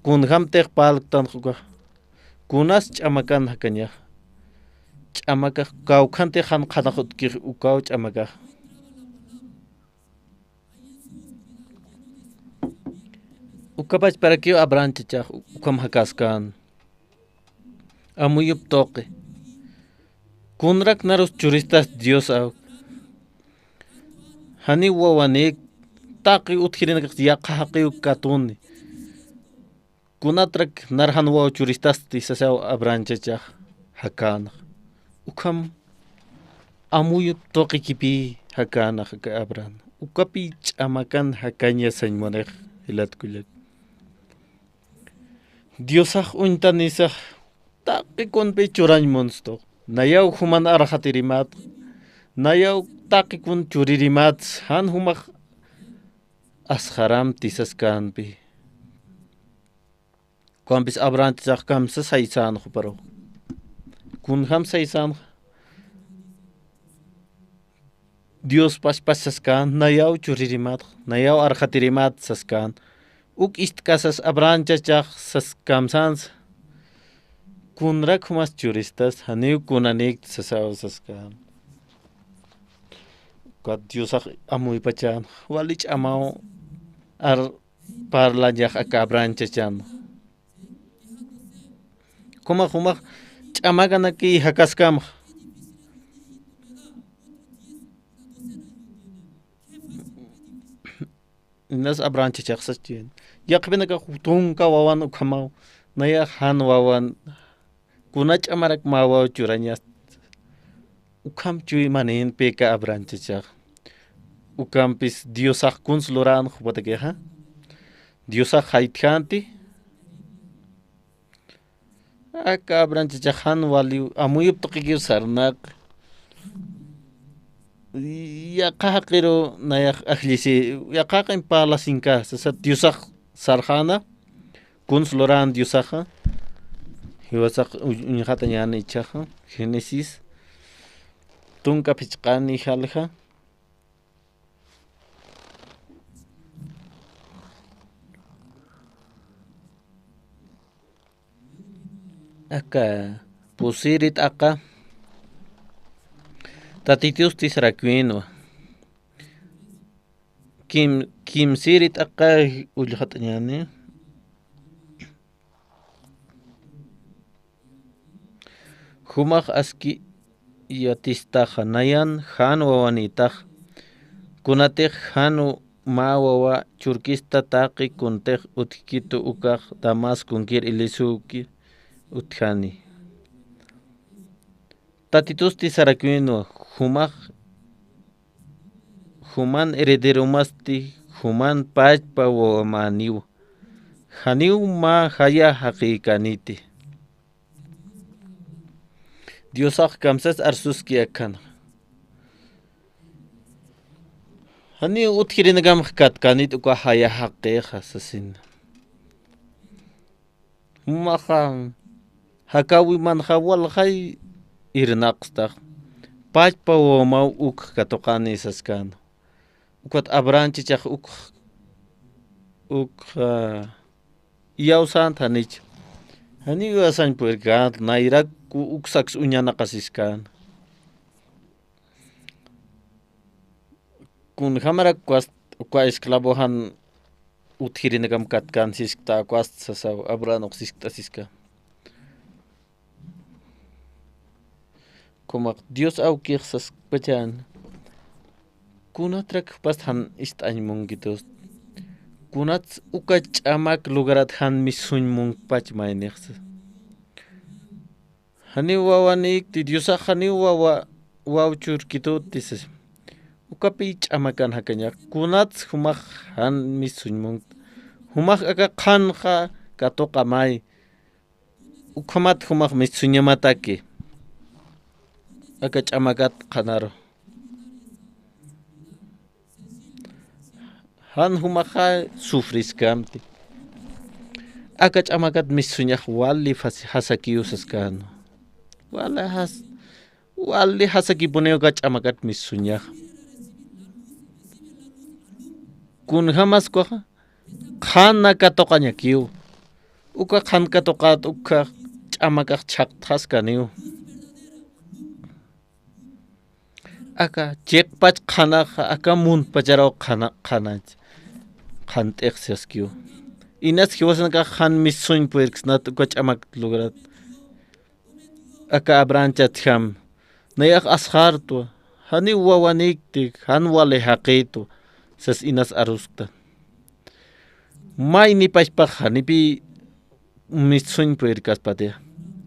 kun hamtek palktan huka kunas chamakan hakanya chamaka kawkhante khan khanakhut ki ukaw chamaka Ukabach para que abranche chaq ukam hakaskan amuyup toqe kunrak narus churistas Dios au hani wawanik taqi utkhirina yaqa haqi katuni kunatrak narhan waw churistas tisasau abranche chaq hakana ukam amuyup toqi kipi hakana haka abran ukapi chamakan hakanya sañmonej ilat kulat Diosaj untanisaj taqi kunpi churañ monsto nayaw human arhatirimat nayaw taqi kun churirimat han humak asharam tisaskanpi kuampis abranchaj kamsa saysan huparo kun ham saysan Dios paspasaskan nayaw churirimat nayaw arhatirimat saskan Uk istkasas abranchachaq saskamsans kunrak humas churistas haniw kunanik sasawsaskan kat Diosaq amuy pachan walich amao ar parla ya acá branchachano como chamagan aquí hakascam nas abranchachaqsachien yaqbinaqa tunka wawan ukhamau naya han wawan kunach amarak mawa churañas ukam chui manin peka abranchachaq ukampis diosaq kunsloran khupatakeha diosaq haithanti aka abranchachaq han wali amuyup toqikiu sarnaq yaqaqiro nayaq ajlisi yaqaqin palasinka sasa diosaq sarjana kunsloran diosaqa hiwasaq uñhata ñani ichaqa Génesis tunka pichqani halja acá pusirit acá tatitius tisraquino kim sirit acá ullhatañani humaq aski yatistaqa nayan han wawanitaq kunatej hanu mawawa churkista taqi kuntej utkitu ukaq damas kunkir ilisuki utjani tatitusti sarakuino human heredero masti human pachpa wamaniw haniw ma haya haqiqaniti diosaq kamsas arsuski akan hani utkirinagam katkanit uka haya haqiqa sasin maha hakawi man hawal hay irnaqstaq pachpa wama uk katoqani saskan ukat abranchichaq uk yawsan thanich hani wasan puerkat nairak uksaks uñana qasiskan kun hamara kwa esclavo han uthirinagam katkan siskta kwast sasaw abranoq siskta siska como Dios aukirsas pachan kunatrak pastan istañmungitos kunats ukach amak lugarat han misuñmun pachmayneqsa hani wawanik ti Diosa hani wawchurkitutis ukapi ch'amakan hakaña kunats humaq han misuñmun humaq aka qanja katoqa may ukhamat humaq misuñamataki aka ch'amakat qanaro han humaqa sufriskamti aka ch'amakat misuñaq wali hasakiyusaskano wali hasakipunewqa ch'amakat misuñaq kun hamasqa qhana katoqañakiw uka qhan katoqat uka ch'amakaq chaqthasqaniw aka chekpach qhanaqa aka munpacharaw qhanach qhant'eqsiaskiw inas hiwasnaqa qhan misuñ puerksnat uka ch'amak lograt aka abrancha tjam nayaq ashartu hani wawaniktik han wale haqitu sas inas aruskta may nipashpaq hanipi misuñ puerkaspatia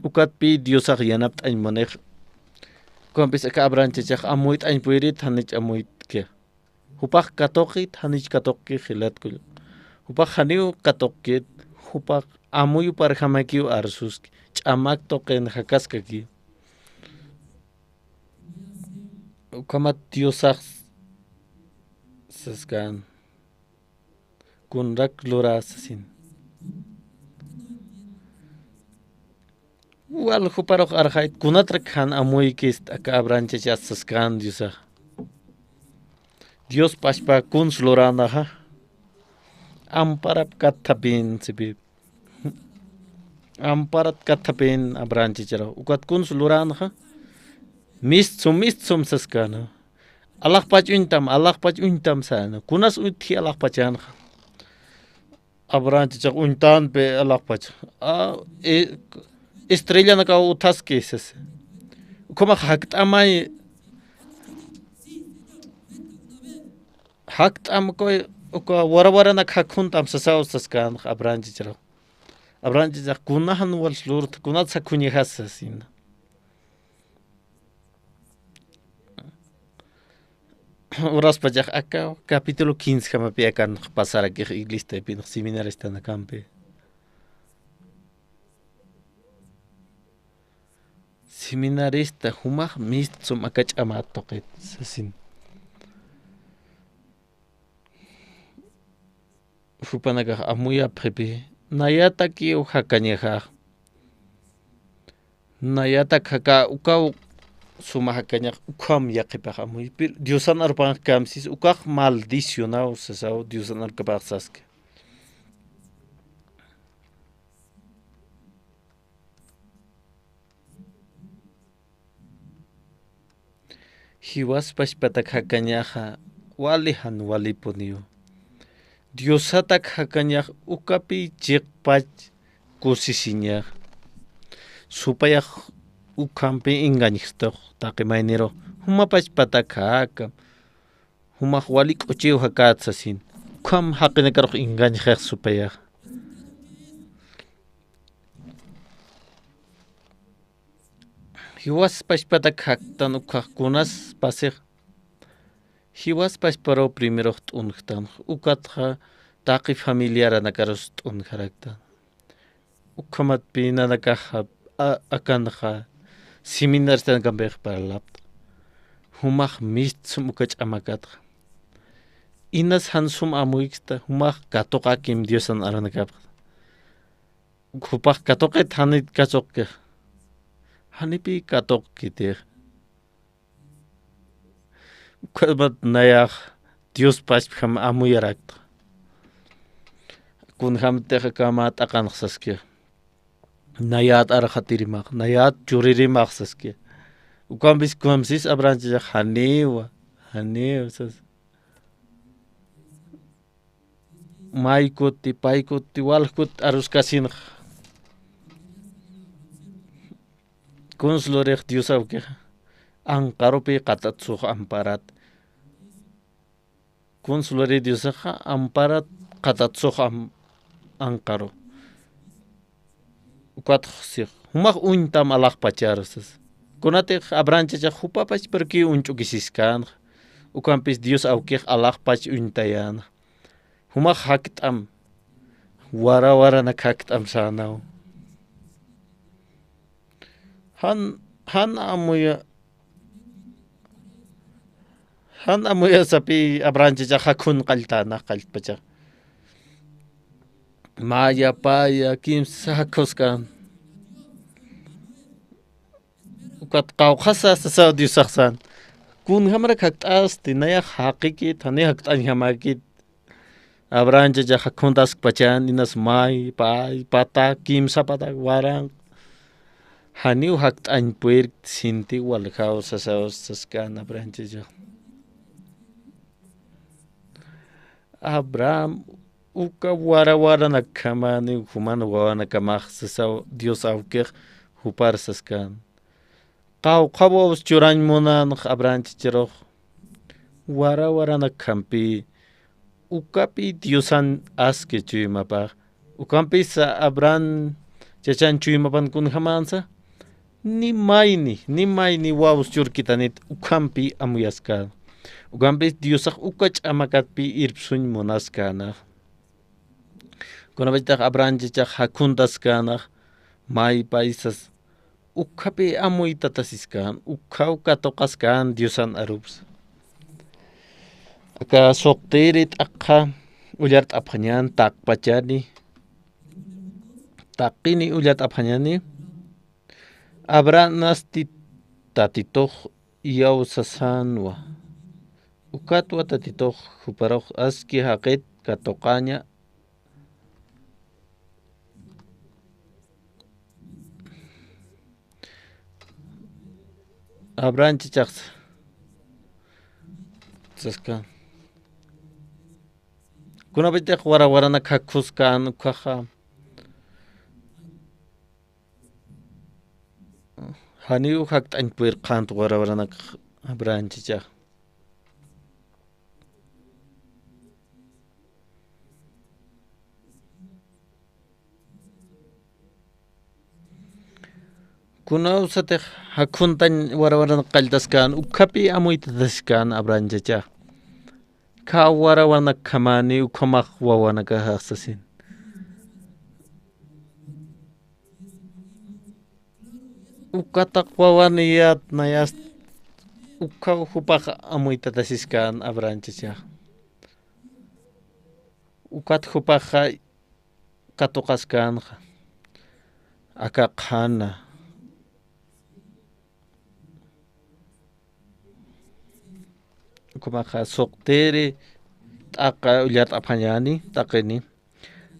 ukatpi diosaq yanap t'añmanej kumpis aka abranchachaq amuy t'añpuirit hanich amuy ke hupaq katoqit hanich katoqki hilatkul hupaq haniw katoqkit hupaq amuy parjamakiw arsuski ch'amak toqen hakaskaki ukamat diosaq saskan kunrak lurasasin wal huparoq arjayt kunatrak han amuy kist aka abranchachaq saskan diosaq Dios pashpa kuns luranaqa amparap kathapin sipi amparat kathapin abranchachara ukat kuns luranaqa mistsum saskana alaq pach untam sana kunas uthi alaq pachanqa Abranchak untan pe alakpach. Estrella naka utas que es. Como hakt amay hakt am ko wara nak hakunt am sasaw saskan abranchak. Abranchak kunahan wal lurt kunat sakuni hasasin. Horas pajak acá capítulo 15 kama pe akan pasar aquí iglesia pe seminar está na campe. Seminarista humah mistsum akach amatoqet sasin. Fupanaga amuya prepe nayata ki uhakanyaha. Nayata kaka ukau sumahakañaq ukham yaqipaq amuy Diosan arpaq kamsis ukaq maldicionado sasao Diosan arpaq saska hiwas pashpatak hakañaqa walihan walipuniyo Diosatak hakañaq ukapi chiqpach kusisiñaq supayaq ukampi engañistoq taqi mainero humapach patakaka humaq walik uchiw hakatsasin ukam haqinakarq engañiq supayaq hiwas pachpatak haktan ukaqkunas pasiq hiwas pachparo primero t'unqtan ukatqa taqi familiar anakaros t'unqaraktan ukamatpi nanakaqa akanqa seminar están cambiar para lap humaq mistsum ukach amakatqa inas hansum amuyksta humaq katoqa kim Diosan aranakapqa hupaq katoqet hanit kachoqqa hanipi katoq kitiq ukamat nayaq Dios pachpam amuyarakta kun hamteqa kamat aqanqsaskia Nayat arhatirimaq nayat churirimaq saski ukambis kumsis abranchak haniwa sas maykuti paykuti walkut aruskasinaq kunslorek Diosawke anqarupi qatatsuq amparat kunslori Diosaqa amparat qatatsuq anqaru Ukatxik humaq untam alaq pacharasas kunatiq abranchachaq hupapach perki unch'ukisiskan ukampis Dios awkiq alaq pach untayan humaq haktam wara haktam sanaw han amuya sapi abranchachaq hakun qaltana qalpachaq Maya paya kimsa hakoskan ukat qawqasa sasa Diosaqsan kun hamra kakt'asti nayaq haqiqi thani hakt'an hamakit abranchachaq hakuntas pachan inas may pay pata kimsa pata waran haniw hakt'an puir sinti walqaw sasaw saskan abranchachaq Abraham uka wara nakamani humana wawana kamaq sasaw Dios awkiq hupar saskan qawqawas churanmunanaq abranchachiruq wara nakampi ukapi Diosan aske chuymapaq ukampis Abraham chachan chuymapan kun hamansa ni mayni wawas churkitanit ukampi amuyasqa ukampis Diosaq ukach amakatpi irpsuñ munaskanaq Kunabitaq abranchachaq hakuntas kanaq may paisas ukapi amuytatasiskan ukaw katoqaskan Diosan arups aka soqtirit aqqa ullart aphañan taqpachani taqini ullat aphañani abranasti tatitoq yawsasanwa ukatwa tatitoq huparoq aski haqit katoqaña abranchachaq saskan kunapitaq wara hakkusqan ukaqa haniu hakt'anpuyirqant wara abranchachaq kunawsatiq hakhuntan wara qalltasqan ukhapi amuytatashqan abranchachaq ka wara khamani ukhamaq wawanakajaqsasin ukataq wawaniyat nayas ukha hupaq amuytatasisqan abranchachaq ukat hupaqqa katuqasqanqa aka qhana kumaqa suqtiri t'aqa ullat'aphañani t'aqini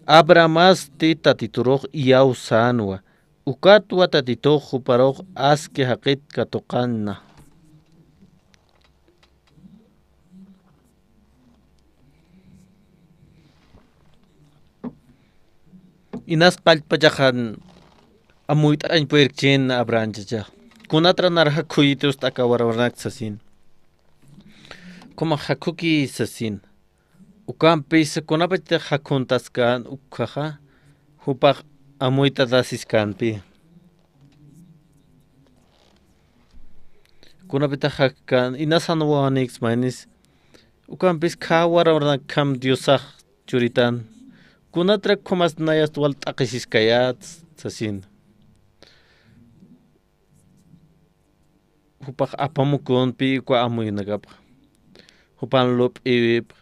abramasti tatituruq yawsanwa ukatwa tatituq huparuq aski haqit katuqanna inas qallpachaqan amuyt'anpuyirqchina abranchachaq kunatra narja khuyitus t'aqa warawanaksasin como hakuki sasin ukampis kunapataq hakhuntasqan ukhaqa hupaq amuytatasisqanpi kunapitaq hakkan inasan wawanix manis ukampis kha warawanakam diosaq churitan kunatra khumas nayas walt'aqisisqayat sasin hupaq apamukunpi ukwa amuyunakapaq hupan lup'ip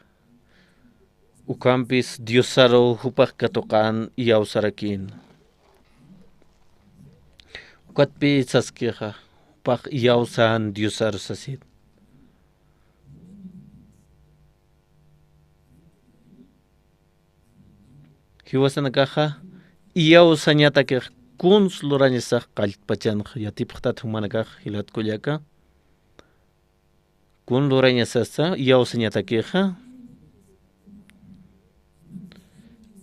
ukampis diosaro hupaq katuqan yawsarakin ukatpi saskiqa hupaq yawsan diosaro sasin hiwasanakaqa yawsañataq kuns lurañasaq qallpachanqa yatipaqtat humanakaq hilatkullaka kun lurañasasa yawsañatakiqa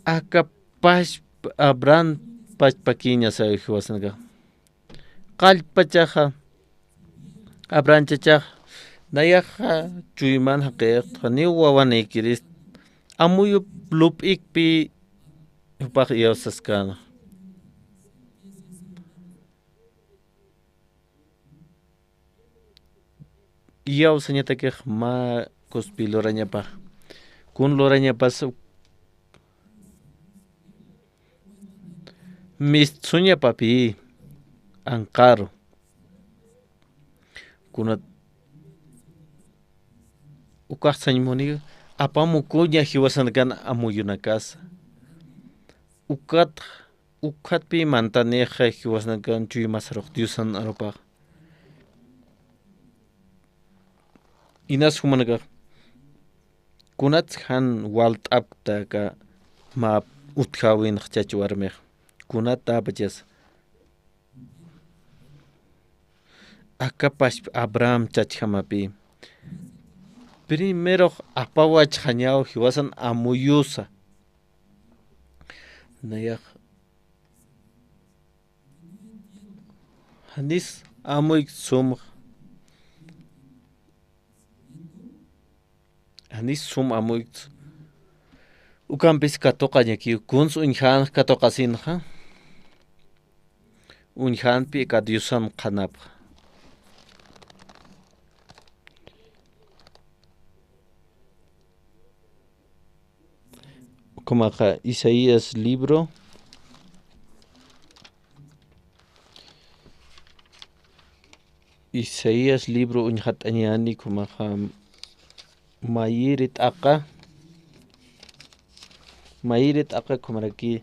akapash abran pachpakiñasa hiwasanaka qallpachaqa abranchachaq nayaqa chuyman haqiq niw wawanikiris amuyup lup'ikpi hupaq yawsasqana yawsañatakiq ma kuspi lurañapaq kun lurañapas mist'suñapapi anqaru kunat ukaq sañmuni apamukuña hiwasanakana amuyunakasa ukatpi mantaniqa hiwasanakan chuy masaruq diossan arupaq inas humanakaq kunat han walt'aptaka ma utqhawinaq chachu warmiq kunata apachas akapash Abraham chachamapi primero apawach hañaw hiwasan amuyusa nayaq hanis amuyk sumaq hanis sum amuyk ukampis katuqa ñaki kuns uñhan katuqasinqa uñhanpi ka diosam qhanapqa kumaqa Isaías libro uñhat'añani kumaqa mayiri t'aqa kumaraki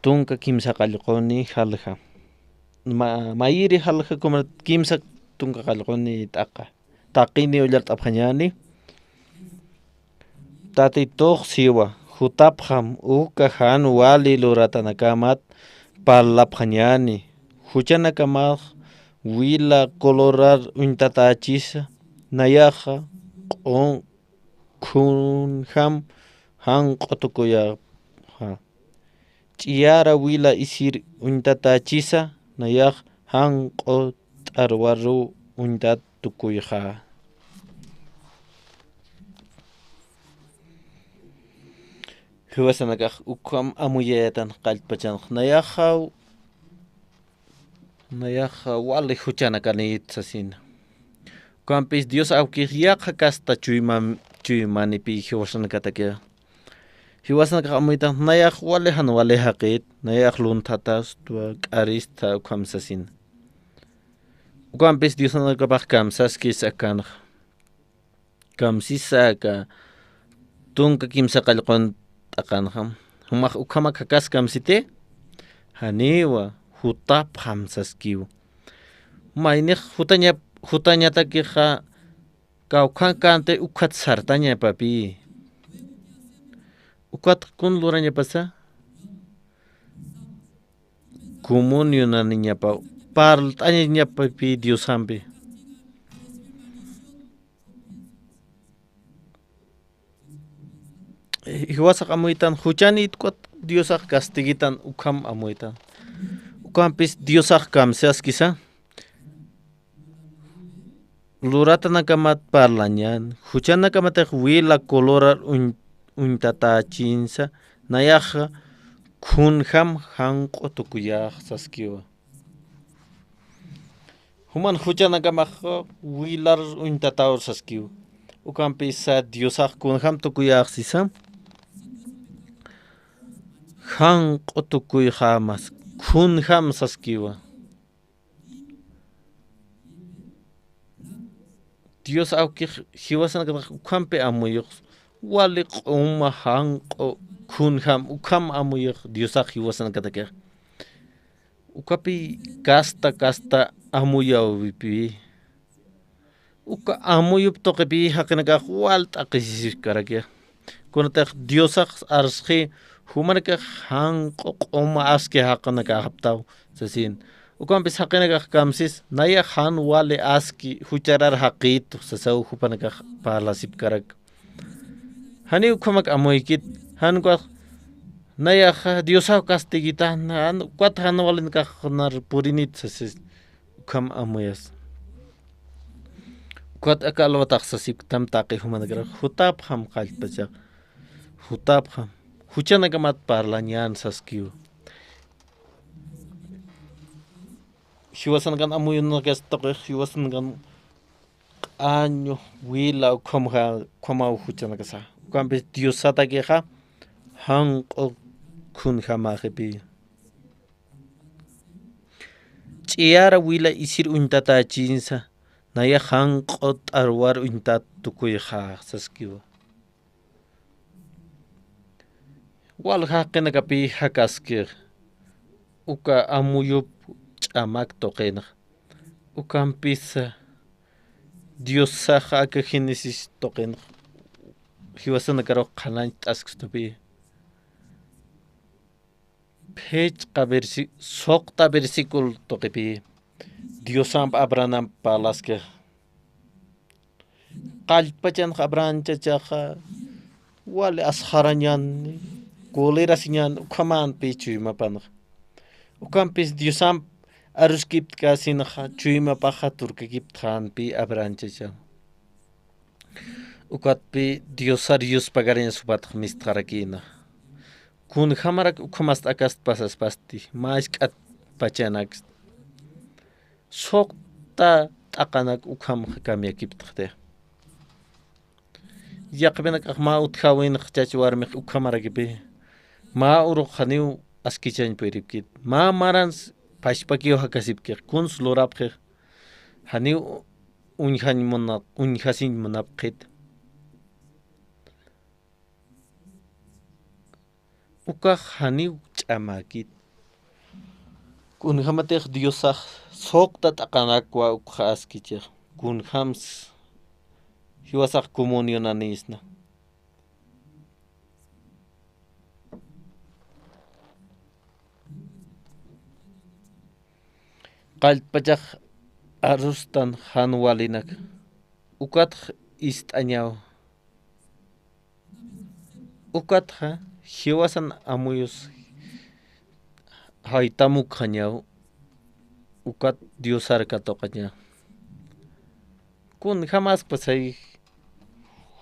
tunka kimsa qallquni halqa mayiri halqa kumar kimsa tunka qallquni t'aqa taqini ullart'aphañani tatituq siwa hutapqam uka han wali luratanakamat parlaphañani huchanakamaq wila colorar uñtatachisa nayaqa kunham hanq'utukuya ch'iyara wila isir untata chisa nayaq hanq'u t'arwaru untat tukuyqa. Hiwasanakaq ukam amuyayatan qallpachanaq nayaqa wali huchanakanit sasina. Ukampis Dios awkij yaqa kasta chuymanipi hiwasanakatakia. Hiwasanakaq amuytan nayaq wali wali haqit nayaq luntatas tua k'arista ukam sasina. Ukampis Dios anakapaq kamsaskis akanaq. Kamsisa ka tunka kimsa qallqun t'aqanqa. Humaq ukama kakas kamsite haniwa hutap hamsaskiw. Mayniq hutañatakiqa kawqankante ukat sartaña papi. Ukat kun luraña pasa comunio naniñapa parlataña papi Diosampi. Hiwasaq amuytan huchani itkuat Diosaq castigitan ukam amuytan. Ukampis Diosaq kamsaskisa luratanakamat parlañan huchanakamataq wila colorar untata chinsa nayaqa khunham hanq'u tukuyaq saskiwa. Human huchanakamaq wilar untataur saskiwa. Ukampis Diosaq khunham tukuyaq sisa hanq'u tukuyqa mas khunham saskiwa. Dios awkij hiwasanakataq ukhampi amuyuq wali q'uma hanq'u khunham ukham amuyuq Diosaq hiwasanakatakiq. Ukapi kasta amuyawipi. Uka amuyup toqipi haqinakaq walt'aqisisip karakiq. Kunataq Diosaq arsqi humanakaq hanq'u q'uma aski haqanakaq haptaw sasin. Ukampis haqinakaq kamsis nayaq han wali aski hucharar haqitu sasaw hupanakaq parlasip karak. Hani ukhamak amuykit hankaq nayaq Diosaq castigitan ukat han walinkaq nar purinit sasis ukham amuyas. Ukat akalwataq sasip tamtaqi humanakaq hutapqam qallpachaq. Hutapqam huchanakamat parlañan saskiw. Hiwasankan amuyunakas toqiq hiwasankan año wila ukhama huchanakasa. Ukampis Diosatakiqa hanq'u khunhamaqipi. Ch'iyara wila isir untata chinsa naya hanq'u t'arwar untat tukuyqa saskiwa. Wal haqinakapi hakaskiq uka amuyup ch'amak toqinaq. Ukampis Diosaq akajinesis toqinaq. Hiwasanakaruq qalanch t'asqstupi. Phechqa soqta versículo toqipi Diosampa Abraham palasqa. Qallpachanqa Abraham chachaqa wali asqarañan kolerasñan ukhamanpi chuymapanaq. Ukampis Diosampa aruskiptka sinaqa chuymapaqa turkakiptqanpi Abraham chacha. Ukatpi Diosarius pagariña supataq mistqarakina. Kunhamarak ukhamasta akast pasaspasti mashk'at pachanak. Soqta t'aqanak ukhamqa kamyakiptqte. Yaqpinak ma uthawinaq chachwarmiq ukhamarakipi. Ma uruq haniw askichanpiripkit. Ma marans pashpakiw hakasipkiq kuns lurapqiq. Haniw unhasin munapqit. Ukaq haniw ch'amakit. Kunhamatiq Diosaq soqta t'aqanakwa ukqa askichiq. Kunhams hiwasaq comunio nanisna. Qallpachaq arustan han walinak. Ukatq ist'añaw. ukatja hiwasan amuyos haytamuk hañaw ukat diosarka toqaña kun jamás pasay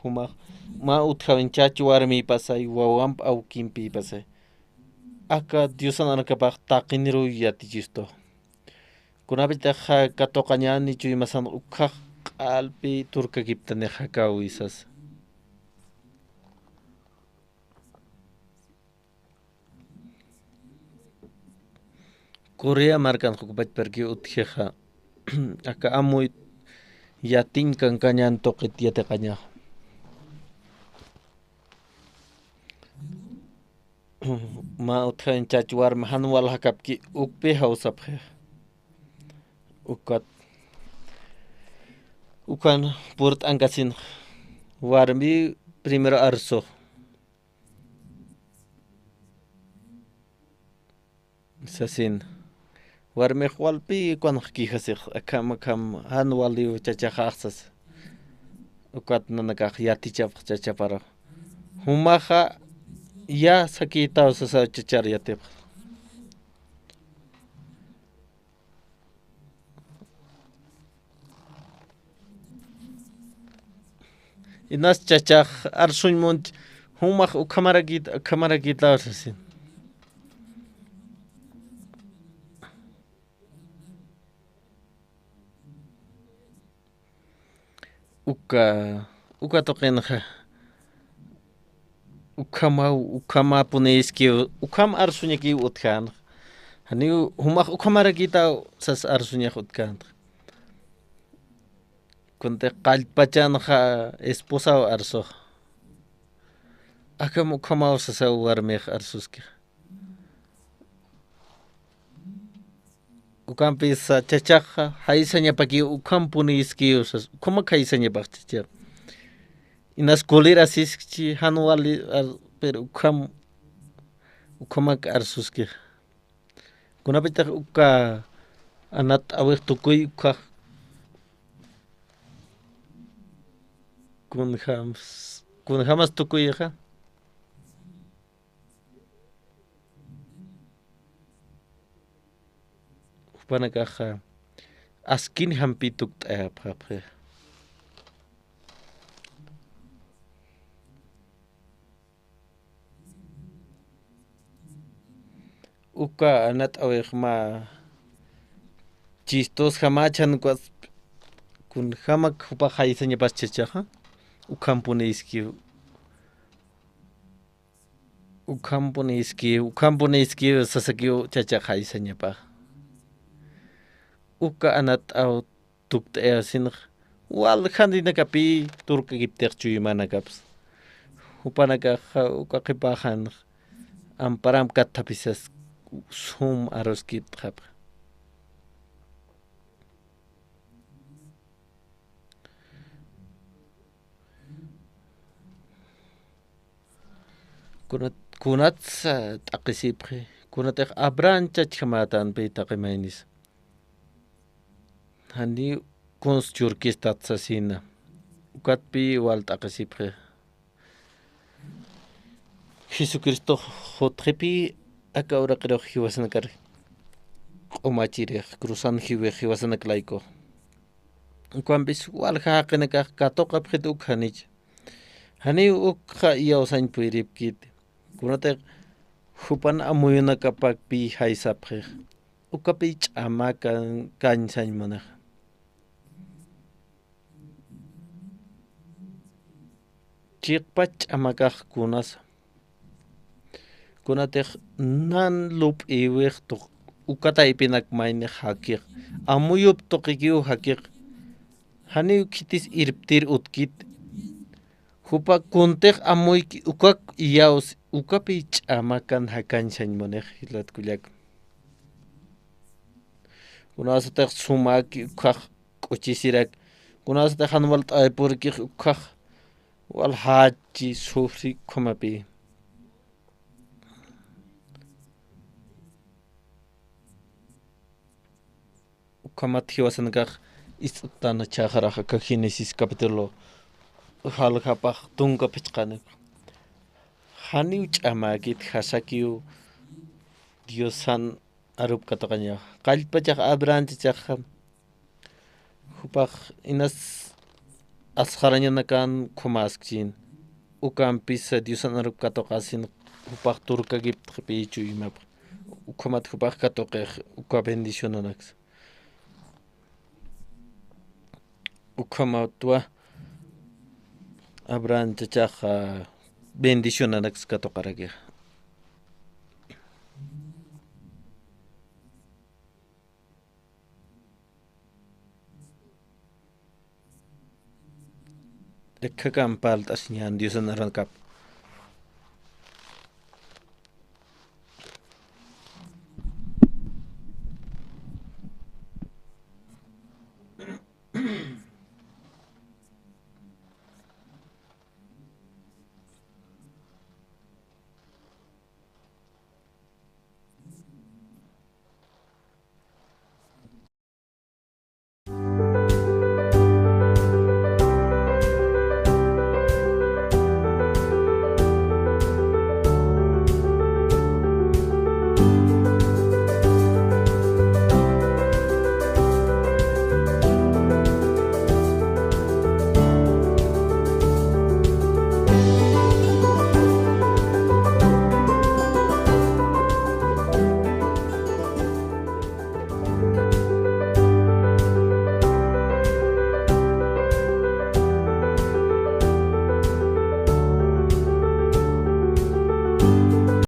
huma ma utjawen chachu warmi pasay wawamp awkinpi pasay aka diosanarkapaq taqiniru yatichisto kunapitaqa katoqañani chuymasan ukhaq q'alpi turkakiptani hakawisas Korea markan hukpachparki utjeqa aka amuy yatinkan kañan toqit yataqaña ma utjawen chachu warmi hanwal hakapki ukpi hawsapje ukan purt ankasin warmi primero arso sasin warmi walpi kuanqki hasik akam hanwali chachaqaqsas ukat nanakaq yatichapaq chachapara humaqa ya sakitaw sasa chachar yatipaq inas chachaq arsuñmunt humaq ukamarakita sasin uka toqinqa ukama puneski ukam arsuñaki utkan hani humaq ukamarakita sas arsuñaq utkan kunte qallpachanqa esposa arsuq akam ukama sasa warmiq arsuski ukampis chachaqqa haysañapaki ukam puniski usas ukama haysañapaq chachaq inas kolera siskchi hanwali pero ukama arsuski kunapita uka anat awiq tukuy ukaq kunhamas tukuyqa upanakaqa askin hampituk t'ayapaqpi uka anat awiqma chistos hamachan kun hamak hupaq haysañapas chachaqa ukampuneski sasaki chachaq haysañapaq uka anat aw tukt'ayasinqa wal handinakapi turkakiptiq chuymanakapas upanakaqa uka qhipaqa amparam katapisas sum aruskiptqapa kunats t'aqisipqi kunatiq abrancha chamatanpi taqimaynis hani kuns churkistat sasina ukatpi wal t'aqisipqi Jesucristo hutqipi aka uraqiriq hiwasanakar q'umachiriq cruzan hiwasanaklayku ukanpis wal haqinakaq katoqapqit uk hanich hani ukqa yawsañpuyripkit kunatiq hupan amuyunakapakpi haysapqiq ukapi ch'amakan kansañmanaq chiqpa ch'amakaq kunas kunatiq nan lup'iwiq ukataypinak mayniq hakiq amuyup tuqikiw hakiq hani kitis irptir utkit hupa kuntiq amuyki ukak yaws ukapi ch'amakan hakansañmunej hilatkullak kunasatiq sumaki ukaq k'uchisirak kunasatiq hanwal t'aypurkiq ukaq wal hachi sufri kumapi ukamat hiwasanakaq ist'utana chaqaraqa ka Génesis capítulo halqapaq tunka pichqani haniu ch'amakit hasakiu Diosan arup katoqaña qallpachaq Abraham chaq hupaq inas asqarañana kan khumaskchin ukampisa Diosan arup katoqasin hupaq turkagip pichu imap ukhumat hupaq katoqeq uka bendicionanax ukhamatwa Abraham chachaq bendicionanax katoqaraki Ekhakan paltas ñan Diosan arankap